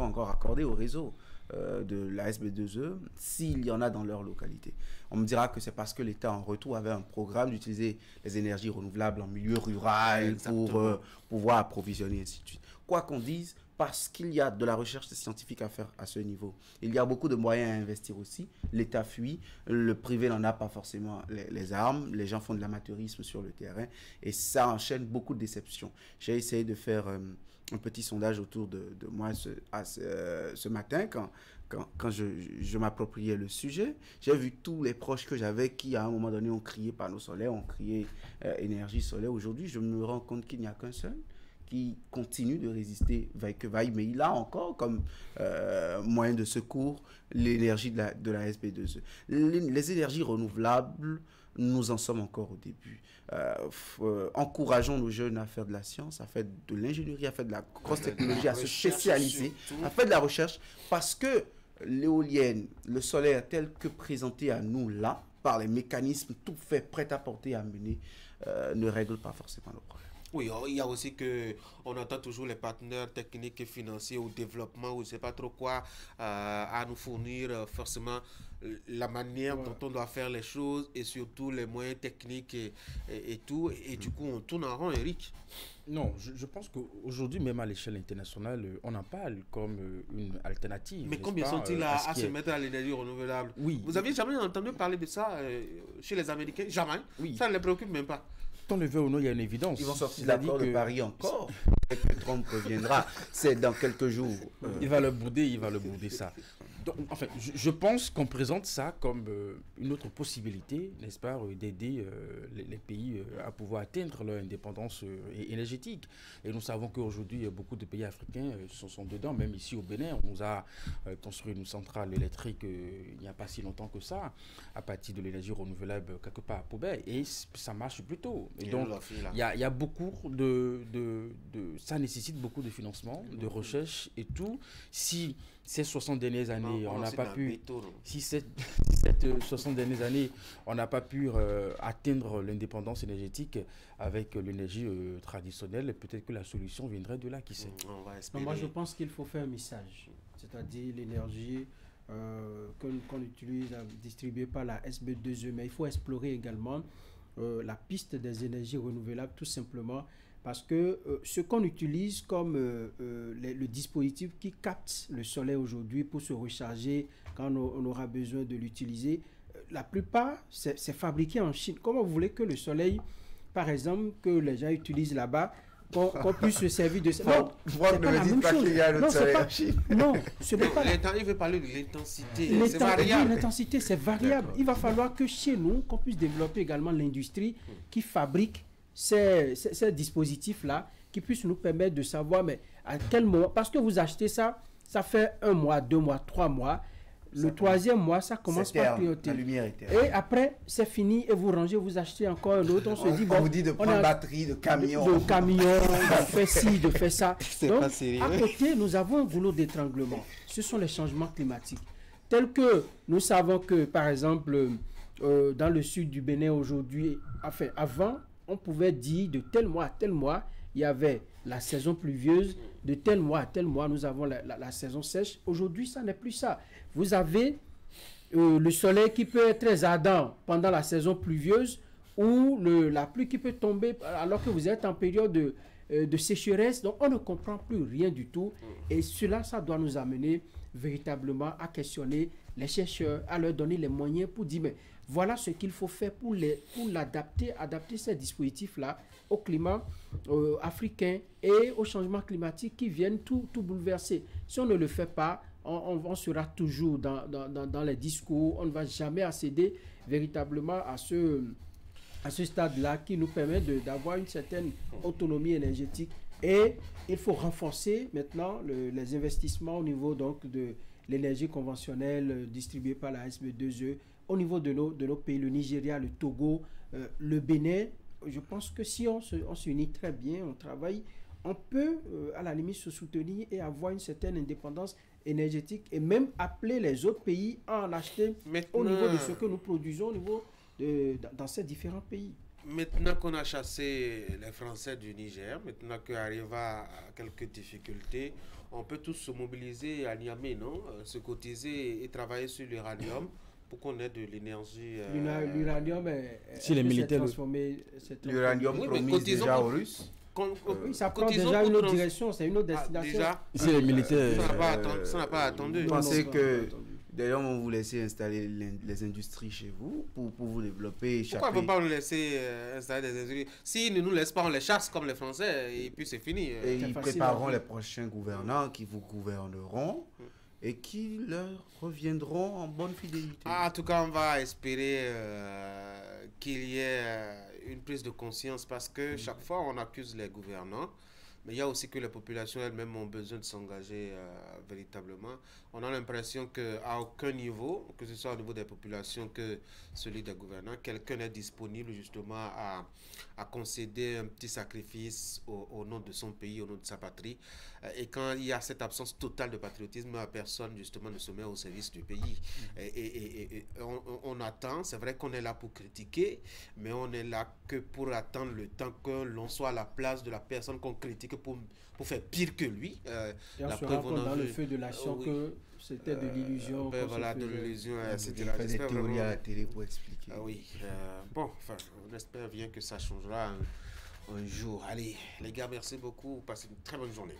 encore accordés au réseau de la SB2E, s'il y en a dans leur localité. On me dira que c'est parce que l'État en retour avait un programme d'utiliser les énergies renouvelables en milieu rural pour pouvoir approvisionner, ainsi de suite. Quoi qu'on dise, parce qu'il y a de la recherche scientifique à faire à ce niveau. Il y a beaucoup de moyens à investir aussi. L'État fuit, le privé n'en a pas forcément les armes, les gens font de l'amateurisme sur le terrain et ça enchaîne beaucoup de déceptions. J'ai essayé de faire un petit sondage autour de moi ce matin quand je m'appropriais le sujet. J'ai vu tous les proches que j'avais qui à un moment donné ont crié panneaux solaires, ont crié énergie solaire. Aujourd'hui, je me rends compte qu'il n'y a qu'un seul qui continue de résister vaille que vaille, mais il a encore comme moyen de secours l'énergie de la SB2E. Les énergies renouvelables, nous en sommes encore au début. Encourageons nos jeunes à faire de la science, à faire de l'ingénierie, à faire de la grosse technologie, à se spécialiser, à faire de la recherche, parce que l'éolienne, le solaire tel que présenté à nous là, par les mécanismes tout faits, prêts à porter, à mener, ne règle pas forcément le problème. Oui, il y a aussi qu'on attend toujours les partenaires techniques et financiers au développement ou je ne sais pas trop quoi à nous fournir forcément la manière dont on doit faire les choses et surtout les moyens techniques et tout. Et du coup, on tourne en rond, Eric. Non, je pense qu'aujourd'hui, même à l'échelle internationale, on en parle comme une alternative. Mais combien sont-ils à se mettre à l'énergie renouvelable? Oui. Vous avez jamais entendu parler de ça chez les Américains? Jamais. Oui. Ça ne les préoccupe même pas. Tant le veut ou non, il y a une évidence. Ils vont sortir l'accord de Paris encore. Et que Trump reviendra. C'est dans quelques jours. Il va le bouder ça. Donc, enfin, je pense qu'on présente ça comme une autre possibilité, n'est-ce pas, d'aider les pays à pouvoir atteindre leur indépendance énergétique. Et nous savons qu'aujourd'hui, beaucoup de pays africains sont dedans. Même ici au Bénin, on nous a construit une centrale électrique il n'y a pas si longtemps que ça, à partir de l'énergie renouvelable quelque part à Poubelle. Et ça marche plutôt. Et donc, il y a beaucoup ça nécessite beaucoup de financement, de recherche et tout. Si ces 60 dernières années, on n'a pas pu... Si ces 60 dernières années, on n'a pas pu atteindre l'indépendance énergétique avec l'énergie traditionnelle, peut-être que la solution viendrait de là, qui sait. Moi, je pense qu'il faut faire un message. C'est-à-dire l'énergie qu'on utilise, distribuée par la SB2E. Mais il faut explorer également la piste des énergies renouvelables, tout simplement. Parce que ce qu'on utilise comme le dispositif qui capte le soleil aujourd'hui pour se recharger quand on aura besoin de l'utiliser, la plupart, c'est fabriqué en Chine. Comment vous voulez que le soleil, par exemple, que les gens utilisent là-bas, qu'on puisse se servir de ça? Non, c'est pas la même chose. Non, ce n'est pas... Il veut parler de l'intensité. C'est variable. L'intensité, c'est variable. Il va falloir que chez nous, qu'on puisse développer également l'industrie qui fabrique ces dispositifs-là qui puissent nous permettre de savoir mais à quel moment, parce que vous achetez ça, ça fait 1 mois, 2 mois, 3 mois, le 3e mois, ça commence par clignoter. Et après, c'est fini et vous rangez, vous achetez encore un autre, on se dit, bon, on vous dit de prendre batterie, de camion. De faire ci, de faire ça. Donc, à côté, nous avons un goulot d'étranglement. Ce sont les changements climatiques. Tels que nous savons que, par exemple, dans le sud du Bénin aujourd'hui, enfin, avant, on pouvait dire de tel mois à tel mois, il y avait la saison pluvieuse, de tel mois à tel mois, nous avons la saison sèche. Aujourd'hui, ça n'est plus ça. Vous avez le soleil qui peut être très ardent pendant la saison pluvieuse ou la pluie qui peut tomber alors que vous êtes en période de sécheresse. Donc, on ne comprend plus rien du tout. Et cela, ça doit nous amener véritablement à questionner les chercheurs, à leur donner les moyens pour dire, mais voilà ce qu'il faut faire pour l'adapter, adapter ces dispositifs-là au climat africain et au changement climatique qui viennent tout bouleverser. Si on ne le fait pas, on sera toujours dans les discours, on ne va jamais accéder véritablement à ce stade-là qui nous permet d'avoir une certaine autonomie énergétique. Et il faut renforcer maintenant les investissements au niveau donc de l'énergie conventionnelle distribuée par la SB2E, au niveau de nos pays, le Nigeria, le Togo, le Bénin. Je pense que si on s'unit très bien, on travaille, on peut à la limite se soutenir et avoir une certaine indépendance énergétique et même appeler les autres pays à en acheter au niveau de ce que nous produisons dans ces différents pays. Maintenant qu'on a chassé les Français du Niger, maintenant qu'arrive à quelques difficultés, on peut tous se mobiliser à Niamey, non? Se cotiser et travailler sur l'uranium pour qu'on ait de l'énergie. L'uranium si les militaires transformé. L'uranium promis déjà aux Russes. Oui, ça prend déjà une autre direction, c'est une autre destination. Déjà, si les militaires. Ça n'a pas attendu. Vous pensez que d'ailleurs, on vous laisse installer les industries chez vous pour vous développer. Pourquoi on ne peut pas nous laisser installer des industries? S'ils ne nous laissent pas, on les chasse comme les Français et puis c'est fini. Et ils prépareront les prochains gouvernants qui vous gouverneront et qui leur reviendront en bonne fidélité. En tout cas, on va espérer qu'il y ait une prise de conscience parce que chaque fois, on accuse les gouvernants. Mais il y a aussi que les populations elles-mêmes ont besoin de s'engager véritablement. On a l'impression qu'à aucun niveau, que ce soit au niveau des populations que celui des gouvernants, quelqu'un n'est disponible justement à concéder un petit sacrifice au nom de son pays, au nom de sa patrie. Et quand il y a cette absence totale de patriotisme, personne justement ne se met au service du pays. Et on attend, c'est vrai qu'on est là pour critiquer, mais on est là que pour attendre le temps que l'on soit à la place de la personne qu'on critique pour faire pire que lui. Et on se rend compte dans le feu de l'action que c'était de l'illusion. Voilà, de l'illusion. C'était des théories à la télé pour expliquer. Oui. Bon, enfin, on espère bien que ça changera un jour. Allez, les gars, merci beaucoup. Passez une très bonne journée.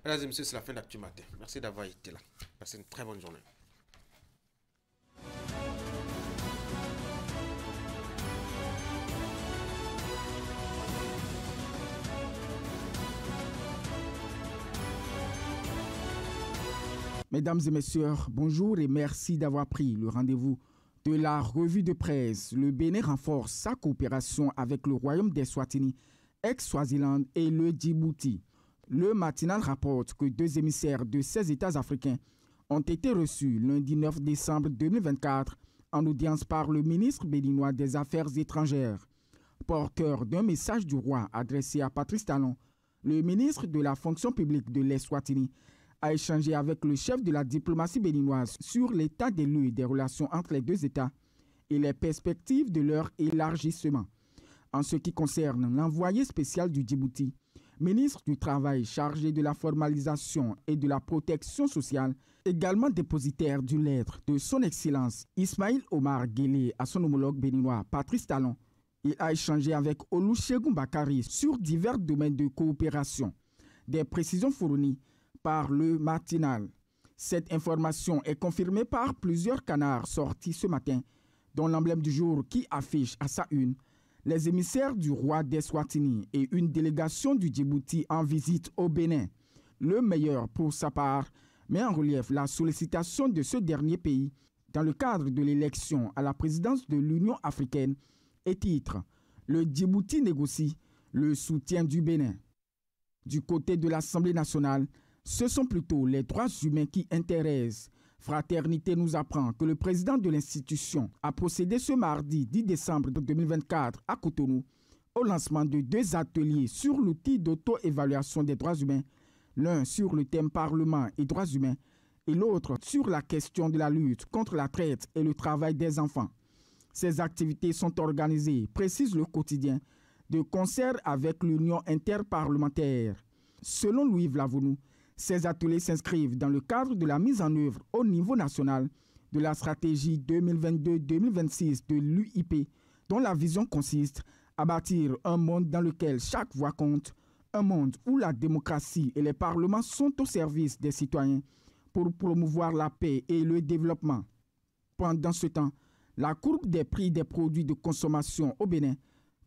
Mesdames et messieurs, c'est la fin d'Actu Matin. Merci d'avoir été là. Passez une très bonne journée. Mesdames et messieurs, bonjour et merci d'avoir pris le rendez-vous de la revue de presse. Le Bénin renforce sa coopération avec le Royaume d'Eswatini, ex-Swaziland et le Djibouti. Le matinal rapporte que 2 émissaires de 16 États africains ont été reçus lundi 9 décembre 2024 en audience par le ministre béninois des Affaires étrangères. Porteur d'un message du roi adressé à Patrice Talon, le ministre de la fonction publique de l'Eswatini a échangé avec le chef de la diplomatie béninoise sur l'état des lieux des relations entre les 2 États et les perspectives de leur élargissement. En ce qui concerne l'envoyé spécial du Djibouti, ministre du Travail chargé de la formalisation et de la protection sociale, également dépositaire d'une lettre de son Excellence Ismaïl Omar Guelleh à son homologue béninois Patrice Talon, il a échangé avec Olusegun Bakari sur divers domaines de coopération. Des précisions fournies par le matinal. Cette information est confirmée par plusieurs canards sortis ce matin, dont l'emblème du jour qui affiche à sa une les émissaires du roi d'Eswatini et une délégation du Djibouti en visite au Bénin. Le meilleur, pour sa part, met en relief la sollicitation de ce dernier pays dans le cadre de l'élection à la présidence de l'Union africaine et titre « Le Djibouti négocie le soutien du Bénin ». Du côté de l'Assemblée nationale, ce sont plutôt les droits humains qui intéressent. Fraternité nous apprend que le président de l'institution a procédé ce mardi 10 décembre 2024 à Cotonou au lancement de 2 ateliers sur l'outil d'auto-évaluation des droits humains, l'un sur le thème Parlement et droits humains et l'autre sur la question de la lutte contre la traite et le travail des enfants. Ces activités sont organisées, précise le quotidien, de concert avec l'Union interparlementaire. Selon Louis Vlavounou, ces ateliers s'inscrivent dans le cadre de la mise en œuvre au niveau national de la stratégie 2022-2026 de l'UIP, dont la vision consiste à bâtir un monde dans lequel chaque voix compte, un monde où la démocratie et les parlements sont au service des citoyens pour promouvoir la paix et le développement. Pendant ce temps, la courbe des prix des produits de consommation au Bénin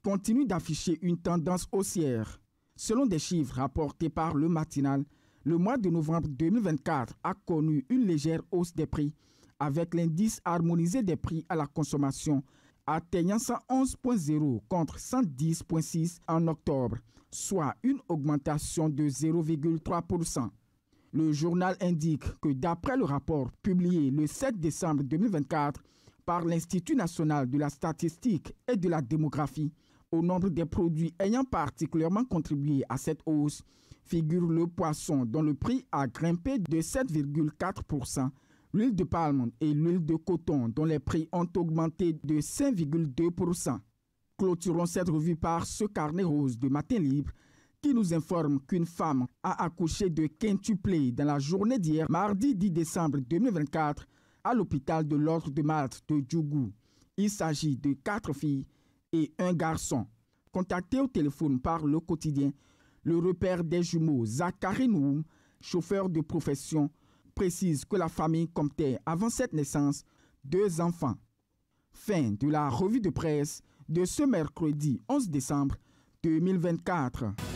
continue d'afficher une tendance haussière. Selon des chiffres rapportés par le matinal, le mois de novembre 2024 a connu une légère hausse des prix, avec l'indice harmonisé des prix à la consommation atteignant 111,0 contre 110,6 en octobre, soit une augmentation de 0,3%. Le journal indique que d'après le rapport publié le 7 décembre 2024 par l'Institut national de la statistique et de la démographie, au nombre des produits ayant particulièrement contribué à cette hausse, figure le poisson dont le prix a grimpé de 7,4%, l'huile de palme et l'huile de coton dont les prix ont augmenté de 5,2%. Clôturons cette revue par ce carnet rose de Matin Libre qui nous informe qu'une femme a accouché de quintuplé dans la journée d'hier, mardi 10 décembre 2024, à l'hôpital de l'Ordre de Malte de Djougou. Il s'agit de 4 filles et un garçon. Contacté au téléphone par le quotidien, le repère des jumeaux Zachary Noum, chauffeur de profession, précise que la famille comptait avant cette naissance 2 enfants. Fin de la revue de presse de ce mercredi 11 décembre 2024.